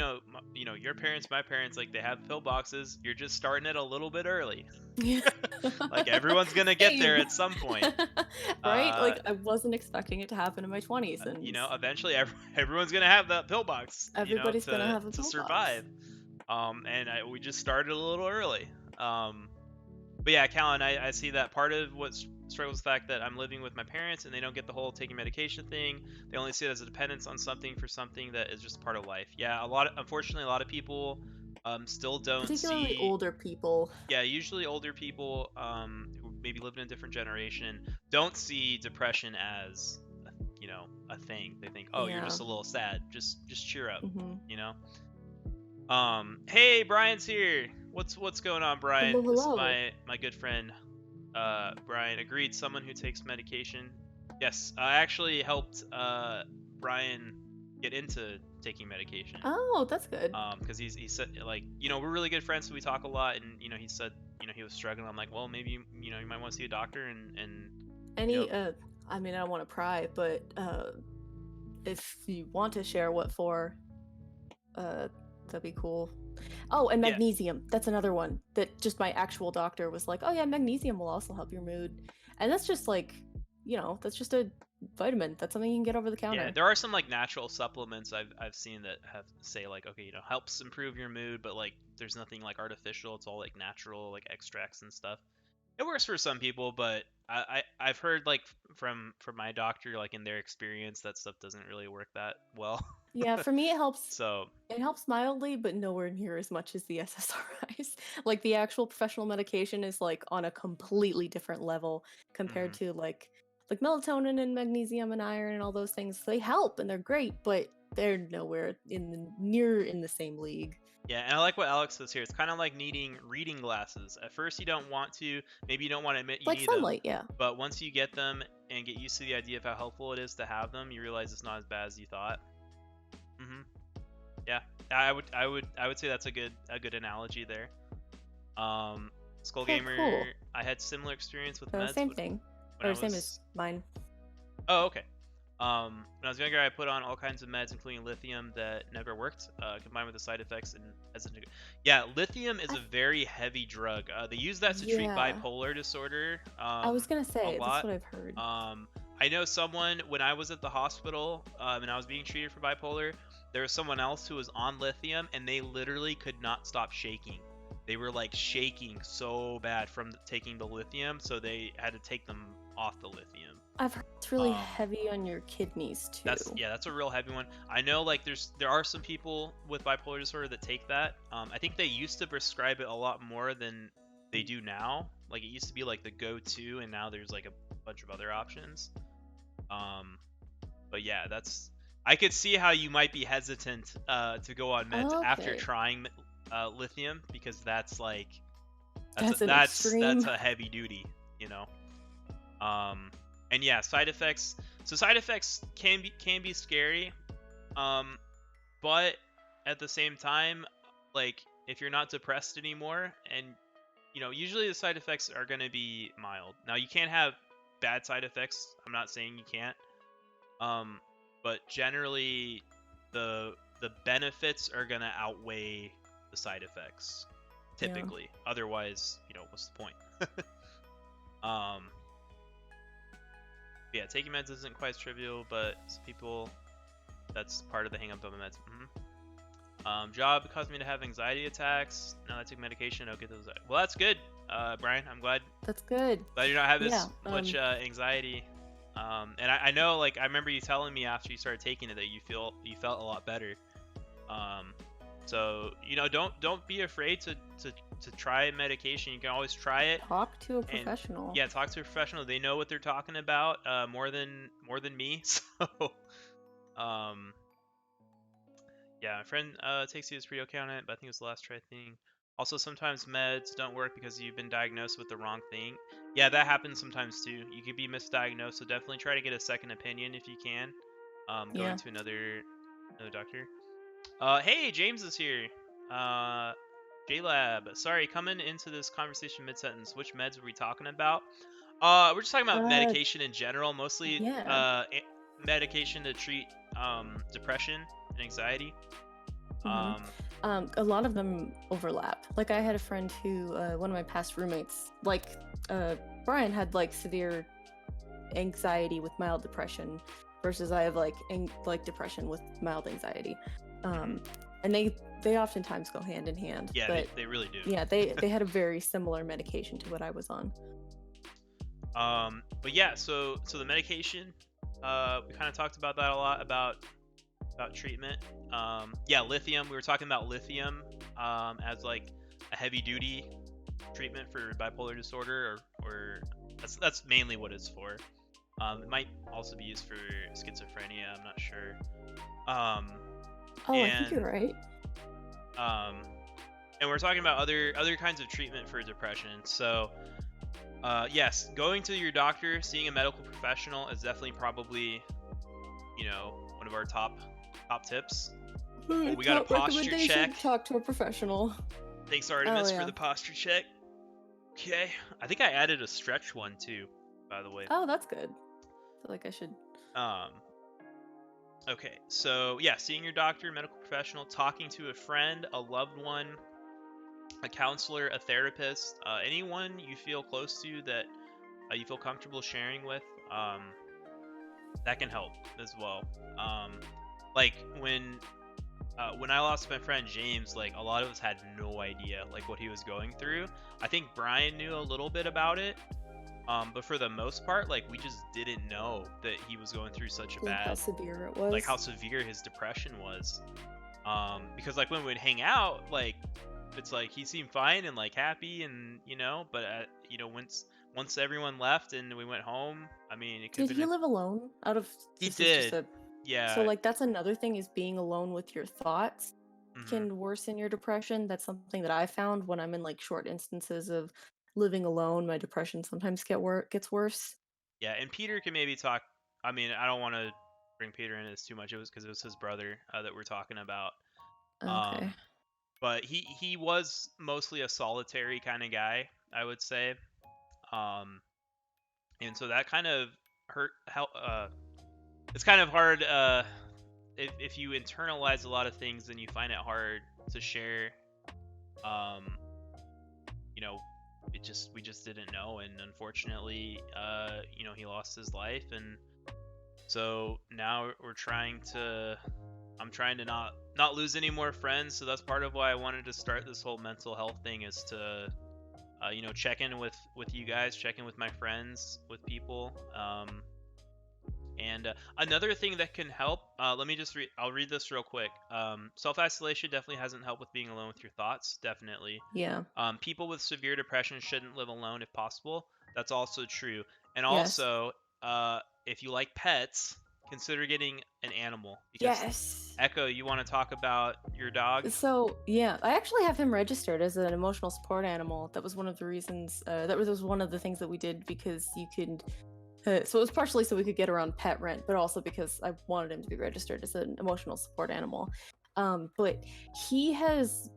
Speaker 1: your parents, my parents, like, they have pill boxes. You're just starting it a little bit early. Like, everyone's gonna get there at some point.
Speaker 2: Right? Like, I wasn't expecting it to happen in my 20s. And
Speaker 1: eventually everyone's gonna have that pill box.
Speaker 2: Everybody's gonna have a pill
Speaker 1: to survive. And we just started a little early. But yeah, Callan, I see that part of what's struggles with the fact that I'm living with my parents and they don't get the whole taking medication thing. They only see it as a dependence on something for something that is just part of life. Yeah, unfortunately, a lot of people still don't
Speaker 2: particularly
Speaker 1: see.
Speaker 2: older people.
Speaker 1: Yeah, usually older people who maybe live in a different generation don't see depression as, you know, a thing. They think, oh, you're just a little sad. Just cheer up, you know. Hey, Brian's here. What's going on, Brian?
Speaker 2: Hello.
Speaker 1: This is my good friend, Brian. Agreed. Someone who takes medication. Yes, I actually helped Brian get into taking medication.
Speaker 2: Oh, that's good.
Speaker 1: Because he said, like, you know, we're really good friends, so we talk a lot, and you know, he said, you know, he was struggling. I'm like, well, maybe you know, you might want to see a doctor and
Speaker 2: any
Speaker 1: you know.
Speaker 2: I mean, I don't want to pry, but if you want to share what for, that'd be cool. Oh, and magnesium. Yeah. That's another one that just my actual doctor was like, oh yeah, magnesium will also help your mood. And that's just like, you know, that's just a vitamin. That's something you can get over the counter.
Speaker 1: Yeah, there are some like natural supplements I've seen that have say like, okay, you know, helps improve your mood, but like there's nothing like artificial. It's all like natural, like extracts and stuff. It works for some people, but I've heard like from my doctor, like in their experience, that stuff doesn't really work that well.
Speaker 2: Yeah, for me it helps.
Speaker 1: So
Speaker 2: it helps mildly, but nowhere near as much as the SSRIs. Like the actual professional medication is like on a completely different level compared to like melatonin and magnesium and iron and all those things. They help and they're great, but they're nowhere near in the same league.
Speaker 1: Yeah, and I like what Alex says here. It's kind of like needing reading glasses. At first, you don't want to. Maybe you don't want to admit you
Speaker 2: like
Speaker 1: need
Speaker 2: sunlight,
Speaker 1: them.
Speaker 2: Yeah.
Speaker 1: But once you get them and get used to the idea of how helpful it is to have them, you realize it's not as bad as you thought. Yeah, I would say that's a good analogy there. Skull Gamer,
Speaker 2: cool.
Speaker 1: I had similar experience with meds.
Speaker 2: Same thing. Or same as mine.
Speaker 1: Oh, okay. When I was younger, I put on all kinds of meds, including lithium, that never worked, combined with the side effects. Yeah, lithium is a very heavy drug. They use that to treat bipolar disorder.
Speaker 2: I was gonna say, that's what I've heard.
Speaker 1: I know someone, when I was at the hospital and I was being treated for bipolar, there was someone else who was on lithium, and they literally could not stop shaking. They were like shaking so bad from taking the lithium, so they had to take them off the lithium.
Speaker 2: I've heard it's really heavy on your kidneys too.
Speaker 1: That's a real heavy one. I know like there are some people with bipolar disorder that take that. I think they used to prescribe it a lot more than they do now. Like it used to be like the go-to, and now there's like a bunch of other options. But yeah, I could see how you might be hesitant to go on meds after trying lithium, because that's like that's a heavy duty, you know. And yeah, side effects. So side effects can be scary, but at the same time, like if you're not depressed anymore, and you know, usually the side effects are going to be mild. Now you can't have bad side effects. I'm not saying you can't. But generally, the benefits are gonna outweigh the side effects, typically. Yeah. Otherwise, you know, what's the point? Yeah, taking meds isn't quite as trivial, but some people, that's part of the hang-up of the meds. Job caused me to have anxiety attacks. Now I take medication, I'll get those. Well, that's good, Brian. I'm glad.
Speaker 2: That's good.
Speaker 1: Glad you don't have this much anxiety. And I know, like, I remember you telling me after you started taking it that you felt a lot better. So you know, don't be afraid to try medication. You can always try it.
Speaker 2: Talk to a professional.
Speaker 1: Yeah, talk to a professional. They know what they're talking about more than me. So yeah, my friend takes you as pretty okay on it, but I think it was the last try thing. Also, sometimes meds don't work because you've been diagnosed with the wrong thing. Yeah, that happens sometimes too. You could be misdiagnosed, so definitely try to get a second opinion if you can. Going to another doctor. Hey, James is here. JLab. Sorry, coming into this conversation mid-sentence. Which meds were we talking about? We're just talking about medication in general, mostly medication to treat depression and anxiety.
Speaker 2: A lot of them overlap. Like I had a friend who, one of my past roommates, like Brian had like severe anxiety with mild depression, versus I have like depression with mild anxiety. And they oftentimes go hand in hand.
Speaker 1: Yeah,
Speaker 2: but
Speaker 1: they really do.
Speaker 2: Yeah, they had a very similar medication to what I was on.
Speaker 1: But yeah, so the medication, we kind of talked about that a lot, about treatment. Yeah, lithium. We were talking about lithium as like a heavy duty treatment for bipolar disorder, or that's mainly what it's for. It might also be used for schizophrenia. I'm not sure.
Speaker 2: I think you're right.
Speaker 1: And we're talking about other kinds of treatment for depression. So, yes, going to your doctor, seeing a medical professional is definitely probably, one of our top tips. Oh, we got a posture check.
Speaker 2: Talk to a professional.
Speaker 1: Thanks, Artemis, for the posture check. Okay, I think I added a stretch one too, by the way.
Speaker 2: Oh, that's good. I feel like I should.
Speaker 1: Okay, so yeah, seeing your doctor, medical professional, talking to a friend, a loved one, a counselor, a therapist, anyone you feel close to that you feel comfortable sharing with, that can help as well. Like when I lost my friend James, like a lot of us had no idea like what he was going through. I think Brian knew a little bit about it, but for the most part, like we just didn't know that he was going through such a bad,
Speaker 2: how severe it was,
Speaker 1: like how severe his depression was. Because like when we'd hang out, like it's like he seemed fine and like happy, and but once everyone left and we went home, I mean, it could.
Speaker 2: Did he live alone?
Speaker 1: He did. Yeah.
Speaker 2: So like that's another thing, is being alone with your thoughts can worsen your depression. That's something that I found when I'm in like short instances of living alone. My depression sometimes gets worse.
Speaker 1: Yeah, and Peter can maybe talk. I mean, I don't want to bring Peter into this too much. It was because it was his brother that we're talking about.
Speaker 2: Okay.
Speaker 1: But he was mostly a solitary kind of guy, I would say. And so that kind of hurt. It's kind of hard if you internalize a lot of things, then you find it hard to share. We just didn't know, and unfortunately, he lost his life, and so now I'm trying to not lose any more friends. So that's part of why I wanted to start this whole mental health thing, is to check in with you guys, check in with my friends, with people. And another thing that can help, let me just I'll read this real quick. Self-isolation definitely hasn't helped with being alone with your thoughts, definitely.
Speaker 2: Yeah.
Speaker 1: People with severe depression shouldn't live alone if possible. That's also true. And also, if you like pets, consider getting an animal.
Speaker 2: Yes.
Speaker 1: Echo, you want to talk about your dog?
Speaker 2: So, yeah, I actually have him registered as an emotional support animal. That was one of the reasons, that was one of the things that we did, because you could... so it was partially so we could get around pet rent, but also because I wanted him to be registered as an emotional support animal. But he has,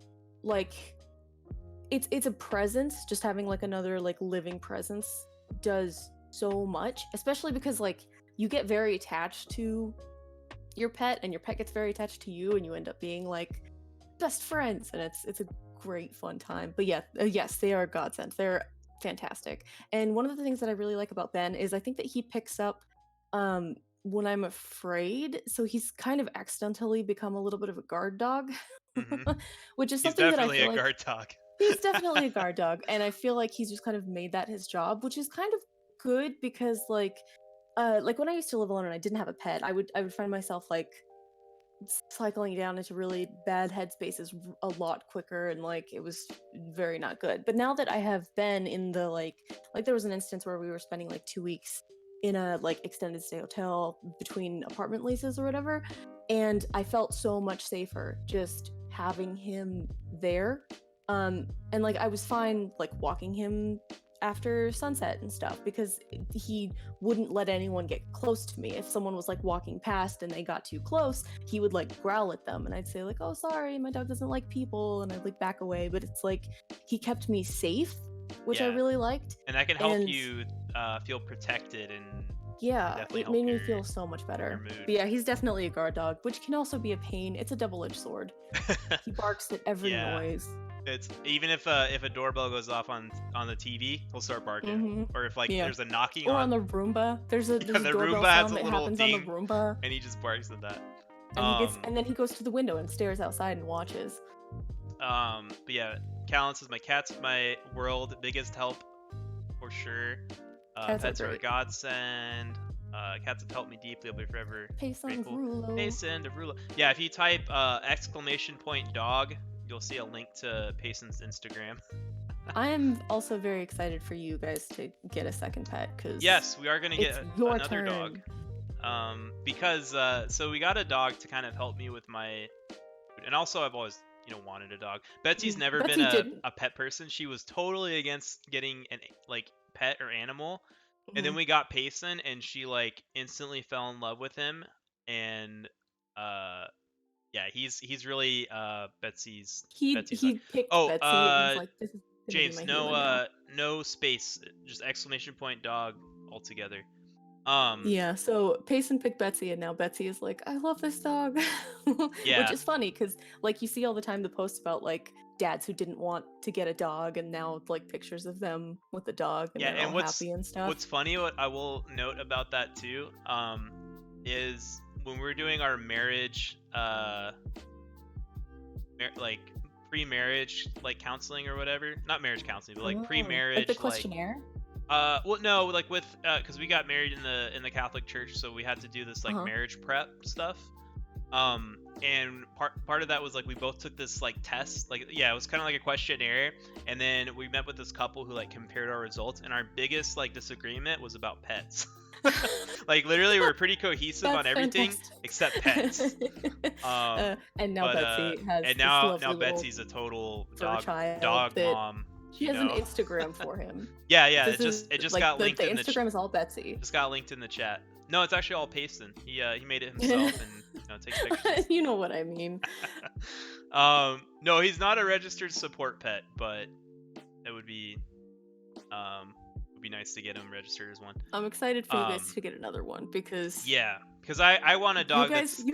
Speaker 2: like, it's a presence. Just having like another like living presence does so much, especially because like you get very attached to your pet, and your pet gets very attached to you, and you end up being like best friends, and it's a great fun time. But yeah, yes, they are a godsend. They're fantastic. And one of the things that I really like about Ben is I think that he picks up when I'm afraid, so he's kind of accidentally become a little bit of a guard dog. Which is something that I feel like
Speaker 1: guard dog.
Speaker 2: He's definitely a guard dog, and I feel like he's just kind of made that his job, which is kind of good, because like when I used to live alone and I didn't have a pet, I would find myself like cycling down into really bad headspaces a lot quicker, and like it was very not good. But now that I have been in the like there was an instance where we were spending like 2 weeks in a like extended stay hotel between apartment leases or whatever, and I felt so much safer just having him there. And like I was fine like walking him after sunset and stuff, because he wouldn't let anyone get close to me. If someone was like walking past and they got too close, he would like growl at them, and I'd say like, oh sorry, my dog doesn't like people, and I'd like back away. But it's like he kept me safe, which I really liked,
Speaker 1: and that can help you feel protected, and
Speaker 2: yeah, it made me feel so much better. But yeah, he's definitely a guard dog, which can also be a pain. It's a double-edged sword. He barks at every noise.
Speaker 1: It's even if a doorbell goes off on the TV, he'll start barking. Or if like there's a knocking
Speaker 2: on the Roomba, there's a
Speaker 1: the
Speaker 2: doorbell
Speaker 1: Roomba has
Speaker 2: sound
Speaker 1: a
Speaker 2: that
Speaker 1: little
Speaker 2: happens
Speaker 1: ding,
Speaker 2: on the Roomba,
Speaker 1: and he just barks at that.
Speaker 2: And then he goes to the window and stares outside and watches.
Speaker 1: But yeah, Callan says my cat's my world, biggest help for sure. Pets are a godsend. Cats have helped me deeply. I'll be forever grateful. Payson Derulo. Yeah, if you type !dog, you'll see a link to Payson's Instagram.
Speaker 2: I am also very excited for you guys to get a second pet, because
Speaker 1: yes, we are gonna get another
Speaker 2: turn.
Speaker 1: dog. Because so we got a dog to kind of help me with my, and also I've always wanted a dog. Betsy's never been a pet person. She was totally against getting an pet or animal. And then we got Payson, and she instantly fell in love with him, and yeah, he's really Betsy's.
Speaker 2: He picked Betsy and was like, "This is
Speaker 1: James, no space, just ! Dog altogether.
Speaker 2: Yeah, so Payson picked Betsy, and now Betsy is like, I love this dog.
Speaker 1: Yeah.
Speaker 2: Which is funny, because you see all the time the posts about dads who didn't want to get a dog, and now pictures of them with a dog, and they're all happy and stuff.
Speaker 1: What's funny, what I will note about that too, is when we're doing our marriage, pre-marriage counseling or whatever, not marriage counseling, but pre-marriage,
Speaker 2: the questionnaire.
Speaker 1: Well, no, with because we got married in the Catholic Church, so we had to do this marriage prep stuff. And part of that was we both took this test, it was kind of like a questionnaire, and then we met with this couple who compared our results, and our biggest disagreement was about pets. Literally we're pretty cohesive on everything except pets.
Speaker 2: And now Betsy has
Speaker 1: now Betsy's a total dog mom.
Speaker 2: She has an Instagram for him.
Speaker 1: Yeah, it just got linked in the chat.
Speaker 2: The Instagram is all Betsy.
Speaker 1: Just got linked in the chat. No, it's actually all Payson. He made it himself and takes pictures.
Speaker 2: You know what I mean.
Speaker 1: No, he's not a registered support pet, but it would be nice to get him registered as one.
Speaker 2: I'm excited for you guys to get another one, because
Speaker 1: I want a dog because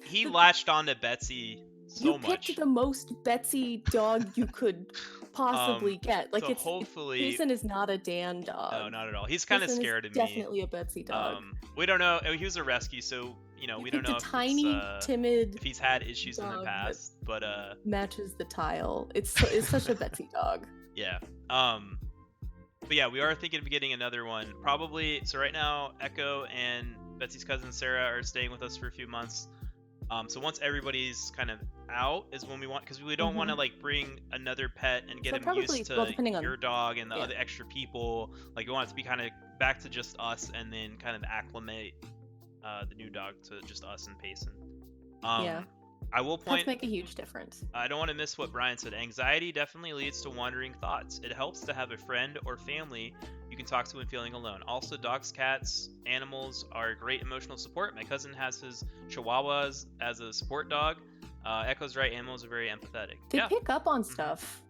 Speaker 1: he latched onto Betsy so much.
Speaker 2: You picked the most Betsy dog you could possibly get.
Speaker 1: So hopefully
Speaker 2: Payson is not a Dan dog.
Speaker 1: No, not at all. He's kind of scared of me.
Speaker 2: Definitely a Betsy dog.
Speaker 1: We don't know. He was a rescue, so we don't know
Speaker 2: if
Speaker 1: he's had issues in the past, but
Speaker 2: matches the tile. It's such a Betsy dog.
Speaker 1: Yeah. But yeah, we are thinking of getting another one. Probably. So right now, Echo and Betsy's cousin Sarah are staying with us for a few months. So once everybody's kind of out is when we want, because we don't want to bring another pet and get him used to your dog and the other extra people. We want it to be kind of back to just us, and then kind of acclimate the new dog to just us and Payson. I will point.
Speaker 2: Pets make a huge difference.
Speaker 1: I don't want to miss what Brian said. Anxiety definitely leads to wandering thoughts. It helps to have a friend or family you can talk to when feeling alone. Also, dogs, cats, animals are great emotional support. My cousin has his Chihuahuas as a support dog. Echo's right. Animals are very empathetic.
Speaker 2: They pick up on stuff.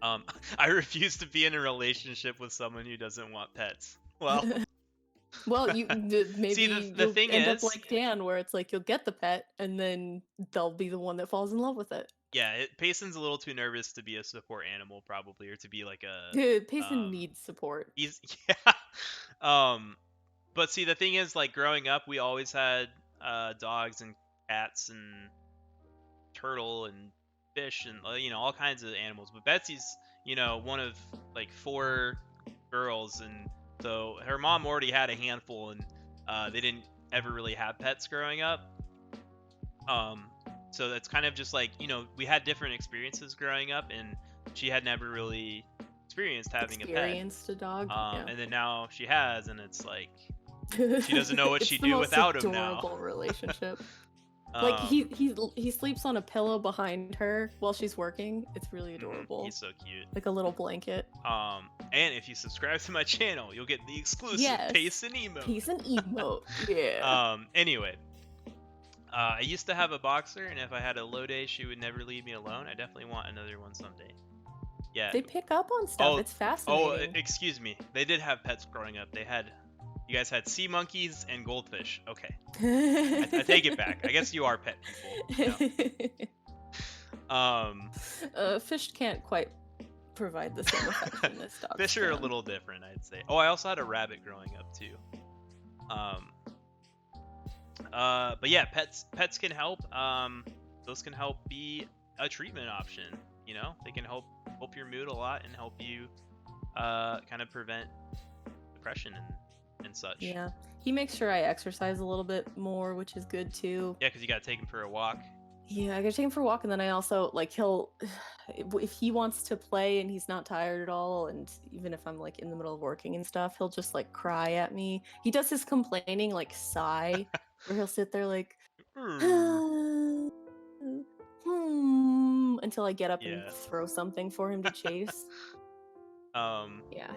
Speaker 1: I refuse to be in a relationship with someone who doesn't want pets. Well.
Speaker 2: Well, maybe
Speaker 1: see, the thing
Speaker 2: end up like Dan, where it's you'll get the pet, and then they'll be the one that falls in love with it.
Speaker 1: Yeah, Payson's a little too nervous to be a support animal, probably, or to be a.
Speaker 2: Payson needs support.
Speaker 1: But see, the thing is, growing up, we always had dogs and cats and turtle and fish and all kinds of animals. But Betsy's one of 4 girls, and so her mom already had a handful, and they didn't ever really have pets growing up. So that's kind of just we had different experiences growing up, and she had never really experienced having a
Speaker 2: dog.
Speaker 1: And then now she has, and it's she doesn't know what she'd do without him now.
Speaker 2: Adorable relationship. He sleeps on a pillow behind her while she's working. It's really adorable.
Speaker 1: He's so cute.
Speaker 2: Like a little blanket.
Speaker 1: And if you subscribe to my channel, you'll get the exclusive Payson emote.
Speaker 2: Payson emote. Yeah.
Speaker 1: Anyway, I used to have a boxer, and if I had a low day, she would never leave me alone. I definitely want another one someday. Yeah.
Speaker 2: They pick up on stuff. It's fascinating.
Speaker 1: Oh, excuse me. They did have pets growing up. You guys had sea monkeys and goldfish. Okay. I take it back. I guess you are pet people.
Speaker 2: Fish can't quite provide the same affection as dogs.
Speaker 1: Fish are a little different, I'd say. Oh, I also had a rabbit growing up too. But yeah, pets can help. Those can help be a treatment option. They can help your mood a lot and help you kind of prevent depression and such.
Speaker 2: Yeah, he makes sure I exercise a little bit more, which is good too.
Speaker 1: Yeah, because you gotta take him for a walk.
Speaker 2: Yeah, I gotta take him for a walk, and then I also like he'll if he wants to play and he's not tired at all, and even if I'm like in the middle of working and stuff, he'll just like cry at me. He does his complaining like sigh, where he'll sit there like until I get up and throw something for him to chase. Yeah,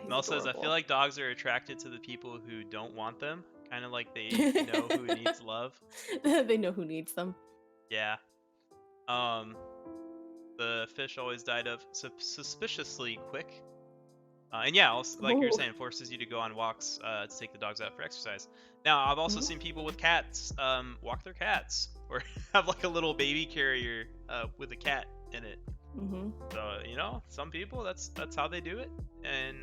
Speaker 2: he's
Speaker 1: Mel says, I feel like dogs are attracted to the people who don't want them, kind of like they know who needs love.
Speaker 2: They know who needs them.
Speaker 1: Yeah. The fish always died of suspiciously quick. And yeah, also, like you're saying, forces you to go on walks to take the dogs out for exercise. Now, I've also seen people with cats walk their cats, or have like a little baby carrier with a cat in it. So, you know, some people, that's how they do it. And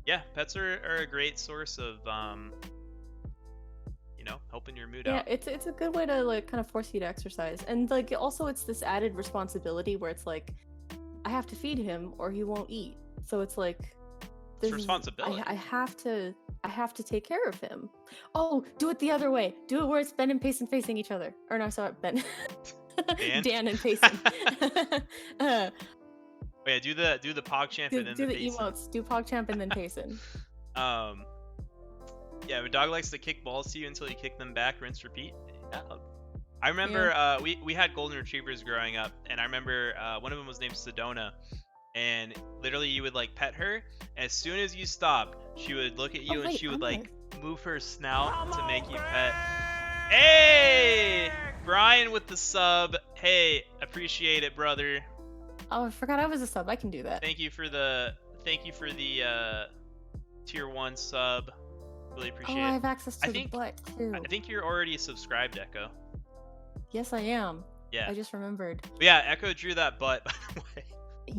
Speaker 1: yeah, pets are a great source of you know, helping your mood out.
Speaker 2: Yeah, it's a good way to like kind of force you to exercise. And like also it's this added responsibility where it's like I have to feed him or he won't eat. So it's like
Speaker 1: it's responsibility.
Speaker 2: I have to take care of him. Oh, do it the other way. Do it where it's Ben and Payson facing each other. Or no, sorry, Ben. Dan and Payson.
Speaker 1: Oh, yeah, do the PogChamp and then
Speaker 2: do the
Speaker 1: Payson.
Speaker 2: emotes. Do PogChamp and then Payson.
Speaker 1: Yeah, a dog likes to kick balls to you until you kick them back, rinse, repeat. Yeah. I remember we had golden retrievers growing up, and I remember one of them was named Sedona, and literally you would like pet her. As soon as you stopped, she would look at you and she would like move her snout to make you pet. Hey, Brian with the sub. Hey, appreciate it, brother.
Speaker 2: Oh, I forgot I was a sub. I can do that.
Speaker 1: Thank you for the tier 1 sub. Really appreciate it.
Speaker 2: I have access to the butt too.
Speaker 1: I think you're already subscribed, Echo.
Speaker 2: Yes, I am.
Speaker 1: Yeah.
Speaker 2: I just remembered.
Speaker 1: But yeah, Echo drew that butt, by the way.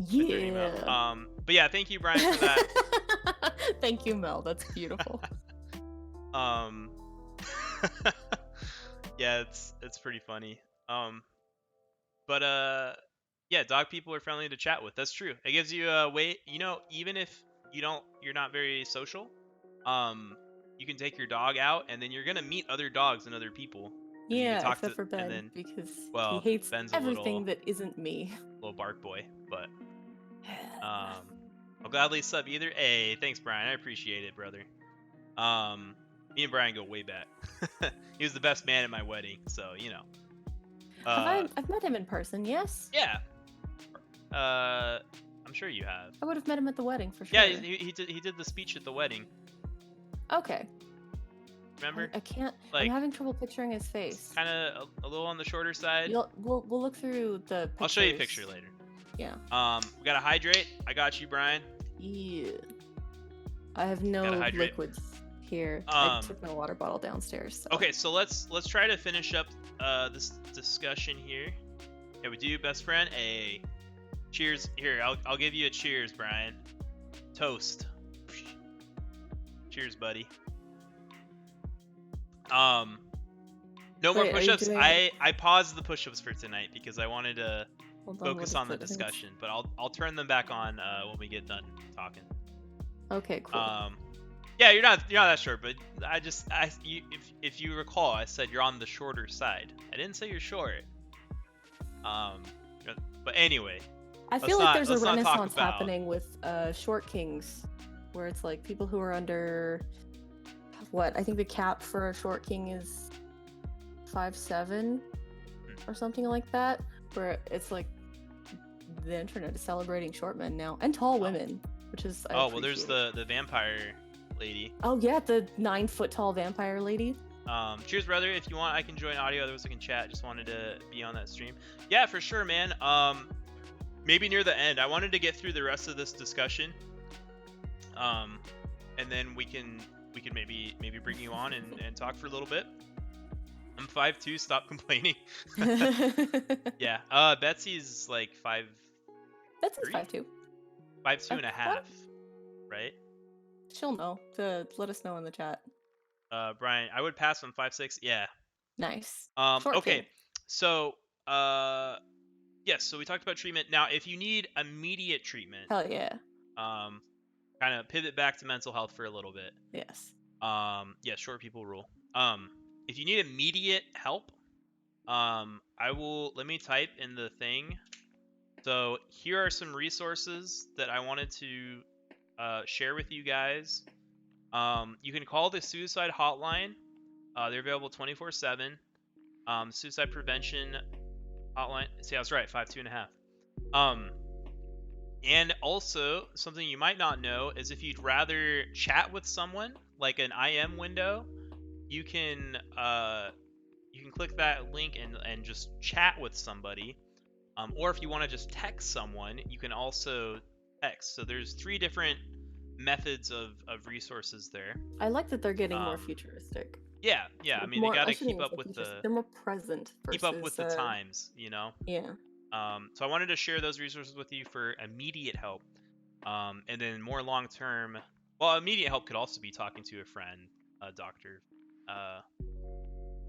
Speaker 2: Yeah.
Speaker 1: But yeah, thank you, Brian, for that.
Speaker 2: Thank you, Mel. That's beautiful.
Speaker 1: Yeah, it's pretty funny. But yeah, dog people are friendly to chat with. That's true. It gives you a way, you know, even if you're not very social, you can take your dog out and then you're gonna meet other dogs and other people.
Speaker 2: Yeah, except for Ben, because he hates
Speaker 1: Ben's
Speaker 2: everything that isn't me.
Speaker 1: Little bark boy, but I'll gladly sub either. Hey, thanks, Brian. I appreciate it, brother. Me and Brian go way back. He was the best man at my wedding, so you know.
Speaker 2: I've met him in person, yes?
Speaker 1: Yeah. I'm sure you have.
Speaker 2: I would have met him at the wedding for sure.
Speaker 1: Yeah, he did the speech at the wedding.
Speaker 2: Okay.
Speaker 1: Remember?
Speaker 2: I can't.
Speaker 1: Like,
Speaker 2: I'm having trouble picturing his face.
Speaker 1: Kind of a little on the shorter side.
Speaker 2: We'll look through the pictures.
Speaker 1: I'll show you a picture later.
Speaker 2: Yeah.
Speaker 1: We gotta hydrate. I got you, Brian.
Speaker 2: Yeah. I have no liquids here. I took my water bottle downstairs. So.
Speaker 1: Okay, so let's try to finish up this discussion here. Yeah, we do, best friend. A cheers. Here, I'll give you a cheers, Brian. Toast. Cheers, buddy. No more push-ups. I paused the push-ups for tonight because I wanted to focus on the discussion, but I'll turn them back on when we get done talking.
Speaker 2: Okay, cool.
Speaker 1: Yeah, you're not that short, but if you recall, I said you're on the shorter side. I didn't say you're short. But anyway,
Speaker 2: I feel like there's a renaissance happening with short kings, where it's like people who are under what I think the cap for a short king is 5'7" or something like that. Where it's like the internet is celebrating short men now and tall women, which is
Speaker 1: well, there's the vampire lady.
Speaker 2: Oh yeah, the 9-foot tall vampire lady.
Speaker 1: Cheers, brother. If you want, I can join audio. Otherwise, I can chat. Just wanted to be on that stream. Yeah, for sure, man. Maybe near the end. I wanted to get through the rest of this discussion. And then we can maybe bring you on and talk for a little bit. I'm 5'2". Stop complaining. Yeah. Betsy's like 5'.
Speaker 2: Betsy's 5'2".
Speaker 1: 5'2" and a half, right?
Speaker 2: She'll know. To let us know in the chat.
Speaker 1: Brian, I would pass on 5'6". Yeah.
Speaker 2: Nice.
Speaker 1: Okay. So, yes. So we talked about treatment. Now, if you need immediate treatment,
Speaker 2: hell yeah.
Speaker 1: kind of pivot back to mental health for a little bit.
Speaker 2: Yes.
Speaker 1: Yeah, short people rule. If you need immediate help, let me type in the thing. So here are some resources that I wanted to share with you guys. You can call the suicide hotline. They're available 24/7. Suicide prevention hotline. See, I was right. 525. And also something you might not know is if you'd rather chat with someone, like an IM window, you can click that link and just chat with somebody. Or if you want to just text someone, you can also text. So there's 3 different methods of resources there.
Speaker 2: I like that they're getting more futuristic.
Speaker 1: Yeah. I mean, they got to keep up with
Speaker 2: they're more present versus,
Speaker 1: keep up with the times, you know.
Speaker 2: Yeah.
Speaker 1: So I wanted to share those resources with you for immediate help. And then more long term, well, immediate help could also be talking to a friend, a doctor.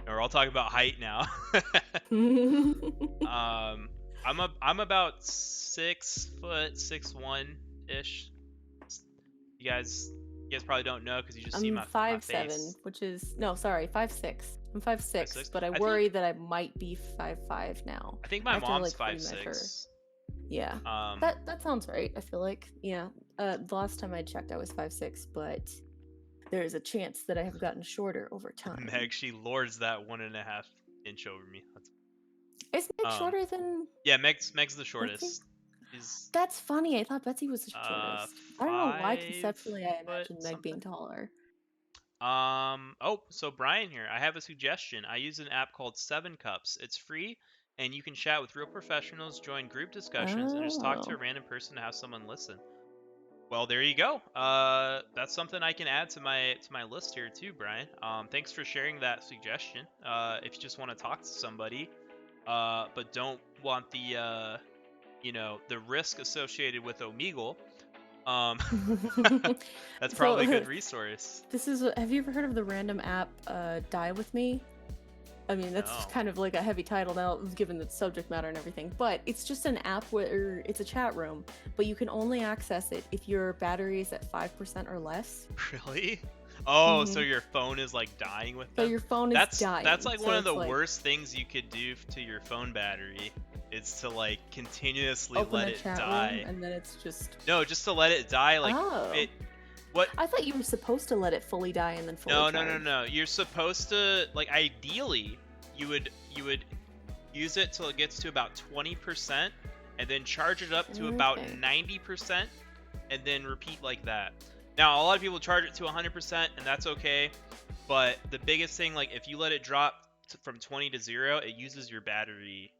Speaker 1: We're all talking about height now. I'm about 6 foot 6'1" ish. You guys probably don't know because you just see my
Speaker 2: 5'7", which is 5'6". I'm 5'6", but I worry that I might be 5'5" now.
Speaker 1: I think my mom's 5'6".
Speaker 2: Yeah, that sounds right. I feel like, yeah. The last time I checked, I was 5'6", but there's a chance that I have gotten shorter over time.
Speaker 1: Meg, she lords that 1.5 inch over me.
Speaker 2: Is Meg shorter than?
Speaker 1: Yeah, Meg's the shortest.
Speaker 2: That's funny. I thought Betsy was the shortest. I don't know why conceptually I imagined Meg being taller.
Speaker 1: So Brian here. I have a suggestion. I use an app called 7 Cups. It's free, and you can chat with real professionals, join group discussions, and just talk to a random person to have someone listen. Well, there you go. That's something I can add to my list here too, Brian. Thanks for sharing that suggestion. If you just want to talk to somebody, but don't want the the risk associated with Omegle, that's probably a good resource.
Speaker 2: Have you ever heard of the random app Die With Me? I mean, that's kind of like a heavy title now, given the subject matter and everything, but it's just an app where it's a chat room, but you can only access it if your battery is at 5% or less.
Speaker 1: Really? Oh, so your phone is like dying with them?
Speaker 2: So your phone is dying.
Speaker 1: That's like one of the worst things you could do to your phone battery. It's to like continuously let it die.
Speaker 2: And then it's just
Speaker 1: just to let it die. Like what?
Speaker 2: I thought you were supposed to let it fully die and then fully charge.
Speaker 1: No. You're supposed to, like, ideally, you would use it till it gets to about 20%, and then charge it up to about 90%, and then repeat like that. Now, a lot of people charge it to 100%, and that's okay. But the biggest thing, like, if you let it drop from 20 to 0, it uses your battery,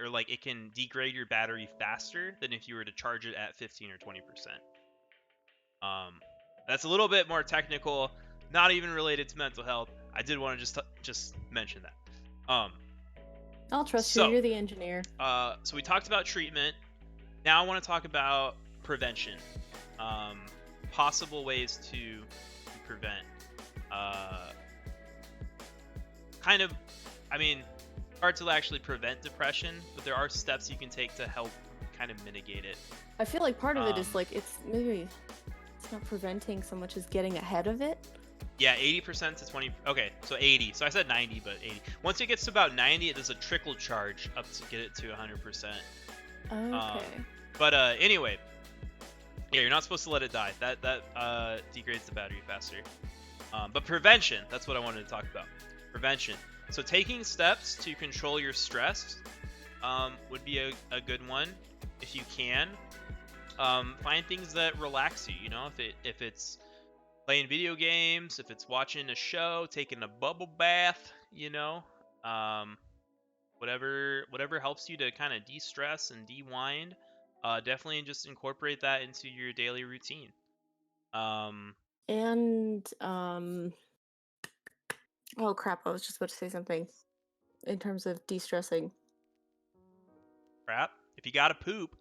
Speaker 1: or like it can degrade your battery faster than if you were to charge it at 15 or 20%. That's a little bit more technical, not even related to mental health. I did want to just mention that.
Speaker 2: I'll trust you. You're the engineer.
Speaker 1: So we talked about treatment. Now I want to talk about prevention. Possible ways to prevent. Hard to actually prevent depression, but there are steps you can take to help kind of mitigate it.
Speaker 2: I feel like part of it is like it's not preventing so much as getting ahead of it.
Speaker 1: Yeah, 80% to 20. Okay, so 80. So I said 90, but 80. Once it gets to about 90, it does a trickle charge up to get it to 100%.
Speaker 2: Okay.
Speaker 1: But anyway, yeah, you're not supposed to let it die. That degrades the battery faster. But prevention, that's what I wanted to talk about. Prevention. So taking steps to control your stress would be a good one if you can. Find things that relax you. If it's playing video games, if it's watching a show, taking a bubble bath, whatever helps you to kind of de-stress and de-wind, definitely just incorporate that into your daily routine.
Speaker 2: Oh crap, I was just about to say something in terms of de-stressing.
Speaker 1: Crap. If you gotta poop,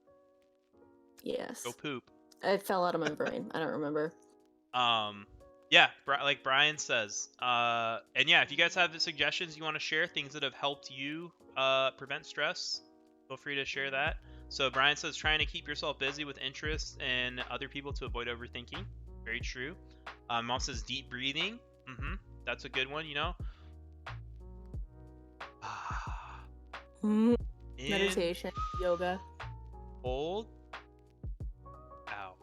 Speaker 2: yes,
Speaker 1: go poop.
Speaker 2: It fell out of my brain. I don't remember.
Speaker 1: Yeah, like Brian says. And yeah, if you guys have suggestions you want to share, things that have helped you prevent stress, feel free to share that. So Brian says trying to keep yourself busy with interests and other people to avoid overthinking. Very true. Mom says deep breathing. That's a good one, you know.
Speaker 2: Meditation, yoga.
Speaker 1: Hold. Out.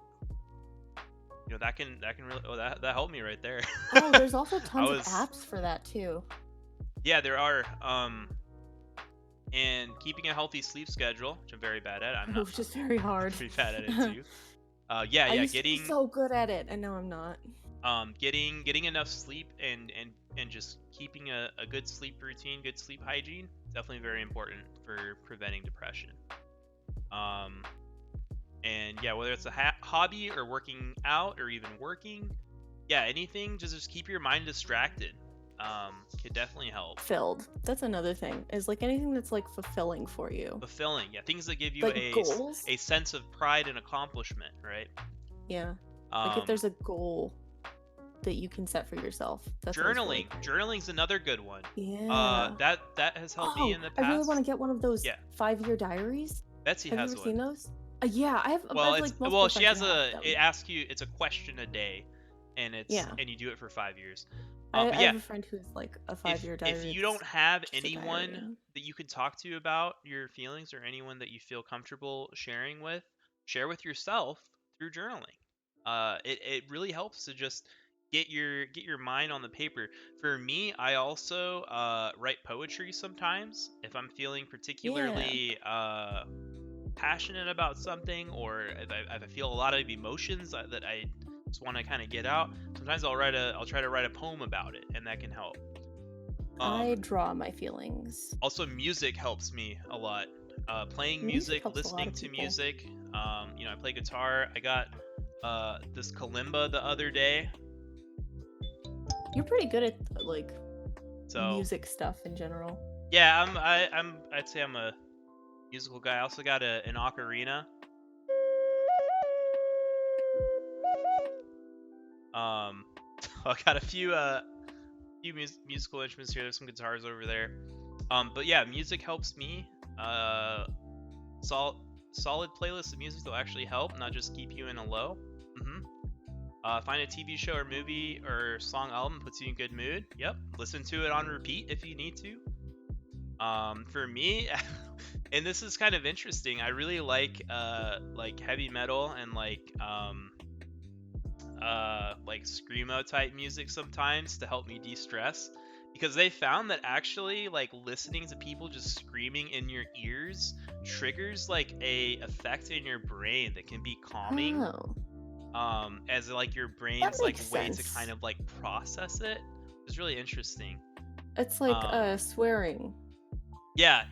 Speaker 1: You know, that can really, that helped me right there.
Speaker 2: Oh, there's also tons of apps for that too.
Speaker 1: Yeah, there are. And keeping a healthy sleep schedule, which I'm very bad at. I'm not.
Speaker 2: Which is very hard.
Speaker 1: Pretty bad at it too. Yeah,
Speaker 2: I used to be so good at it, and now I'm not.
Speaker 1: Getting enough sleep and just keeping a good sleep routine, good sleep hygiene, definitely very important for preventing depression. And yeah, whether it's a hobby or working out or even working, yeah, anything, just keep your mind distracted. Could definitely help.
Speaker 2: Fulfilled. That's another thing. Is like anything that's like fulfilling for you.
Speaker 1: Fulfilling, yeah, things that give you
Speaker 2: like goals?
Speaker 1: a sense of pride and accomplishment, right?
Speaker 2: Yeah. Like if there's a goal that you can set for yourself. That's
Speaker 1: journaling. Journaling's another good one.
Speaker 2: Yeah.
Speaker 1: That has helped me in the past.
Speaker 2: I really want to get one of those 5-year diaries.
Speaker 1: Betsy has one.
Speaker 2: Have you ever seen those? Yeah, I have.
Speaker 1: Well, she has it asks you. It's a question a day, and and you do it for 5 years.
Speaker 2: I have a friend who's like a 5-year diary.
Speaker 1: If you don't have anyone that you can talk to about your feelings or anyone that you feel comfortable sharing with, share with yourself through journaling. It really helps to just get your mind on the paper. For me, I also write poetry sometimes if I'm feeling particularly passionate about something, or if I feel a lot of emotions that I just want to kind of get out. Sometimes I'll try to write a poem about it, and that can help.
Speaker 2: I draw my feelings.
Speaker 1: Also, music helps me a lot. Playing music, listening to music. You know, I play guitar. I got this kalimba the other day.
Speaker 2: You're pretty good at like music stuff in general.
Speaker 1: Yeah, I'd say I'm a musical guy. I also got an ocarina. I got a few musical instruments here. There's some guitars over there. But yeah, music helps me. Solid playlist of music will actually help, not just keep you in a low. Find a TV show or movie or song album puts you in good mood. Yep. Listen to it on repeat if you need to. For me, and this is kind of interesting, I really like heavy metal and like screamo type music sometimes to help me de-stress, because they found that actually like listening to people just screaming in your ears triggers like a effect in your brain that can be calming. As like your brain's like way to kind of like process it. It's really interesting.
Speaker 2: It's like swearing.
Speaker 1: Yeah.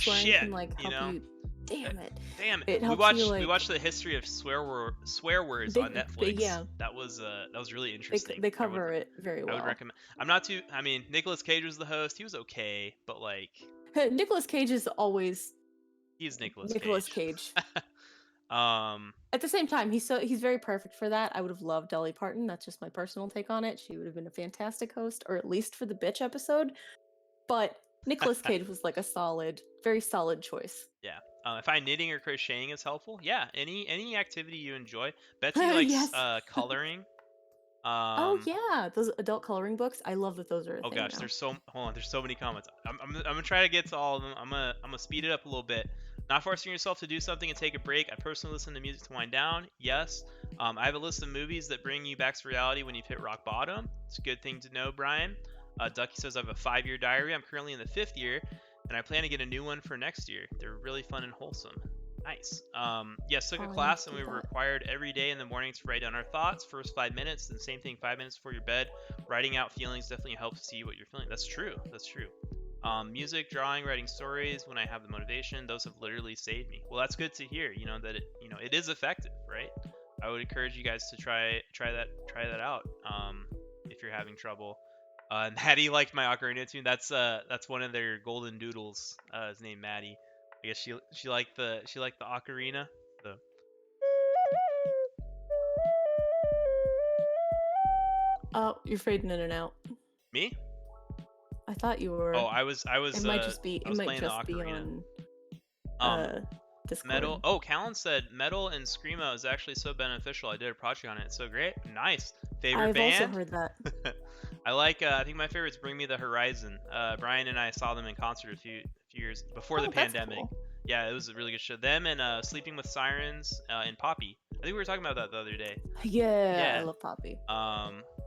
Speaker 2: Swearing
Speaker 1: shit.
Speaker 2: Can, like, help you. Damn it.
Speaker 1: It helps we watched the history of swear words on Netflix.
Speaker 2: Yeah.
Speaker 1: That was really interesting.
Speaker 2: They cover it very well.
Speaker 1: I would recommend. I mean, Nicolas Cage was the host. He was okay, but like
Speaker 2: Nicolas Cage is always.
Speaker 1: He's Nicolas
Speaker 2: Cage.
Speaker 1: At
Speaker 2: the same time, he's very perfect for that. I would have loved Dolly Parton. That's just my personal take on it. She would have been a fantastic host, or at least for the bitch episode. But Nicolas Cage was like a very solid choice.
Speaker 1: Yeah. If I knitting or crocheting is helpful, yeah. Any activity you enjoy. Betsy likes coloring.
Speaker 2: Oh yeah, those adult coloring books. I love that those are a thing
Speaker 1: gosh,
Speaker 2: now.
Speaker 1: there's so many comments. I'm gonna try to get to all of them. I'm gonna speed it up a little bit. Not forcing yourself to do something and take a break. I personally listen to music to wind down. Yes. I have a list of movies that bring you back to reality when you've hit rock bottom. It's a good thing to know, Brian. Ducky says I have a 5-year diary. I'm currently in the 5th year, and I plan to get a new one for next year. They're really fun and wholesome. Nice. Yes, took a class, and we were required every day in the morning to write down our thoughts. First 5 minutes, then same thing 5 minutes before your bed. Writing out feelings definitely helps see what you're feeling. That's true. Music, drawing, writing stories when I have the motivation, those have literally saved me. Well, that's good to hear, that it is effective, right? I would encourage you guys to try that out if you're having trouble. Maddie liked my ocarina tune. That's one of their golden doodles. His name Maddie. I guess she liked the ocarina. So.
Speaker 2: Oh, you're fading in and out.
Speaker 1: Me?
Speaker 2: I thought you were.
Speaker 1: Oh, I was.
Speaker 2: It might just be. It might just be on. Discord.
Speaker 1: Metal. Oh, Callan said metal and screamo is actually so beneficial. I did a project on it. It's so great. Nice. Favorite band?
Speaker 2: I've also heard that.
Speaker 1: I like. I think my favorite's Bring Me the Horizon. Brian and I saw them in concert a few years before the pandemic.
Speaker 2: Cool.
Speaker 1: Yeah, it was a really good show. Them and Sleeping with Sirens and Poppy. I think we were talking about that the other day.
Speaker 2: Yeah, I love Poppy.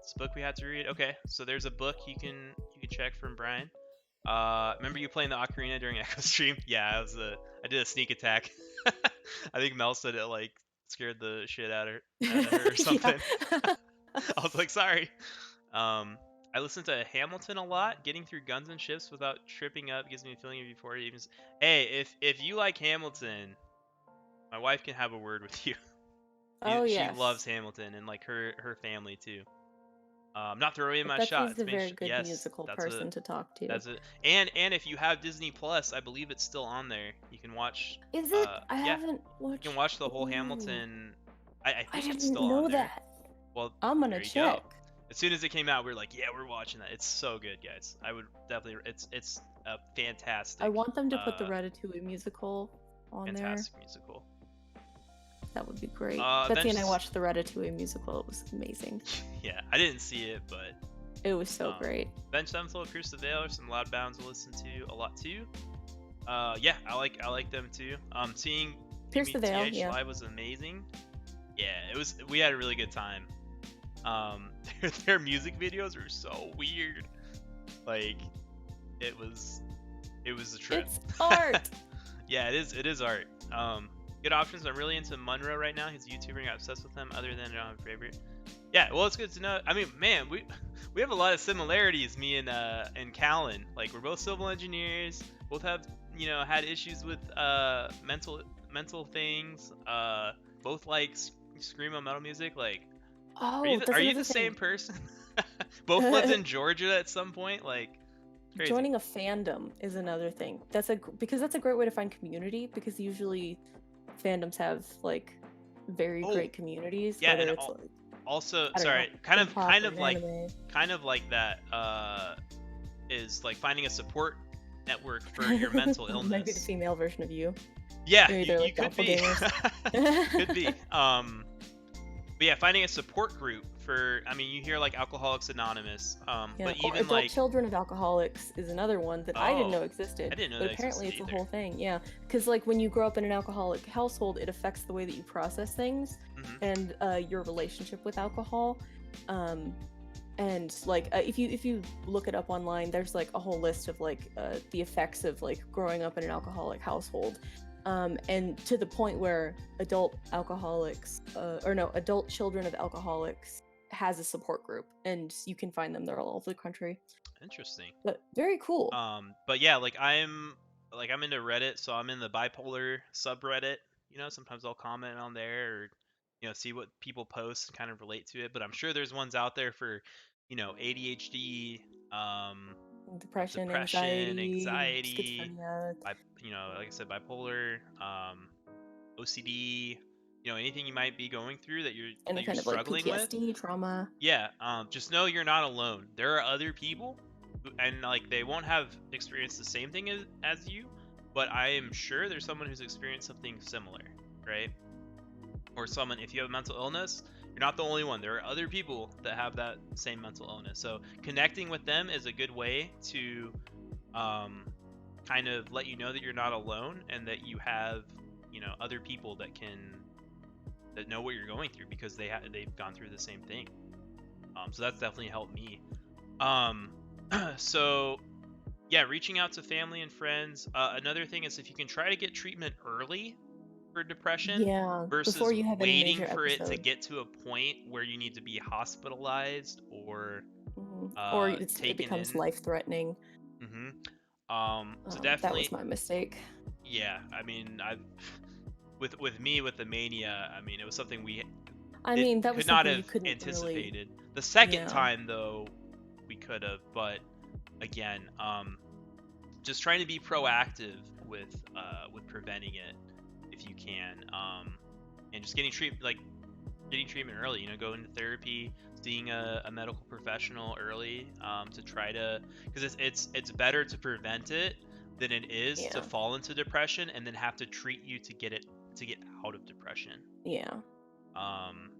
Speaker 1: It's a book we had to read. Okay, so there's a book you can check from Brian. Remember you playing the ocarina during Echo Stream? Yeah, I did a sneak attack. I think Mel said it like scared the shit out of her or something. I was like, sorry. I listen to Hamilton a lot. Getting through Guns and Ships without tripping up gives me a feeling before it even. Hey, if you like Hamilton, my wife can have a word with you. She loves Hamilton and like her family too. Not throwing in my shot.
Speaker 2: She's a very good musical person to talk to.
Speaker 1: That's it. And if you have Disney Plus, I believe it's still on there. You can watch.
Speaker 2: Is it? I haven't watched.
Speaker 1: You can watch the whole Hamilton. I think it's still
Speaker 2: on there. I didn't know
Speaker 1: there.
Speaker 2: that.
Speaker 1: Well,
Speaker 2: I'm gonna check.
Speaker 1: As soon as it came out, we were like, yeah, we're watching that. It's so good, guys. I would definitely. It's a fantastic.
Speaker 2: I want them to put the Ratatouille musical on there.
Speaker 1: Fantastic musical.
Speaker 2: That would be great. Betsy and I watched the Ratatouille musical. It was amazing.
Speaker 1: Yeah, I didn't see it, but
Speaker 2: it was so great.
Speaker 1: Bench Sevenfold, Cruise the Veil, or some loud bounds to listen to a lot too. Yeah, I like them too. Seeing
Speaker 2: Pierce the Veil
Speaker 1: live was amazing. Yeah, it was. We had a really good time. Their music videos are so weird. Like, it was a trip.
Speaker 2: It's art.
Speaker 1: Yeah, it is art. Good options. I'm really into Munro right now. He's a YouTuber and got obsessed with him. Other than I don't have a favorite. Yeah, well, it's good to know. I mean, man, we have a lot of similarities. Me and Callan. Like, we're both civil engineers. Both have had issues with mental things. Both like screamo metal music. Like,
Speaker 2: are
Speaker 1: you the same person? Both lived in Georgia at some point. Like, crazy.
Speaker 2: Joining a fandom is another thing. Because that's a great way to find community. Because usually fandoms have like very great communities.
Speaker 1: Yeah, and also sorry, kind of like that is like finding a support network for your mental illness.
Speaker 2: Maybe the female version of you.
Speaker 1: Yeah, you could be. Could be. But yeah, finding a support group for, I mean, you hear like Alcoholics Anonymous, but even
Speaker 2: adult
Speaker 1: like
Speaker 2: children of alcoholics is another one that I didn't know existed.
Speaker 1: I didn't know
Speaker 2: but
Speaker 1: that
Speaker 2: apparently it's
Speaker 1: existed
Speaker 2: a whole thing. Yeah, because like when you grow up in an alcoholic household, it affects the way that you process things and your relationship with alcohol. And like if you look it up online, there's like a whole list of like the effects of like growing up in an alcoholic household. And to the point where adult children of alcoholics has a support group, and you can find them. They're all over the country.
Speaker 1: Interesting.
Speaker 2: But very cool.
Speaker 1: But yeah, like I'm into Reddit, so I'm in the bipolar subreddit. Sometimes I'll comment on there or see what people post and kind of relate to it. But I'm sure there's ones out there for ADHD,
Speaker 2: depression,
Speaker 1: anxiety,
Speaker 2: schizophrenia.
Speaker 1: Like I said, bipolar, OCD, anything you might be going through that you're struggling
Speaker 2: like PTSD, with,
Speaker 1: trauma. Yeah, just know you're not alone. There are other people, and like they won't have experienced the same thing as you, but I am sure there's someone who's experienced something similar, right? Or someone, if you have a mental illness, you're not the only one. There are other people that have that same mental illness. So connecting with them is a good way to kind of let you know that you're not alone and that you have, other people that know what you're going through because they've gone through the same thing. So that's definitely helped me. So yeah, reaching out to family and friends. Another thing is if you can try to get treatment early for depression versus waiting for it to get to a point where you need to be hospitalized or
Speaker 2: it becomes life-threatening.
Speaker 1: So definitely
Speaker 2: that was my mistake.
Speaker 1: Yeah, I mean, with me with the mania, I mean, it was something
Speaker 2: that was
Speaker 1: could not
Speaker 2: have
Speaker 1: anticipated. Really... The second time though, we could have, but again, just trying to be proactive with preventing it if you can, and just getting treatment early. Going to therapy, seeing a medical professional early, to try to, because it's better to prevent it than it is to fall into depression and then have to treat you to get out of depression.
Speaker 2: Yeah.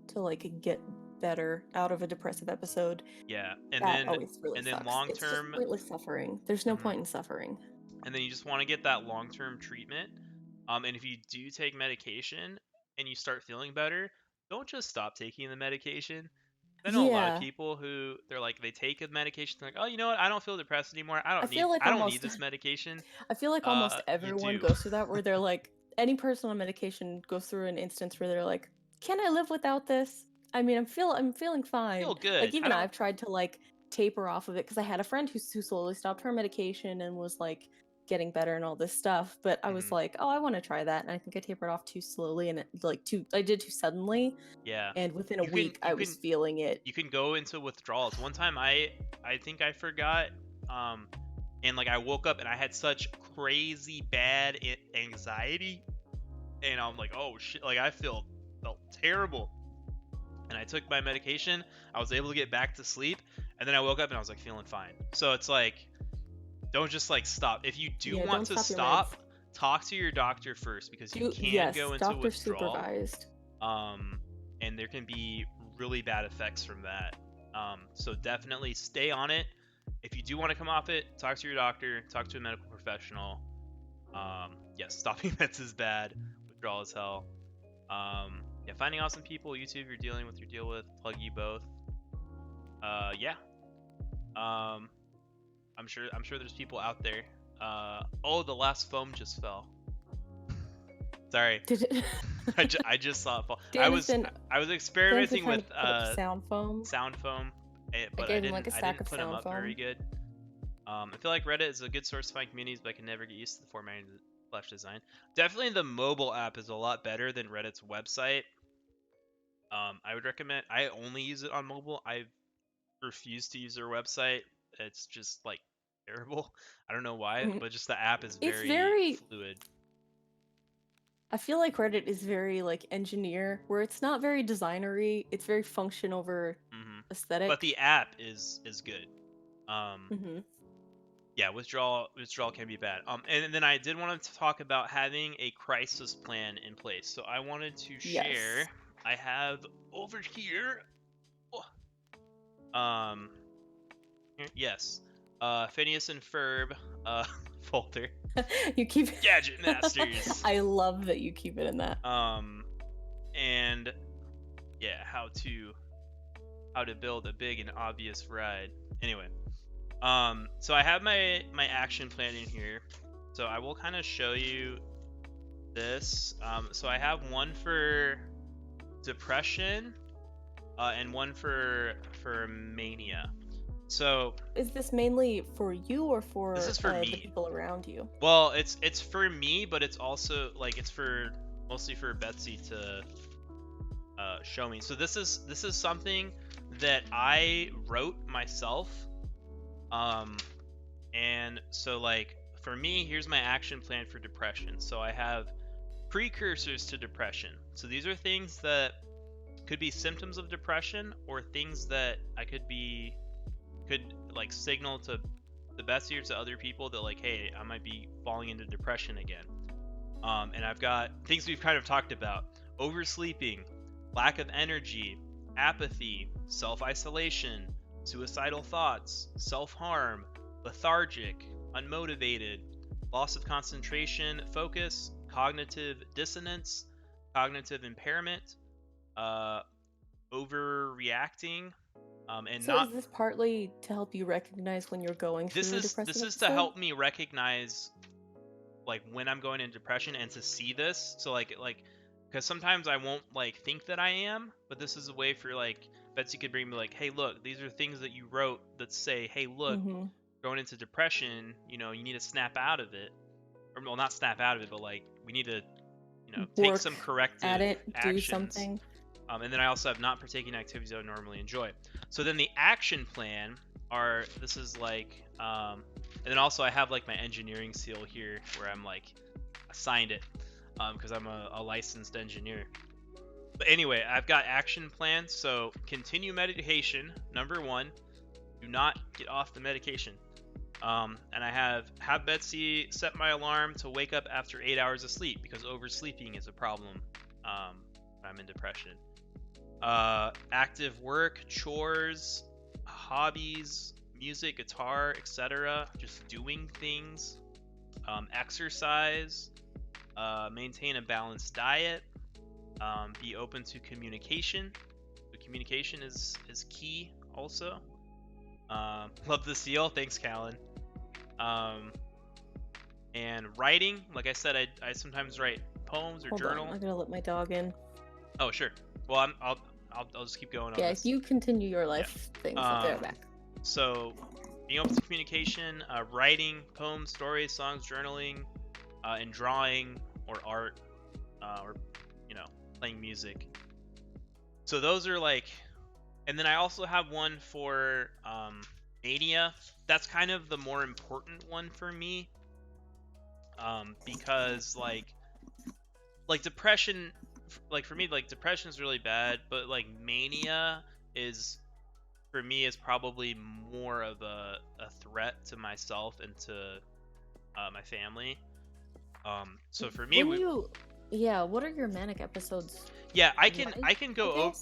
Speaker 2: To like get better out of a depressive episode.
Speaker 1: Yeah,
Speaker 2: and that always really sucks.
Speaker 1: long
Speaker 2: it's
Speaker 1: term,
Speaker 2: just pointless suffering. There's no point in suffering.
Speaker 1: And then you just want to get that long term treatment. And if you do take medication and you start feeling better, don't just stop taking the medication. I know a lot of people who they take a medication, they're like, oh, you know what? I don't feel depressed anymore. I don't need this medication.
Speaker 2: I feel like almost everyone goes through that, where they're like, any person on medication goes through an instance where they're like, can I live without this? I mean, I'm feeling fine.
Speaker 1: Feel good.
Speaker 2: Like even I've tried to like taper off of it, because I had a friend who slowly stopped her medication and was like getting better and all this stuff, but I was like, oh, I want to try that, and I think I tapered off too slowly, and I did too suddenly.
Speaker 1: Yeah.
Speaker 2: And within a week I was feeling it.
Speaker 1: You can go into withdrawals. One time I think I forgot, and like I woke up and I had such crazy bad anxiety, and I'm like, oh shit, like I felt terrible, and I took my medication. I was able to get back to sleep, and then I woke up and I was like feeling fine. So it's like, don't just like stop. If you do want to stop, talk to your doctor first, because you can go into withdrawal. Supervised. And there can be really bad effects from that. So definitely stay on it. If you do want to come off it, talk to your doctor, talk to a medical professional. Yes, stopping meds is bad. Withdrawal is hell. Yeah, finding awesome people, YouTube you're dealing with, plug you both. Yeah. I'm sure there's people out there. Oh, the last foam just fell. Sorry.
Speaker 2: Did it?
Speaker 1: I just saw it fall. I was experimenting with
Speaker 2: sound foam.
Speaker 1: But I didn't put them up very good. I feel like Reddit is a good source to find communities, but I can never get used to the formatting of the Flash design. Definitely the mobile app is a lot better than Reddit's website. I would recommend. I only use it on mobile. I refuse to use their website. It's just like terrible. I don't know why, but just the app is very fluid.
Speaker 2: I feel like Reddit is very like engineer, where it's not very designery. It's very function over aesthetic.
Speaker 1: But the app is good. Yeah, withdrawal can be bad. And then I did want to talk about having a crisis plan in place. So I wanted to share. I have over here. Yes. Phineas and Ferb folder.
Speaker 2: You keep
Speaker 1: Gadget Masters.
Speaker 2: I love that you keep it in that.
Speaker 1: And yeah, how to build a big and obvious ride. Anyway, so I have my action plan in here. So I will kind of show you this. So I have one for depression, and one for mania. So
Speaker 2: is this mainly for you or for
Speaker 1: this is for me.
Speaker 2: The people around you?
Speaker 1: Well, it's for me, but it's also like it's for mostly for Betsy to show me. So this is something that I wrote myself. And so like for me, here's my action plan for depression. So I have precursors to depression. So these are things that could be symptoms of depression, or things that I could like signal to the Betsy or to other people that like, hey, I might be falling into depression again. And I've got things we've kind of talked about: oversleeping, lack of energy, apathy, self-isolation, suicidal thoughts, self-harm, lethargic, unmotivated, loss of concentration, focus, cognitive dissonance, cognitive impairment, overreacting, and
Speaker 2: so is this partly to help you recognize when you're going through a depressive
Speaker 1: This is to help me recognize like when I'm going into depression, and to see this. So like because sometimes I won't like think that I am, but this is a way for like Betsy could bring me like, hey, look, these are things that you wrote that say, hey, look, going into depression, you need to snap out of it. Or well, not snap out of it, but like we need to take some corrective actions.
Speaker 2: Do something.
Speaker 1: And then I also have not partaking activities I would normally enjoy. So then the action plan this is like, and then also I have like my engineering seal here where I'm like assigned it, because I'm a licensed engineer. But anyway, I've got action plans. So continue medication. Number 1, do not get off the medication. And I have Betsy set my alarm to wake up after 8 hours of sleep because oversleeping is a problem. When I'm in depression. Active work, chores, hobbies, music, guitar, etc. Just doing things. Exercise. Maintain a balanced diet. Be open to communication. So communication is key also. Love the seal. Thanks, Callan. And writing, like I said, I sometimes write poems or journal.
Speaker 2: On, I'm gonna let my dog in.
Speaker 1: Oh sure. Well, I'll just keep going on this.
Speaker 2: Yeah, you continue your life things. I'll be right back.
Speaker 1: So, being open to communication, writing poems, stories, songs, journaling, and drawing or art, or playing music. So those are like, and then I also have one for mania. That's kind of the more important one for me, because like depression, like for me, like depression is really bad, but like mania is, for me, is probably more of a threat to myself and to my family. So for me,
Speaker 2: what are your manic episodes?
Speaker 1: Yeah, I can go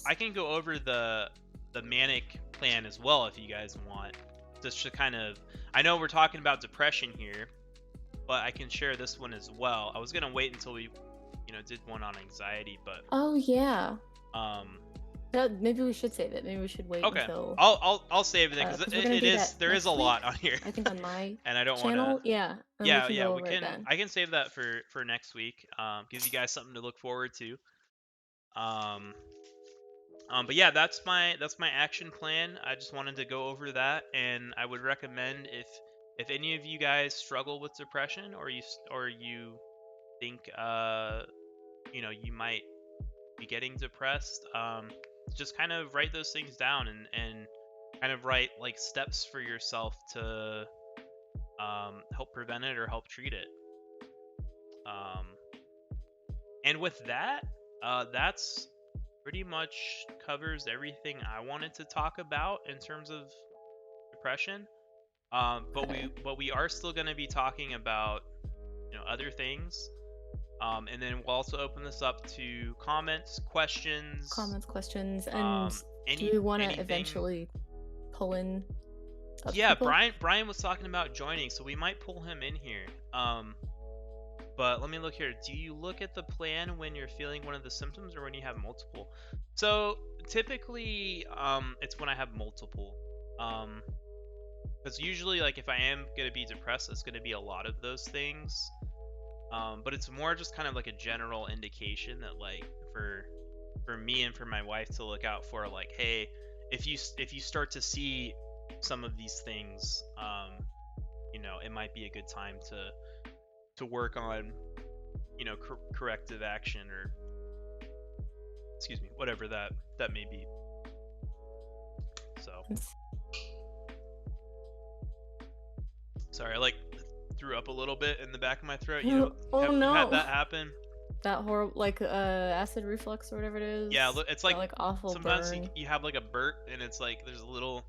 Speaker 1: over the manic plan as well if you guys want. Just to kind of, I know we're talking about depression here, but I can share this one as well. I was gonna wait until we, did one on anxiety, but
Speaker 2: oh yeah. Maybe we should save it. Maybe we should wait until.
Speaker 1: I'll save it because there is a lot on here.
Speaker 2: I think on my
Speaker 1: and I don't
Speaker 2: want to.
Speaker 1: Yeah. We can. I can save that for next week. Gives you guys something to look forward to. But yeah, that's my action plan. I just wanted to go over that, and I would recommend if any of you guys struggle with depression, or you think you might be getting depressed, just kind of write those things down and kind of write like steps for yourself to help prevent it or help treat it. And with that, that's pretty much covers everything I wanted to talk about in terms of depression. But we are still going to be talking about other things. And then we'll also open this up to comments, questions,
Speaker 2: and do we want to eventually pull in?
Speaker 1: Yeah, people? Brian was talking about joining, so we might pull him in here. But let me look here. Do you look at the plan when you're feeling one of the symptoms or when you have multiple? So typically, it's when I have multiple. Because usually, like, if I am gonna be depressed, it's gonna be a lot of those things. But it's more just kind of like a general indication that, like, for me and for my wife to look out for, like, hey, if you start to see some of these things, it might be a good time to work on, corrective action, or excuse me, whatever that may be. So sorry, I threw up a little bit in the back of my throat. You had that happen?
Speaker 2: That horrible, like, acid reflux or whatever it is.
Speaker 1: Yeah, it's like
Speaker 2: awful.
Speaker 1: Sometimes you have like a burp, and it's like there's a little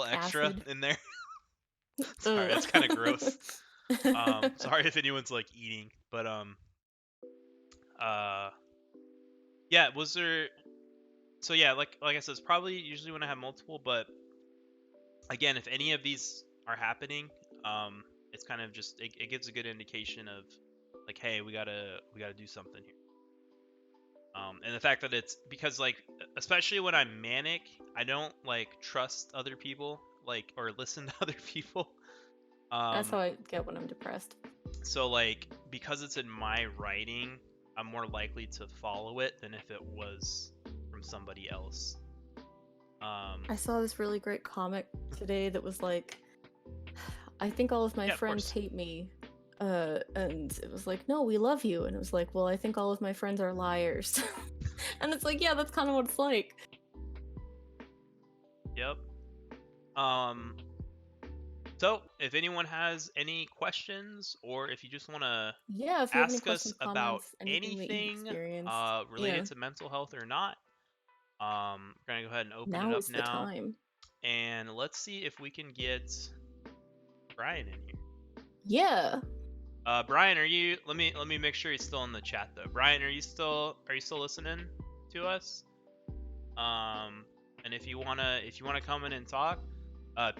Speaker 1: extra acid in there. Sorry, it's kind of gross. Sorry if anyone's like eating, but yeah, was there? So yeah, like I said, it's probably usually when I have multiple, but again, if any of these are happening, it's kind of just it gives a good indication of like, hey, we gotta do something here. And the fact that it's because, like, especially when I'm manic, I don't like trust other people, like, or listen to other people.
Speaker 2: That's how I get when I'm depressed.
Speaker 1: So, like, because it's in my writing, I'm more likely to follow it than if it was from somebody else.
Speaker 2: I saw this really great comic today that was like, I think all of my friends hate me. And it was like, no, we love you. And it was like, well, I think all of my friends are liars. And it's like, yeah, that's kind of what it's like.
Speaker 1: Yep. So, if anyone has any questions, or if you just want to ask us about anything related to mental health or not, we're going to go ahead and open it up now.
Speaker 2: Time.
Speaker 1: And let's see if we can get Brian in here.
Speaker 2: Yeah.
Speaker 1: Brian, are you? Let me make sure he's still in the chat though. Brian, are you still listening to us? And if you wanna come in and talk,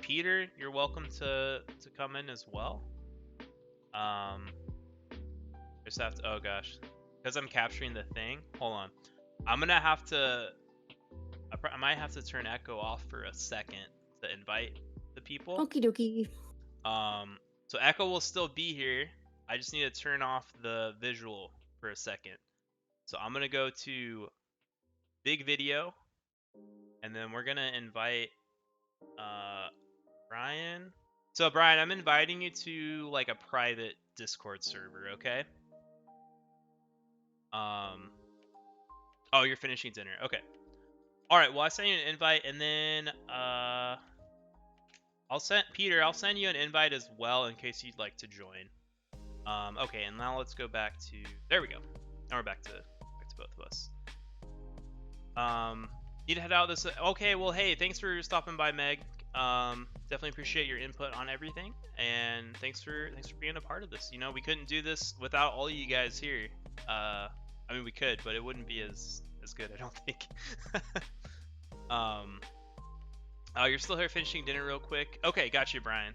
Speaker 1: Peter, you're welcome to come in as well. Just have to. Oh gosh, because I'm capturing the thing. Hold on. I'm gonna have to. I might have to turn echo off for a second to invite the people.
Speaker 2: Okie dokie.
Speaker 1: So echo will still be here. I just need to turn off the visual for a second. So I'm gonna go to big video, and then we're gonna invite Brian. So Brian, I'm inviting you to like a private Discord server, okay? Oh, you're finishing dinner. Okay. All right. Well, I sent you an invite, and then I'll send you an invite as well in case you'd like to join. Okay, and now let's go back to. There we go. Now we're back to both of us. Need to head out this. Okay. Well, hey, thanks for stopping by, Meg. Definitely appreciate your input on everything, and thanks for being a part of this. You know, we couldn't do this without all you guys here. I mean, we could, but it wouldn't be as good, I don't think. Oh, you're still here finishing dinner real quick. Okay, got you, Brian.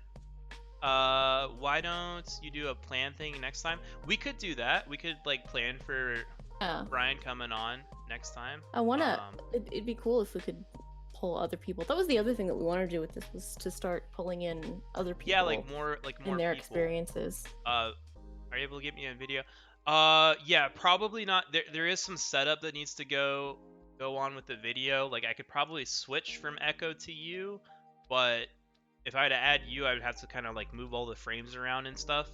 Speaker 1: Why don't you do a plan thing next time? We could do that. We could like plan for Brian coming on next time.
Speaker 2: I wanna. It'd be cool if we could pull other people. That was the other thing that we wanted to do with this, was to start pulling in other people.
Speaker 1: Yeah, like more
Speaker 2: in their experiences.
Speaker 1: Are you able to get me a video? Yeah, probably not. There is some setup that needs to go on with the video. Like I could probably switch from Echo to you, but if I had to add you, I would have to kind of like move all the frames around and stuff.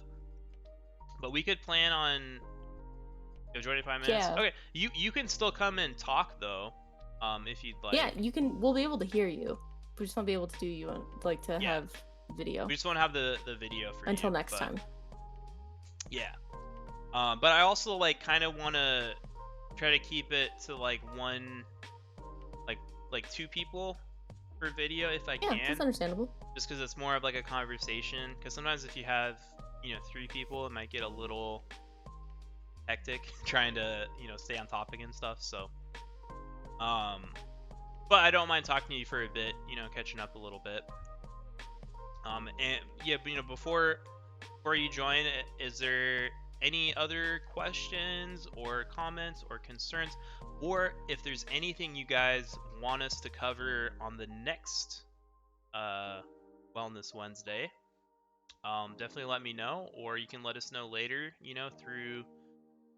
Speaker 1: But we could plan on joining 5 minutes.
Speaker 2: Yeah.
Speaker 1: Okay, you can still come and talk though, if you'd like.
Speaker 2: Yeah, you can. We'll be able to hear you. We just won't be able to do you like to have video.
Speaker 1: We just won't have the video for
Speaker 2: until next time.
Speaker 1: Yeah. But I also like kind of want to try to keep it to like one, like 2 people per video if I can.
Speaker 2: Yeah, that's understandable.
Speaker 1: Just because it's more of like a conversation. Because sometimes if you have 3 people, it might get a little hectic trying to stay on topic and stuff. So, but I don't mind talking to you for a bit. Catching up a little bit. And yeah, but, before you join, is there any other questions or comments or concerns, or if there's anything you guys want us to cover on the next Wellness Wednesday, definitely let me know, or you can let us know later, through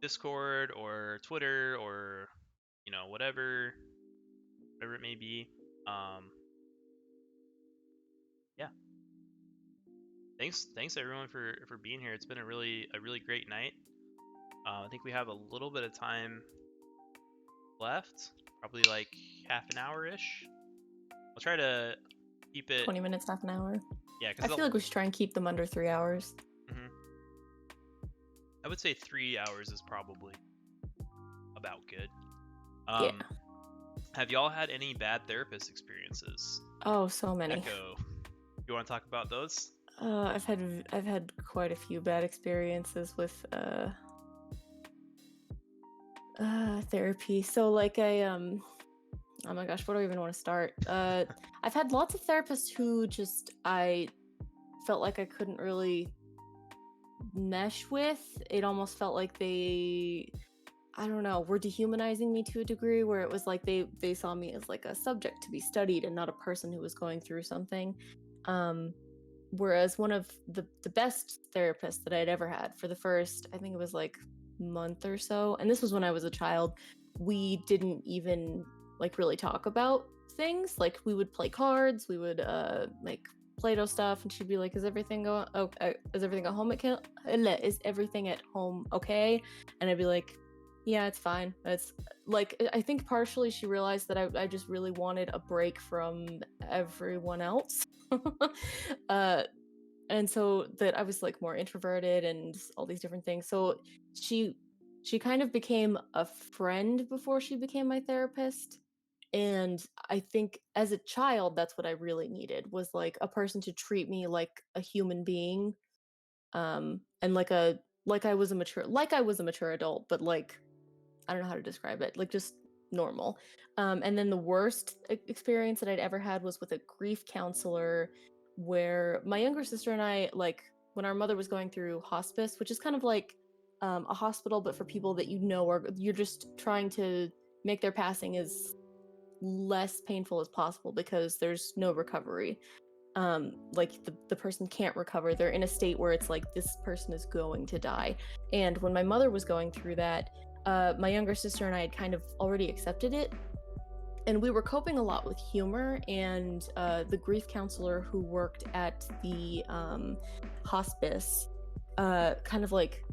Speaker 1: Discord or Twitter or whatever it may be. Yeah. Thanks everyone for being here. It's been a really great night. I think we have a little bit of time left, probably like half an hour-ish. I'll try to keep it
Speaker 2: 20 minutes, half an hour.
Speaker 1: Yeah,
Speaker 2: I feel like we should try and keep them under 3 hours.
Speaker 1: I would say 3 hours is probably about good.
Speaker 2: Yeah.
Speaker 1: Have y'all had any bad therapist experiences?
Speaker 2: Oh, so many.
Speaker 1: Echo. You want to talk about those?
Speaker 2: I've had quite a few bad experiences with therapy. So like oh my gosh, where do I even want to start? I've had lots of therapists who I felt like I couldn't really mesh with. It almost felt like they, I don't know, were dehumanizing me to a degree where it was like they saw me as like a subject to be studied and not a person who was going through something. Whereas one of the best therapists that I'd ever had, for the first, I think it was like month or so, and this was when I was a child, we didn't even like really talk about things. Like we would play cards, we would make Play-Doh stuff, and she'd be like, is everything at home is everything at home okay? And I'd be like, yeah, it's fine. It's like, I think partially she realized that I just really wanted a break from everyone else. And so that I was like more introverted and all these different things. So she kind of became a friend before she became my therapist. And I think as a child, that's what I really needed, was like a person to treat me like a human being, and like I was a mature adult, but like I don't know how to describe it, like just normal. And then the worst experience that I'd ever had was with a grief counselor, where my younger sister and I, like when our mother was going through hospice, which is kind of like a hospital, but for people that you know, or you're just trying to make their passing as less painful as possible because there's no recovery. Like the person can't recover, they're in a state where it's like this person is going to die. And when my mother was going through that, my younger sister and I had kind of already accepted it, and we were coping a lot with humor. And the grief counselor who worked at the hospice kind of like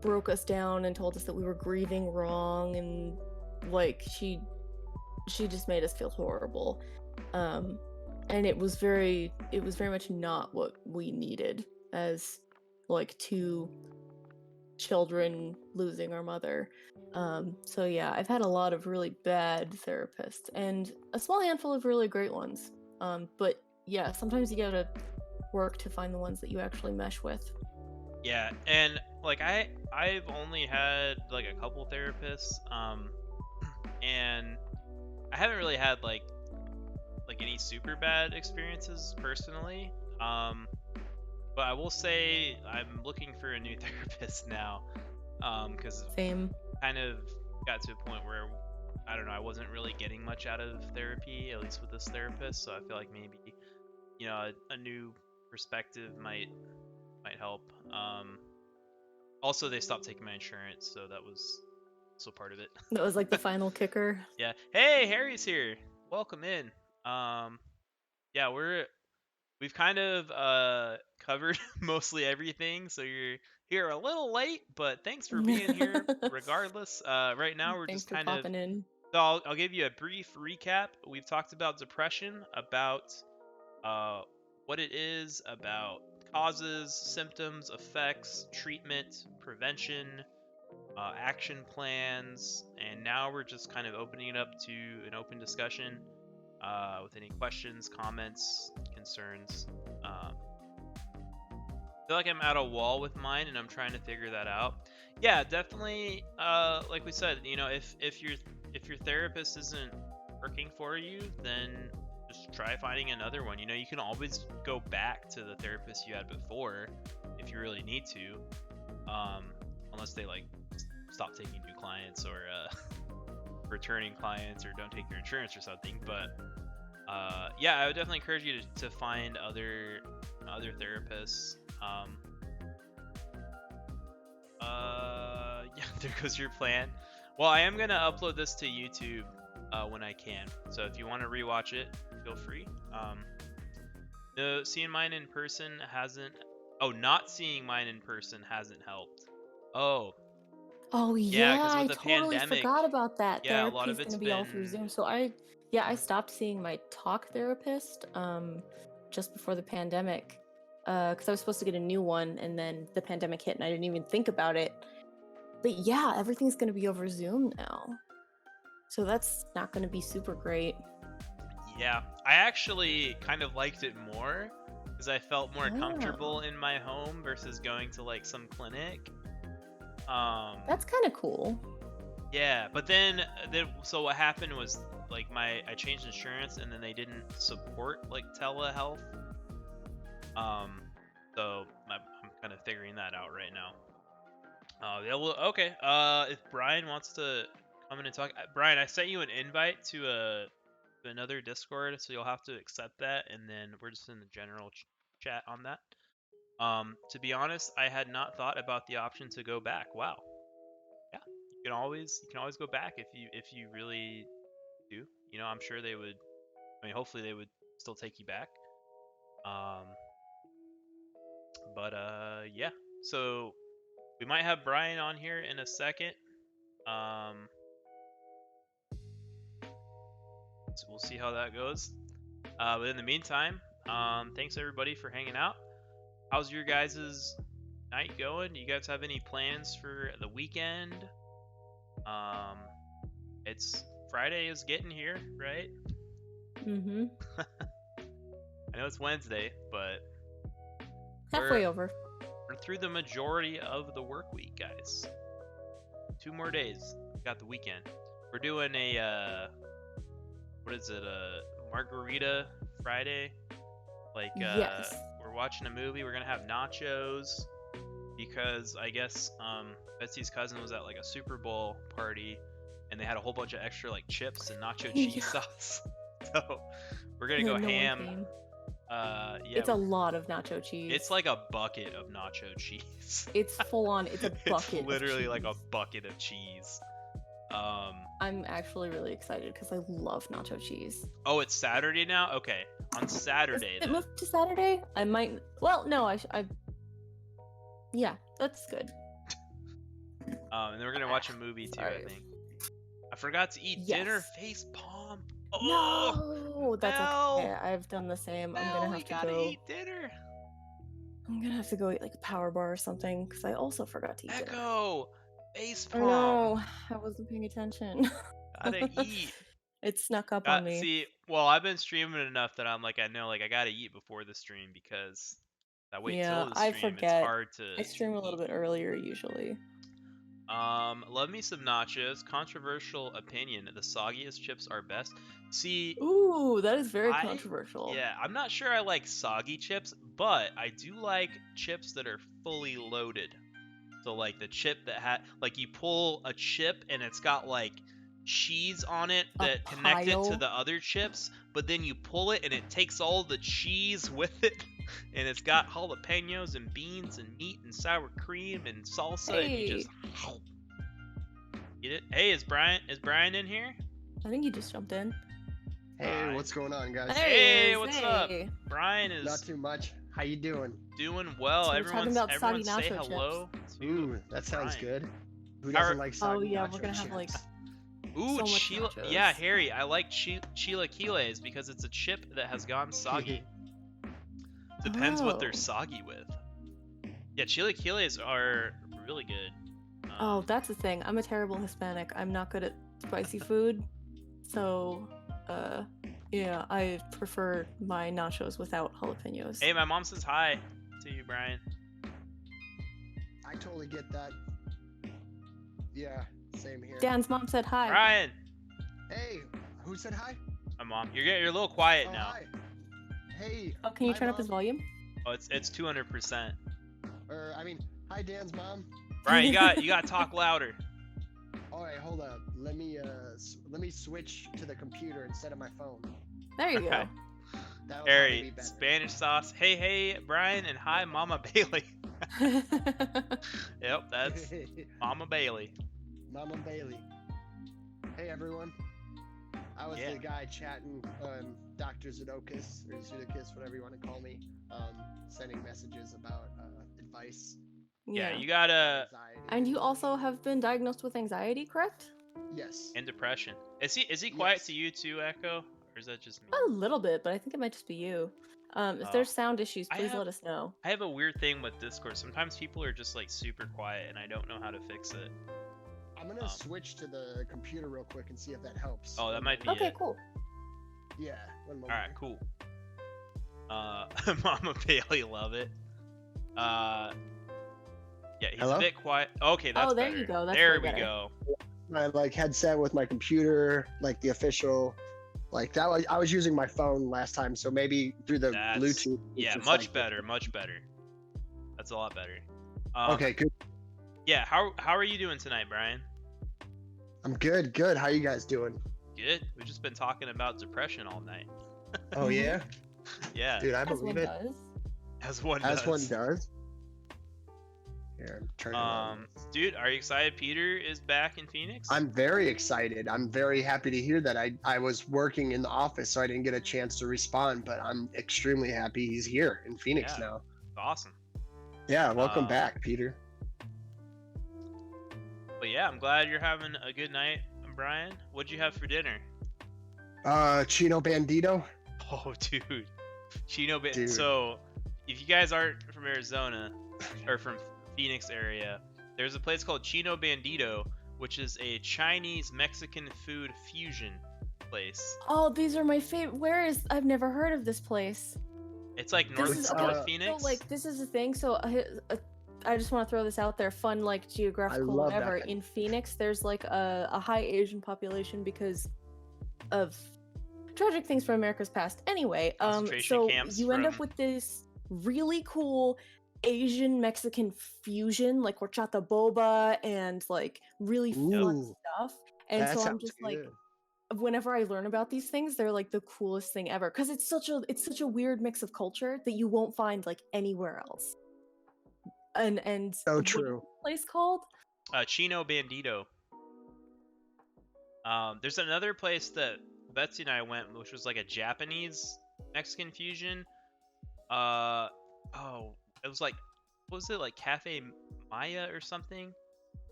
Speaker 2: broke us down and told us that we were grieving wrong, and like she just made us feel horrible. And it was very much not what we needed as like two children losing our mother. So yeah, I've had a lot of really bad therapists and a small handful of really great ones. But yeah, sometimes you gotta work to find the ones that you actually mesh with.
Speaker 1: Yeah, and like I've only had like a couple therapists, and I haven't really had like any super bad experiences personally. But I will say I'm looking for a new therapist now, because
Speaker 2: Same.
Speaker 1: kind of got to a point where I don't know, I wasn't really getting much out of therapy, at least with this therapist. So I feel like maybe a new perspective might help. Also, they stopped taking my insurance, so that was also part of it.
Speaker 2: That was like the final kicker.
Speaker 1: Yeah. Hey, Harry's here. Welcome in. Yeah, we've kind of covered mostly everything, so you're here a little late, but thanks for being here regardless. Right now we're
Speaker 2: Thanks
Speaker 1: just
Speaker 2: for
Speaker 1: kind of,
Speaker 2: popping in.
Speaker 1: so I'll give you a brief recap. We've talked about depression, about what it is, about causes, symptoms, effects, treatment, prevention, action plans, and now we're just kind of opening it up to an open discussion with any questions, comments, concerns. I feel like I'm at a wall with mine, and I'm trying to figure that out. Yeah, definitely. Like we said, if your therapist isn't working for you, then just try finding another one. You can always go back to the therapist you had before if you really need to, unless they like stop taking new clients or returning clients or don't take your insurance or something. But yeah, I would definitely encourage you to find other therapists. Yeah, there goes your plan. Well, I am gonna upload this to YouTube when I can, so if you want to rewatch it, feel free. No, seeing mine in person hasn't. Oh, not seeing mine in person hasn't helped. Oh,
Speaker 2: Oh
Speaker 1: yeah,
Speaker 2: yeah,
Speaker 1: because with
Speaker 2: I
Speaker 1: the
Speaker 2: totally
Speaker 1: pandemic,
Speaker 2: forgot about that.
Speaker 1: yeah, a lot
Speaker 2: Therapy
Speaker 1: of
Speaker 2: is
Speaker 1: it's
Speaker 2: gonna be all through
Speaker 1: been.
Speaker 2: Zoom. So I stopped seeing my talk therapist just before the pandemic. Because I was supposed to get a new one, and then the pandemic hit and I didn't even think about it. But yeah, everything's gonna be over Zoom now. So that's not gonna be super great.
Speaker 1: Yeah, I actually kind of liked it more because I felt more
Speaker 2: Oh,
Speaker 1: comfortable in my home versus going to like some clinic.
Speaker 2: that's kind of cool.
Speaker 1: Yeah, but then so what happened was like I changed insurance and then they didn't support like telehealth. Um, so I'm kind of figuring that out right now. Yeah, well, okay. If Brian wants to come in and talk, Brian, I sent you an invite to another Discord, so you'll have to accept that, and then we're just in the general chat on that. To be honest, I had not thought about the option to go back. Wow. Yeah, you can always go back if you really do. I'm sure they would. I mean, hopefully they would still take you back. Um, but yeah. So we might have Brian on here in a second. Um, so we'll see how that goes. But in the meantime, thanks everybody for hanging out. How's your guys' night going? Do you guys have any plans for the weekend? It's Friday is getting here, right?
Speaker 2: Mm-hmm.
Speaker 1: I know it's Wednesday, but
Speaker 2: halfway over.
Speaker 1: We're through the majority of the work week, guys. 2 more days. Got the weekend. We're doing a what is it? A margarita Friday. Like
Speaker 2: yes.
Speaker 1: We're watching a movie. We're gonna have nachos because I guess Betsy's cousin was at like a Super Bowl party and they had a whole bunch of extra like chips and nacho cheese sauce. So we're gonna go ham. Yeah,
Speaker 2: it's a lot of nacho cheese.
Speaker 1: It's like a bucket of nacho cheese.
Speaker 2: It's full on. It's a bucket.
Speaker 1: It's literally
Speaker 2: of
Speaker 1: like a bucket of cheese.
Speaker 2: I'm actually really excited because I love nacho cheese.
Speaker 1: Oh, it's Saturday now? Okay. On Saturday.
Speaker 2: It moved to Saturday? I might. Well, no, I. Yeah, that's good.
Speaker 1: And then we're gonna watch a movie too. I think. I forgot to eat dinner. Face palm. Oh,
Speaker 2: no, that's okay. I've done the same. I'm gonna have to go
Speaker 1: eat dinner.
Speaker 2: I'm gonna have to go eat like a power bar or something because I also forgot to eat dinner.
Speaker 1: Echo. Face palm.
Speaker 2: No, I wasn't paying attention.
Speaker 1: Gotta eat.
Speaker 2: It snuck up on me.
Speaker 1: See, well, I've been streaming enough that I'm like, I know, like, I gotta eat before the stream because I wait till the stream.
Speaker 2: I forget.
Speaker 1: It's hard to.
Speaker 2: I stream a little bit earlier usually.
Speaker 1: Love me some nachos. Controversial opinion: the soggiest chips are best. See.
Speaker 2: Ooh, that is very controversial.
Speaker 1: Yeah, I'm not sure I like soggy chips, but I do like chips that are fully loaded. So like the chip that like you pull a chip and it's got like cheese on it that connect it to the other chips, but then you pull it and it takes all the cheese with it, and it's got jalapenos and beans and meat and sour cream and salsa, and you just eat it. Hey, is Brian in here?
Speaker 2: I think he just jumped in.
Speaker 3: Hey, what's going on, guys?
Speaker 1: Hey, what's up? Brian is
Speaker 3: not too much. How you doing?
Speaker 1: Doing well.
Speaker 2: So
Speaker 1: everyone say hello.
Speaker 3: Ooh, that sounds good. Who doesn't like soggy
Speaker 2: nacho we're gonna have like.
Speaker 1: Ooh, so yeah, Harry, I like chilaquiles because it's a chip that has gone soggy. Depends what they're soggy with. Yeah, chilaquiles are really good.
Speaker 2: Oh, that's the thing. I'm a terrible Hispanic. I'm not good at spicy food, so yeah, I prefer my nachos without jalapenos.
Speaker 1: Hey, my mom says hi to you, Brian.
Speaker 3: I totally get that. Yeah, same here.
Speaker 2: Dan's mom said hi.
Speaker 1: Brian.
Speaker 3: Hey, who said hi?
Speaker 1: My mom. You're a little quiet now.
Speaker 3: Hi. Hey.
Speaker 2: Oh, can you turn up his volume?
Speaker 1: Oh, it's 200%.
Speaker 3: Hi, Dan's mom.
Speaker 1: Brian, you got to talk louder.
Speaker 3: All right, hold up. Let me switch to the computer instead of my phone.
Speaker 2: There you go.
Speaker 1: Harry, Spanish sauce. Hey, Brian, and hi, Mama Bailey. Yep, that's Mama Bailey.
Speaker 3: Mama Bailey. Hey, everyone. I was the guy chatting, Dr. Zadokis, or Zudakis, whatever you want to call me, sending messages about advice.
Speaker 1: Yeah, you gotta.
Speaker 2: And you also have been diagnosed with anxiety, correct?
Speaker 3: Yes.
Speaker 1: And depression. Is he quiet to you too, Echo, or is that just me?
Speaker 2: A little bit, but I think it might just be you. If there's sound issues, please let us know.
Speaker 1: I have a weird thing with Discord. Sometimes people are just like super quiet, and I don't know how to fix it.
Speaker 3: I'm gonna switch to the computer real quick and see if that helps.
Speaker 1: Oh, that might be
Speaker 2: okay, cool.
Speaker 3: Yeah. One moment.
Speaker 1: All right, cool. Mama Bailey, love it. Yeah, he's a bit quiet. Okay, that's
Speaker 2: there
Speaker 1: better.
Speaker 2: You go. That's
Speaker 1: there we go.
Speaker 3: My headset with my computer, like the official, like that. I was using my phone last time, so maybe through the Bluetooth.
Speaker 1: Yeah, much better. That's a lot better.
Speaker 3: Okay, good.
Speaker 1: Yeah, how are you doing tonight, Brian?
Speaker 3: I'm good. How are you guys doing?
Speaker 1: Good. We've just been talking about depression all night.
Speaker 3: Oh yeah.
Speaker 1: Yeah.
Speaker 3: Dude, I believe it.
Speaker 1: As one does.
Speaker 3: Here, I'm turning on.
Speaker 1: Dude, are you excited Peter is back in Phoenix?
Speaker 3: I'm very excited. I'm very happy to hear that. I was working in the office, so I didn't get a chance to respond, but I'm extremely happy he's here in Phoenix now.
Speaker 1: Awesome.
Speaker 3: Yeah, welcome back, Peter.
Speaker 1: But yeah, I'm glad you're having a good night, Brian. What'd you have for dinner?
Speaker 3: Chino Bandito.
Speaker 1: Oh, dude. Chino Bandito. So, if you guys aren't from Arizona, or from Phoenix area, there's a place called Chino Bandito which is a Chinese Mexican food fusion place.
Speaker 2: Oh, these are my favorite. I've never heard of this place.
Speaker 1: It's like
Speaker 2: North
Speaker 1: Phoenix.
Speaker 2: So like this is the thing. So I just want to throw this out there. Fun, like geographical whatever. In Phoenix, there's like a high Asian population because of tragic things from America's past. Anyway, so you end up with this really cool Asian Mexican fusion, like horchata boba and like really fun stuff. And so I'm just like, whenever I learn about these things, they're like the coolest thing ever because it's such a weird mix of culture that you won't find like anywhere else. And
Speaker 3: so true.
Speaker 2: Place called
Speaker 1: Chino Bandito. There's another place that Betsy and I went, which was like a Japanese Mexican fusion. It was like, what was it, like Cafe Maya or something?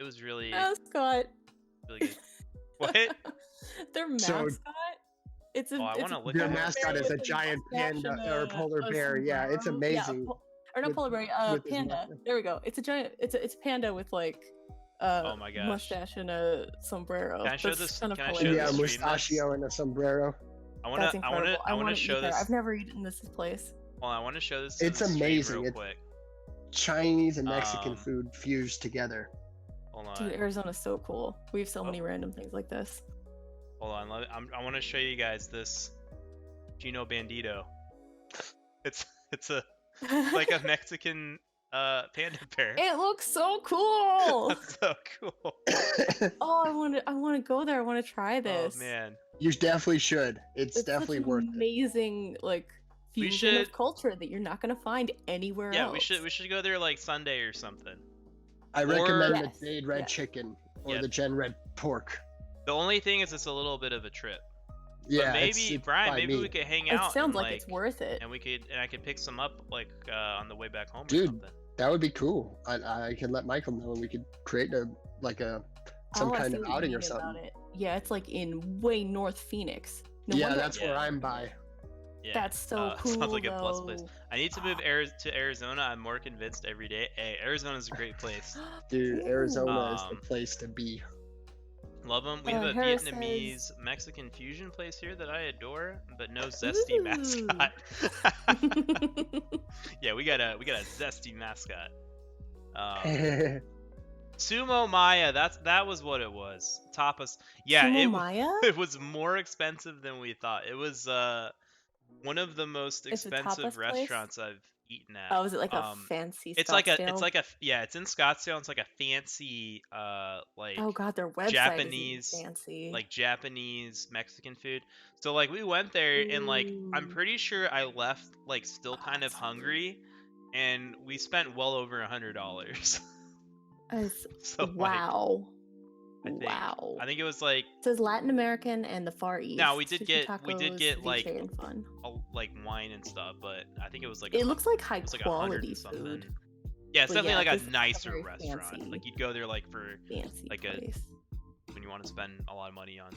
Speaker 1: It was really
Speaker 2: mascot.
Speaker 1: Really good. What?
Speaker 2: Their mascot? It's a.
Speaker 1: I want to look.
Speaker 3: Their mascot is a giant panda or a polar bear. Yeah, it's amazing.
Speaker 2: Yeah, or not polar bear. Panda. There we go. It's a giant. It's a panda with like.
Speaker 1: Oh my gosh.
Speaker 2: Mustache and a sombrero.
Speaker 1: Can I show this?
Speaker 2: Kind of
Speaker 1: can I show
Speaker 3: yeah, mustachio and a sombrero.
Speaker 1: I want to show this.
Speaker 2: I've never eaten this place.
Speaker 1: Well, I want to show this.
Speaker 3: It's amazing.
Speaker 1: Real quick.
Speaker 3: Chinese and Mexican food fused together.
Speaker 1: Hold on.
Speaker 2: Dude, Arizona's so cool. We have so many random things like this.
Speaker 1: Hold on. I want to show you guys this Chino Bandito. It's like a Mexican panda bear.
Speaker 2: It looks so cool.
Speaker 1: That's so cool.
Speaker 2: Oh, I want to go there. I want to try this.
Speaker 1: Oh man.
Speaker 3: You definitely should. It's definitely worth it.
Speaker 2: Amazing, like fusion of culture that you're not gonna find anywhere else.
Speaker 1: Yeah, we should go there like Sunday or something.
Speaker 3: I recommend the Jade Red Chicken or the Gen Red Pork.
Speaker 1: The only thing is it's a little bit of a trip.
Speaker 3: Yeah,
Speaker 1: but maybe Brian, maybe we could hang out.
Speaker 2: It sounds like it's worth it.
Speaker 1: And I could pick some up like on the way back home.
Speaker 3: Dude,
Speaker 1: or something.
Speaker 3: That would be cool. I can let Michael know and we could create some kind of outing or something.
Speaker 2: Yeah, it's like in way North Phoenix.
Speaker 3: That's where I'm by.
Speaker 1: Yeah.
Speaker 2: That's so cool.
Speaker 1: Sounds like a plus place. I need to move to Arizona. I'm more convinced every day. Hey, Arizona's a great place.
Speaker 3: Dude, Arizona is the place to be.
Speaker 1: Love them. We have a Vietnamese Mexican fusion place here that I adore, but no zesty mascot. Yeah, we got a zesty mascot. Sumo Maya, that was what it was. Tapas. Yeah,
Speaker 2: Sumo Maya?
Speaker 1: It was more expensive than we thought. It was one of the most expensive restaurants I've eaten at.
Speaker 2: Oh, is it like a fancy
Speaker 1: it's in Scottsdale. It's like a fancy like
Speaker 2: oh god, their website
Speaker 1: Japanese
Speaker 2: is fancy.
Speaker 1: like Japanese Mexican food. So like we went there and like I'm pretty sure I left like still kind of hungry, and we spent well over $100. So
Speaker 2: wow.
Speaker 1: I think it was like
Speaker 2: it says Latin American and the Far East.
Speaker 1: No, we did get like wine and stuff, but I think it was like
Speaker 2: it looks like high quality food.
Speaker 1: Yeah, it's definitely like a nicer restaurant. Fancy. Like you'd go there like for
Speaker 2: fancy
Speaker 1: like
Speaker 2: place.
Speaker 1: When you want to spend a lot of money on.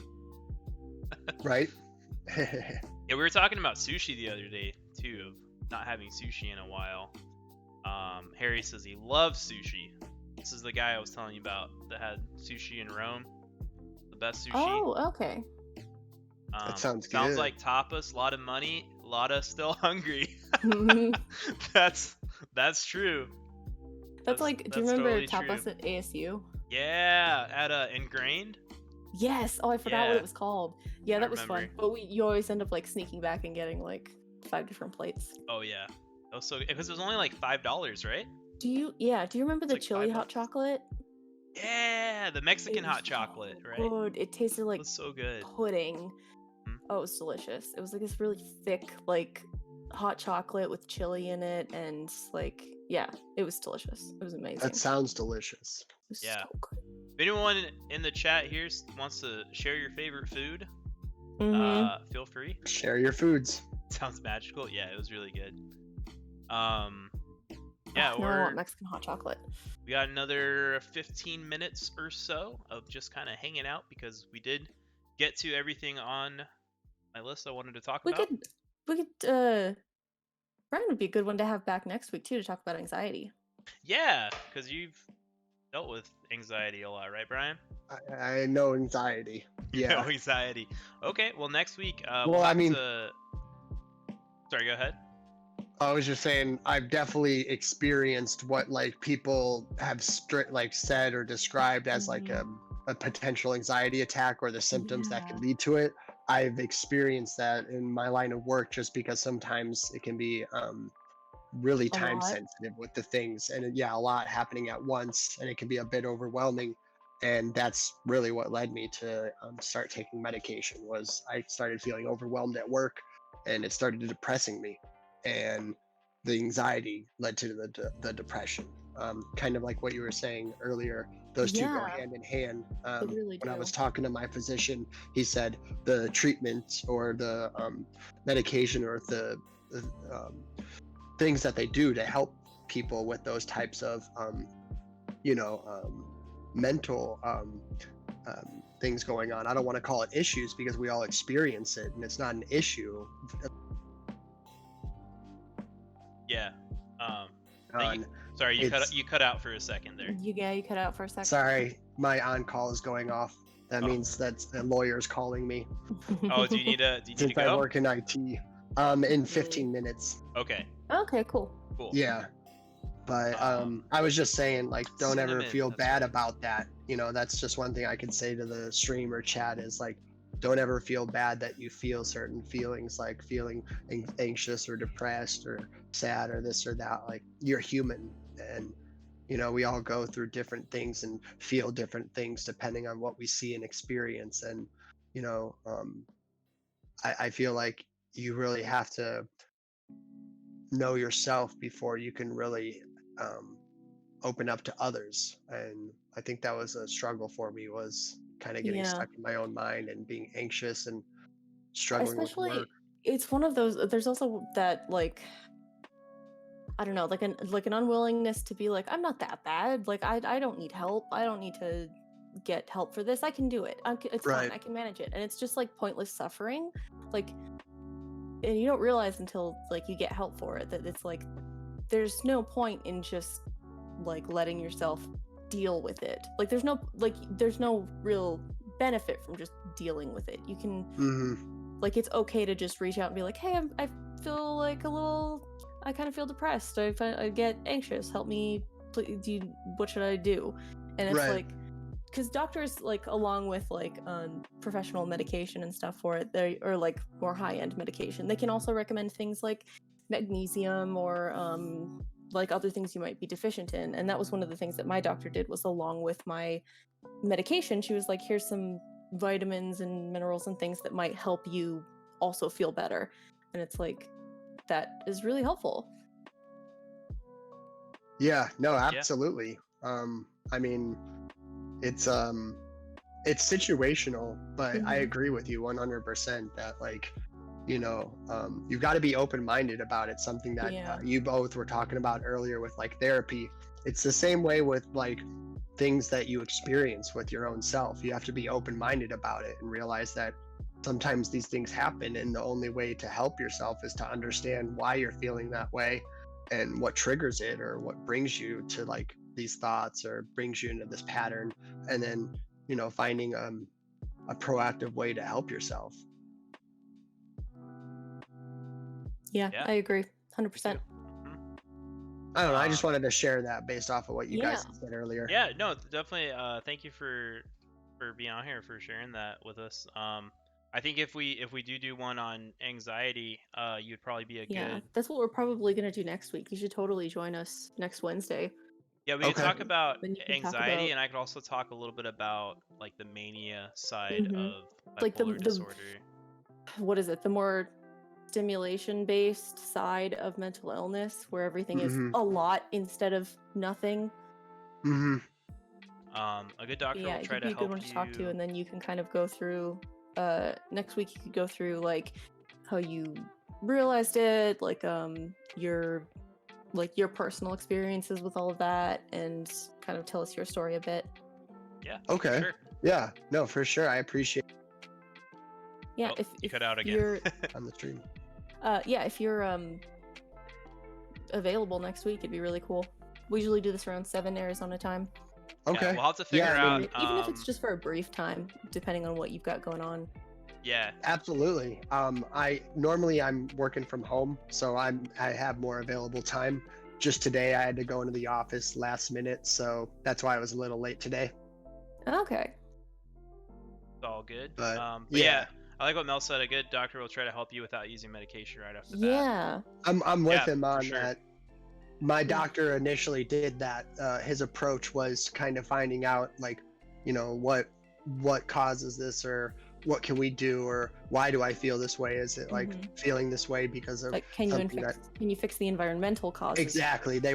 Speaker 3: Right.
Speaker 1: Yeah, we were talking about sushi the other day too, of not having sushi in a while. Harry says he loves sushi. This is the guy I was telling you about that had sushi in Rome. The best sushi.
Speaker 2: Oh, okay.
Speaker 3: That sounds good.
Speaker 1: Sounds like tapas, a lot of money, a lot of still hungry. That's true.
Speaker 2: That's like, do you remember totally tapas at ASU?
Speaker 1: Yeah, at Ingrained?
Speaker 2: Yes. Oh, I forgot what it was called. Yeah, that was fun. But you always end up like sneaking back and getting like 5 different plates.
Speaker 1: Oh yeah. That was so good. Because it was only like $5, right?
Speaker 2: Do you remember the chili hot chocolate?
Speaker 1: Yeah, the Mexican hot chocolate, right?
Speaker 2: Good. It tasted like
Speaker 1: so good.
Speaker 2: Pudding. Mm-hmm. Oh, it was delicious. It was like this really thick, like hot chocolate with chili in it, and like it was delicious. It was amazing.
Speaker 3: That sounds delicious.
Speaker 2: It was so good.
Speaker 1: If anyone in the chat here wants to share your favorite food, feel free.
Speaker 3: Share your foods.
Speaker 1: Sounds magical. Yeah, it was really good.
Speaker 2: Yeah, I want Mexican hot chocolate.
Speaker 1: We got another 15 minutes or so of just kind of hanging out because we did get to everything on my list I wanted to talk about.
Speaker 2: We could Brian would be a good one to have back next week too to talk about anxiety.
Speaker 1: Yeah, because dealt with anxiety a lot, right, Brian?
Speaker 3: I know anxiety. Yeah.
Speaker 1: No anxiety. Okay, well, next week,
Speaker 3: Well,
Speaker 1: we'll
Speaker 3: I
Speaker 1: have
Speaker 3: mean,
Speaker 1: to... Sorry, go ahead.
Speaker 3: I was just saying, I've definitely experienced what like people have said or described as like a potential anxiety attack or the symptoms that could lead to it. I've experienced that in my line of work just because sometimes it can be really time sensitive with the things, and yeah, a lot happening at once, and it can be a bit overwhelming. And that's really what led me to start taking medication. Was I started feeling overwhelmed at work, and it started depressing me, and the anxiety led to the depression. Kind of like what you were saying earlier, those two go hand in hand.
Speaker 2: Really
Speaker 3: when I
Speaker 2: do.
Speaker 3: was talking to my physician, he said the treatment or the medication or the things that they do to help people with those types of mental things going on. I don't want to call it issues because we all experience it and it's not an issue.
Speaker 1: Yeah. Sorry, you cut out for a second there.
Speaker 2: You cut out for a second.
Speaker 3: Sorry, my on-call is going off. That means that the lawyer's calling me.
Speaker 1: Oh, do you need to
Speaker 3: Since
Speaker 1: go?
Speaker 3: I work in IT. In 15 minutes.
Speaker 1: Okay.
Speaker 2: Okay, cool.
Speaker 3: Yeah. But I was just saying, like, don't ever feel bad about that. You know, that's just one thing I could say to the stream or chat is like, don't ever feel bad that you feel certain feelings, like feeling anxious or depressed or sad or this or that. Like, you're human, and you know, we all go through different things and feel different things depending on what we see and experience. And you know, I feel like you really have to know yourself before you can really open up to others. And I think that was a struggle for me, was kind of getting stuck in my own mind and being anxious and struggling with work.
Speaker 2: It's one of those, there's also that, like, I don't know, like an unwillingness to be like, I'm not that bad, like I don't need help, I don't need to get help for this, I can do it, it's fine, I can manage it. And it's just like pointless suffering, like, and you don't realize until like you get help for it that it's like there's no point in just like letting yourself deal with it. Like there's no real benefit from just dealing with it. You can like, it's okay to just reach out and be like, hey, I feel like I kind of feel depressed, I get anxious, help me, please, what should I do? And it's like, because doctors, like, along with like professional medication and stuff for it, they or like more high-end medication, they can also recommend things like magnesium or like other things you might be deficient in. And that was one of the things that my doctor did, was along with my medication, she was like, here's some vitamins and minerals and things that might help you also feel better. And it's like, that is really helpful.
Speaker 3: Yeah, no, absolutely. I mean, it's situational, but I agree with you 100% that, like, you know, you've got to be open-minded about it. Something that you both were talking about earlier with like therapy. It's the same way with like things that you experience with your own self. You have to be open-minded about it and realize that sometimes these things happen, and the only way to help yourself is to understand why you're feeling that way and what triggers it, or what brings you to like these thoughts or brings you into this pattern, and then, you know, finding a proactive way to help yourself.
Speaker 2: Yeah, I agree 100%.
Speaker 3: I don't know, I just wanted to share that based off of what you guys said earlier.
Speaker 1: Yeah, no, definitely. Thank you for being on here, for sharing that with us. I think if we do one on anxiety, you'd probably be a good...
Speaker 2: That's what we're probably gonna do next week. You should totally join us next Wednesday.
Speaker 1: Yeah, we could talk about anxiety, and I could also talk a little bit about like the mania side of bipolar
Speaker 2: like the
Speaker 1: disorder.
Speaker 2: What is it? The more stimulation-based side of mental illness, where everything is a lot instead of nothing.
Speaker 1: A good doctor will try to help you. Yeah, it could be a good one to talk to,
Speaker 2: and then you can kind of go through. Next week you could go through like how you realized it, like your personal experiences with all of that, and kind of tell us your story a bit.
Speaker 1: Yeah.
Speaker 3: Okay.
Speaker 1: Sure.
Speaker 3: Yeah. No, for sure. I appreciate.
Speaker 2: Yeah.
Speaker 1: If you cut out again
Speaker 3: on the stream.
Speaker 2: Yeah. If you're available next week, it'd be really cool. We usually do this around 7 Arizona time.
Speaker 3: Okay.
Speaker 1: Yeah, we'll have to figure out.
Speaker 2: Even if it's just for a brief time, depending on what you've got going on.
Speaker 1: Yeah.
Speaker 3: Absolutely. I'm working from home, so I have more available time. Just today I had to go into the office last minute, so that's why I was a little late today.
Speaker 2: Okay.
Speaker 1: It's all good.
Speaker 3: But
Speaker 1: yeah, I like what Mel said. A good doctor will try to help you without using medication right off the bat.
Speaker 2: Yeah.
Speaker 3: I'm with him on
Speaker 1: sure.
Speaker 3: that. My doctor initially did that. His approach was kind of finding out, like, you know, what causes this, or what can we do, or why do I feel this way? Is it like feeling this way because of
Speaker 2: like can you fix the environmental causes?
Speaker 3: Exactly. He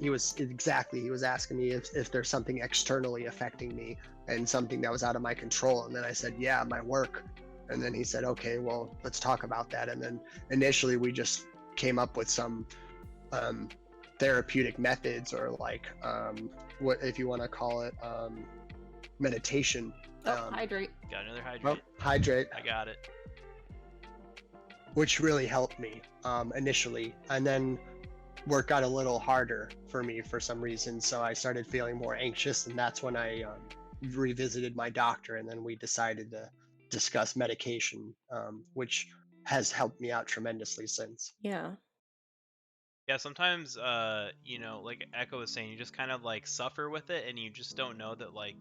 Speaker 3: was asking me if there's something externally affecting me and something that was out of my control, and then I said, yeah, my work. And then he said, okay, well, let's talk about that. And then initially we just came up with some therapeutic methods, or like what, if you want to call it, meditation.
Speaker 2: Hydrate.
Speaker 1: Got another hydrate.
Speaker 3: Well, hydrate.
Speaker 1: I got it.
Speaker 3: Which really helped me initially, and then work got a little harder for me for some reason, so I started feeling more anxious, and that's when I revisited my doctor, and then we decided to discuss medication, which has helped me out tremendously since.
Speaker 2: Yeah.
Speaker 1: Yeah, sometimes you know, like Echo was saying, you just kind of like suffer with it, and you just don't know that, like,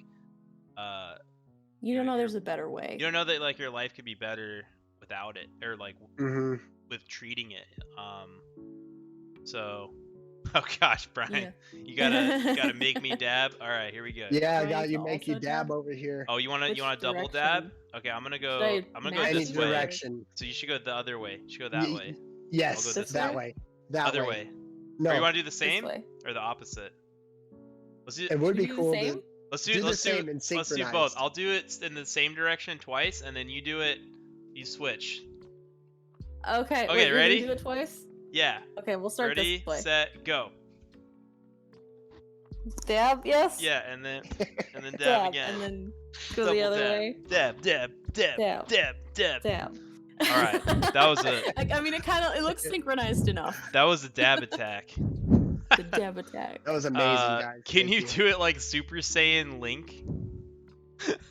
Speaker 2: you don't know there's a better way.
Speaker 1: You don't know that, like, your life could be better without it, or like with treating it. So, oh gosh, Brian, you gotta make me dab. All right, here we go.
Speaker 3: Yeah, I got you. Make you dab over here.
Speaker 1: Oh, you wanna double dab? Okay, I'm gonna go this way.
Speaker 3: Direction.
Speaker 1: So you should go the other way. You should go that way.
Speaker 3: Yes, that way. That
Speaker 1: other way.
Speaker 3: No.
Speaker 1: Or you want to do the same or the opposite? Let's do.
Speaker 3: It would be cool.
Speaker 1: Let's do both. I'll do it in the same direction twice, and then you do it. You switch.
Speaker 2: Okay.
Speaker 1: Okay, ready?
Speaker 2: Do it twice.
Speaker 1: Yeah.
Speaker 2: Okay, we'll start
Speaker 1: ready,
Speaker 2: this way.
Speaker 1: Ready, set, go.
Speaker 2: Dab, yes.
Speaker 1: Yeah, and then dab again.
Speaker 2: And then go the other way.
Speaker 1: Dab.
Speaker 2: Dab.
Speaker 1: All right, that was
Speaker 2: I mean, it looks synchronized enough.
Speaker 1: That was a dab attack.
Speaker 2: The dab attack.
Speaker 3: That was amazing, guys.
Speaker 1: Can you do it like Super Saiyan Link?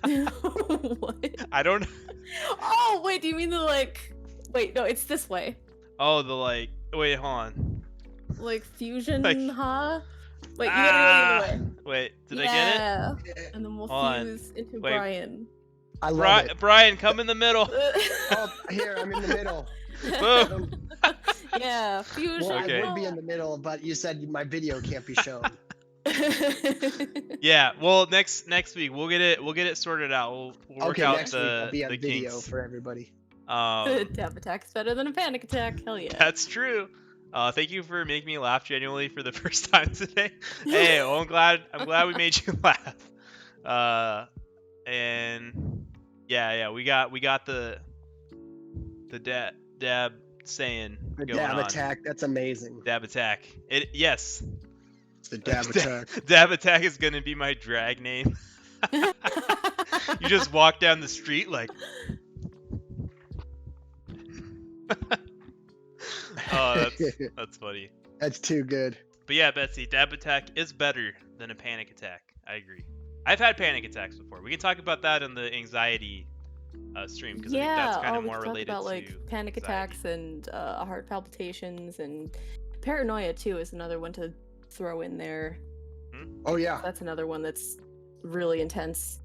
Speaker 2: What?
Speaker 1: I don't.
Speaker 2: Oh wait, do you mean the like? Wait, no, it's this way.
Speaker 1: Oh, the like. Wait, hold on.
Speaker 2: Like fusion, huh? Wait, you gotta go the other way.
Speaker 1: Wait, did I get
Speaker 2: it? And then we'll fuse into Brian.
Speaker 3: I love it.
Speaker 1: Brian, come in the middle.
Speaker 3: Oh, here, I'm in the middle.
Speaker 1: Boom.
Speaker 2: Yeah, fusion.
Speaker 3: Well, I would be in the middle, but you said my video can't be shown.
Speaker 1: Yeah, well, next week we'll get it sorted out. We'll work out
Speaker 3: next week I'll be on video
Speaker 1: kinks.
Speaker 3: for everybody.
Speaker 2: Dab attack's better than a panic attack. Hell yeah.
Speaker 1: That's true. Thank you for making me laugh genuinely for the first time today. Hey, well, I'm glad we made you laugh. And yeah, we got the dab saying
Speaker 3: the
Speaker 1: going
Speaker 3: dab
Speaker 1: on.
Speaker 3: Attack. That's amazing.
Speaker 1: Dab attack. Yes.
Speaker 3: It's the dab attack.
Speaker 1: Dab attack is gonna be my drag name. You just walk down the street like. Oh, that's funny.
Speaker 3: That's too good.
Speaker 1: But yeah, Betsy, dab attack is better than a panic attack. I agree. I've had panic attacks before. We can talk about that in the anxiety stream, because I think that's kind of more related
Speaker 2: about,
Speaker 1: to
Speaker 2: like panic
Speaker 1: anxiety.
Speaker 2: attacks and heart palpitations, and paranoia too is another one to throw in there.
Speaker 3: Oh yeah,
Speaker 2: that's another one that's really intense.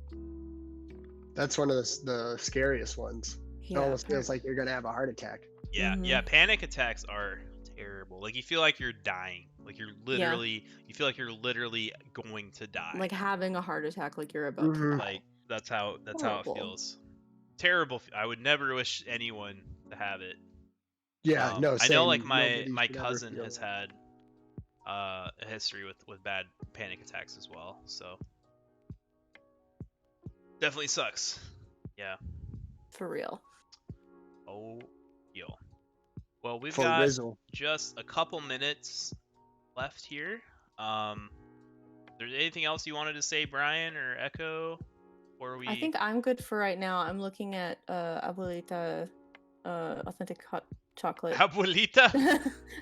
Speaker 3: That's one of the scariest ones.
Speaker 2: Yeah,
Speaker 3: it almost feels like you're gonna have a heart attack.
Speaker 1: Yeah, yeah. Panic attacks are terrible. Like you feel like you're dying. Like you're literally, you feel like you're literally going to die.
Speaker 2: Like having a heart attack, like you're about to die.
Speaker 1: Like that's how it feels. Terrible. I would never wish anyone to have it.
Speaker 3: Yeah, no.
Speaker 1: I know, like my cousin has had a history with bad panic attacks as well. So definitely sucks. Yeah.
Speaker 2: For real.
Speaker 1: Oh, yo. Well, we've got
Speaker 3: Rizzle.
Speaker 1: Just a couple minutes left here. There's anything else you wanted to say, Brian or Echo? Or we?
Speaker 2: I think I'm good for right now. I'm looking at Abuelita authentic chocolate.
Speaker 1: Abuelita.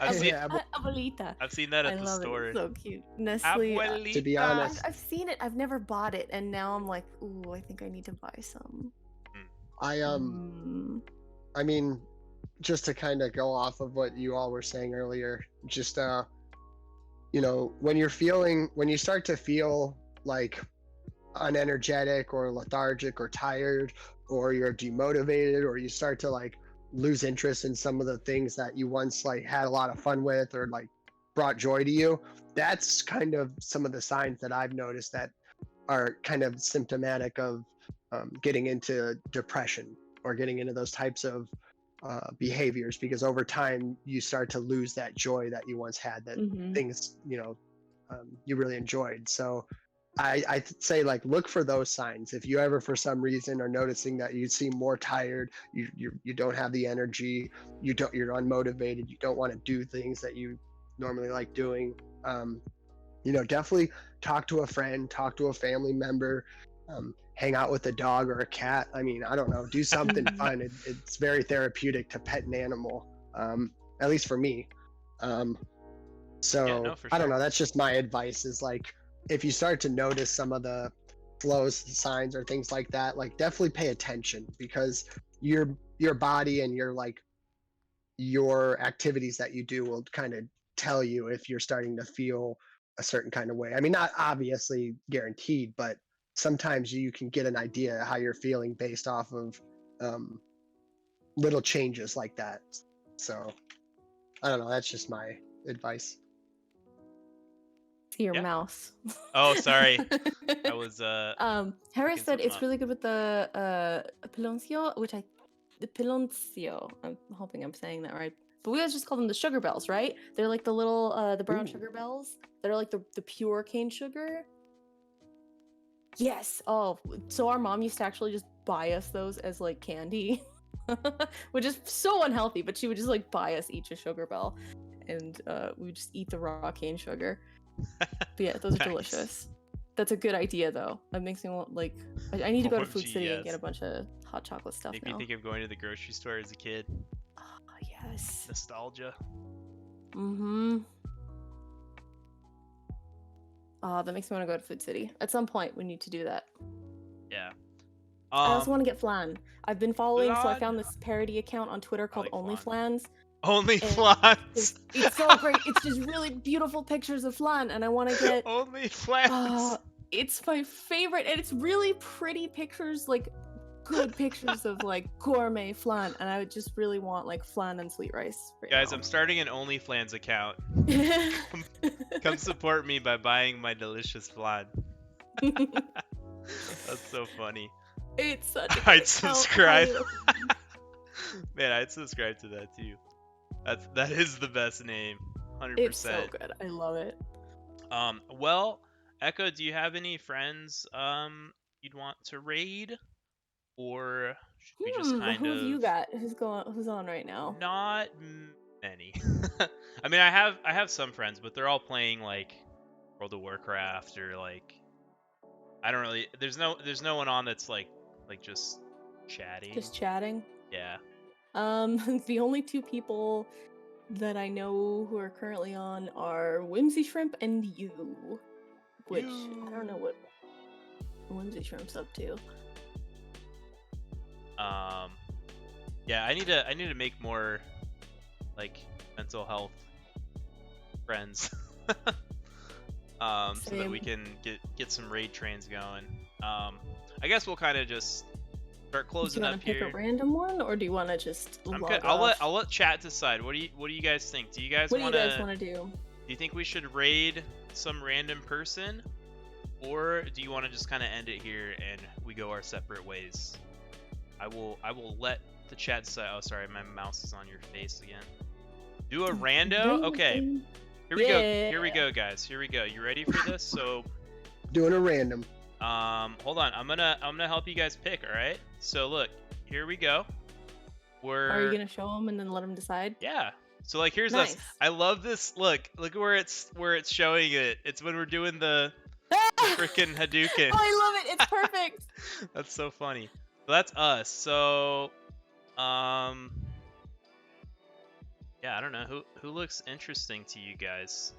Speaker 2: Abuelita.
Speaker 1: I've seen that at the store.
Speaker 2: It's so cute. Nestle.
Speaker 1: Abuelita.
Speaker 3: To be honest,
Speaker 2: I've seen it. I've never bought it, and now I'm like, ooh, I think I need to buy some.
Speaker 3: I mean, just to kind of go off of what you all were saying earlier, just you know, when you start to feel like unenergetic or lethargic or tired, or you're demotivated, or you start to like lose interest in some of the things that you once like had a lot of fun with or like brought joy to you, that's kind of some of the signs that I've noticed that are kind of symptomatic of getting into depression or getting into those types of behaviors, because over time you start to lose that joy that you once had, that things, you know, you really enjoyed. So I say, like, look for those signs. If you ever for some reason are noticing that you seem more tired, you don't have the energy, you're unmotivated, you don't want to do things that you normally like doing, you know, definitely talk to a friend, talk to a family member, hang out with a dog or a cat. I mean, I don't know, do something fun. It's very therapeutic to pet an animal, at least for me. So
Speaker 1: Yeah, no, for
Speaker 3: I don't
Speaker 1: sure.
Speaker 3: know, that's just my advice, is like, if you start to notice some of the flows, signs, or things like that, like, definitely pay attention, because your body and your activities that you do will kind of tell you if you're starting to feel a certain kind of way. I mean, not obviously guaranteed, but sometimes you can get an idea how you're feeling based off of little changes like that. So I don't know, that's just my advice.
Speaker 2: See your mouse.
Speaker 1: Oh, sorry. I was
Speaker 2: Harris said it's really good with the piloncio, which the piloncio, I'm hoping I'm saying that right, but we guys just call them the sugar bells, right? They're like the little the brown sugar bells that are like the pure cane sugar. Yes. Oh, so our mom used to actually just buy us those as like candy, which is so unhealthy, but she would just like buy us each a sugar bell, and we would just eat the raw cane sugar. But yeah, those are delicious. That's a good idea, though. That makes me want, like, I need to go to Food City and get a bunch of hot chocolate stuff.
Speaker 1: Make me think of going to the grocery store as a kid.
Speaker 2: Oh, yes.
Speaker 1: Nostalgia.
Speaker 2: Oh, that makes me want to go to Food City. At some point, we need to do that.
Speaker 1: Yeah.
Speaker 2: I also want to get flan. I've been following, so I found this parody account on Twitter called OnlyFlans.
Speaker 1: OnlyFlans.
Speaker 2: It's so great. It's just really beautiful pictures of flan, and I want to get
Speaker 1: OnlyFlans.
Speaker 2: It's my favorite, and it's really pretty pictures, like good pictures of like gourmet flan, and I would just really want like flan and sweet rice.
Speaker 1: Guys, I'm starting an OnlyFlans account. Come support me by buying my delicious flan. That's so funny.
Speaker 2: It's such a
Speaker 1: I'd subscribe. Man, I'd subscribe to that too. That is the best name. 100%.
Speaker 2: It's so good. I love it.
Speaker 1: Well, Echo, do you have any friends you'd want to raid, or should we just kind
Speaker 2: who have you got? Who's on right now?
Speaker 1: Not many. I mean, I have some friends, but they're all playing like World of Warcraft, or like, I don't really. There's no one on that's like just chatting.
Speaker 2: Just chatting.
Speaker 1: Yeah.
Speaker 2: The only two people that I know who are currently on are Whimsy Shrimp and you, which I don't know what Whimsy Shrimp's up to.
Speaker 1: Yeah, I need to make more like mental health friends, so that we can get some raid trains going. I guess we'll kind of just start closing up here.
Speaker 2: Do you want to pick a random one, or do you want to just
Speaker 1: I'll let chat decide. What do you guys think? Do you guys want
Speaker 2: to do?
Speaker 1: Do you think we should raid some random person, or do you want to just kind of end it here and we go our separate ways? I will let the chat decide. Oh, sorry, my mouse is on your face again. Do a rando? Okay. Here we go. Here we go, guys. Here we go. You ready for this? So
Speaker 3: doing a random.
Speaker 1: Hold on. I'm gonna help you guys pick. All right. So look, here we go.
Speaker 2: Are you gonna show them and then let them decide?
Speaker 1: Yeah. So like, here's us. I love this. Look where it's showing it. It's when we're doing the freaking Hadouken.
Speaker 2: Oh, I love it. It's perfect.
Speaker 1: That's so funny. So that's us. So Yeah, I don't know who looks interesting to you guys.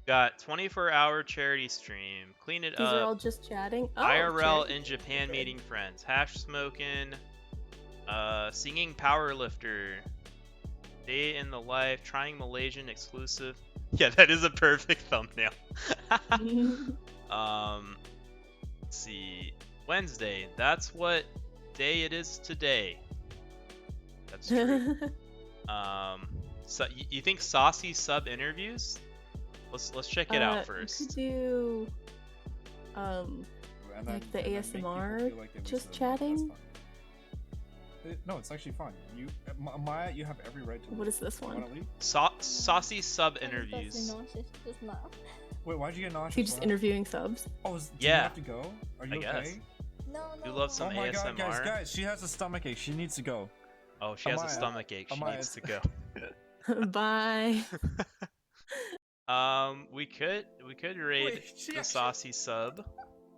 Speaker 1: Got 24-hour charity stream. Clean it
Speaker 2: These
Speaker 1: up.
Speaker 2: are all just chatting. Oh,
Speaker 1: IRL
Speaker 2: charity.
Speaker 1: in Japan meeting friends. Hash smoking. Singing powerlifter. Day in the life. Trying Malaysian exclusive. Yeah, that is a perfect thumbnail. Let's see. Wednesday. That's what day it is today. That's true. So you think saucy sub interviews? Let's check it out first.
Speaker 2: You could do like the ASMR just chatting.
Speaker 4: No, it's actually fine. Maya, you have every right to leave.
Speaker 2: What is this one?
Speaker 1: Saucy sub interviews.
Speaker 4: Wait, why'd you get nauseous?
Speaker 2: You just interviewing subs?
Speaker 4: Oh, do
Speaker 1: yeah.
Speaker 4: you have to go? Are you okay?
Speaker 5: No.
Speaker 1: You love some
Speaker 4: Oh my
Speaker 1: ASMR?
Speaker 4: god, guys, she has a stomach ache. She needs to go.
Speaker 1: Oh, she has a stomach ache. She needs to go.
Speaker 2: Bye.
Speaker 1: We could raid the saucy sub.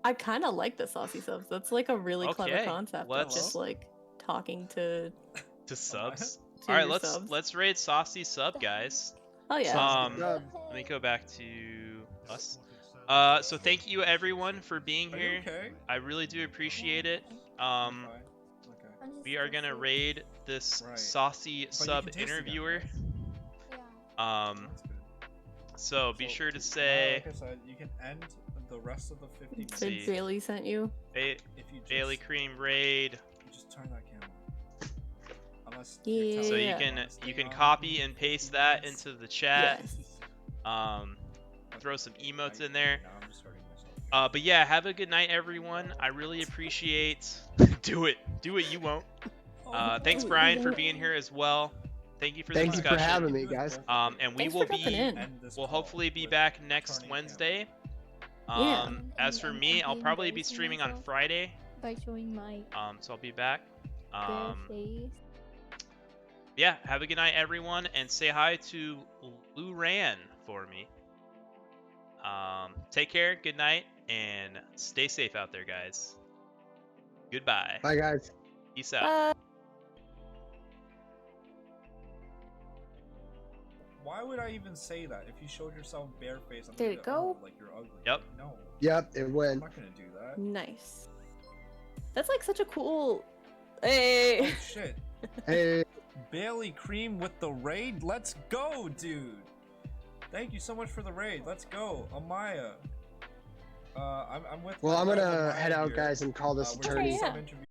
Speaker 2: I kind of like the saucy subs. That's like a really clever concept.
Speaker 1: Let's
Speaker 2: just like talking to
Speaker 1: subs.
Speaker 2: to
Speaker 1: All right,
Speaker 2: your subs.
Speaker 1: let's raid saucy sub, guys.
Speaker 2: Oh yeah.
Speaker 1: Let me go back to us. So thank you everyone for being here.
Speaker 4: Okay?
Speaker 1: I really do appreciate it. We are gonna raid this saucy sub interviewer. So be sure to say.
Speaker 4: Like I said, you can end the rest of the 50 minutes.
Speaker 2: Did Bailey sent you?
Speaker 1: Baileycream raid.
Speaker 4: Just turn that camera. Unless
Speaker 2: Yeah.
Speaker 1: So you can copy and paste that into the chat.
Speaker 2: Yes.
Speaker 1: Throw some emotes in there.
Speaker 4: No, I'm just hurting myself.
Speaker 1: But yeah, have a good night, everyone. I really appreciate. Do it you won't. Thanks Brian for being here as well. Thank you for the discussion.
Speaker 3: Thank you for having me, guys.
Speaker 1: And we
Speaker 2: Thanks
Speaker 1: will
Speaker 2: for jumping in.
Speaker 1: we'll hopefully be back next Wednesday.
Speaker 2: Yeah.
Speaker 1: As for me, I'll probably be streaming on Friday.
Speaker 5: By showing my
Speaker 1: So I'll be back.
Speaker 5: bare face.
Speaker 1: Yeah, have a good night, everyone, and say hi to Luran for me. Take care, good night, and stay safe out there, guys. Goodbye.
Speaker 3: Bye, guys.
Speaker 1: Peace out.
Speaker 4: Why would I even say that? If you showed yourself barefaced,
Speaker 2: Did it go?
Speaker 4: Like you're ugly.
Speaker 1: Yep.
Speaker 4: No.
Speaker 3: Yep, it
Speaker 4: I'm
Speaker 3: went.
Speaker 4: not gonna do that.
Speaker 2: Nice. That's like such a cool. Hey.
Speaker 4: Oh shit.
Speaker 3: Hey.
Speaker 4: Baileycream with the raid. Let's go, dude. Thank you so much for the raid. Let's go, Amaya. I'm with.
Speaker 3: Well, I'm gonna
Speaker 4: Amaya
Speaker 3: head out,
Speaker 4: here.
Speaker 3: guys, and call this
Speaker 4: We're
Speaker 3: attorney.
Speaker 4: doing some interviews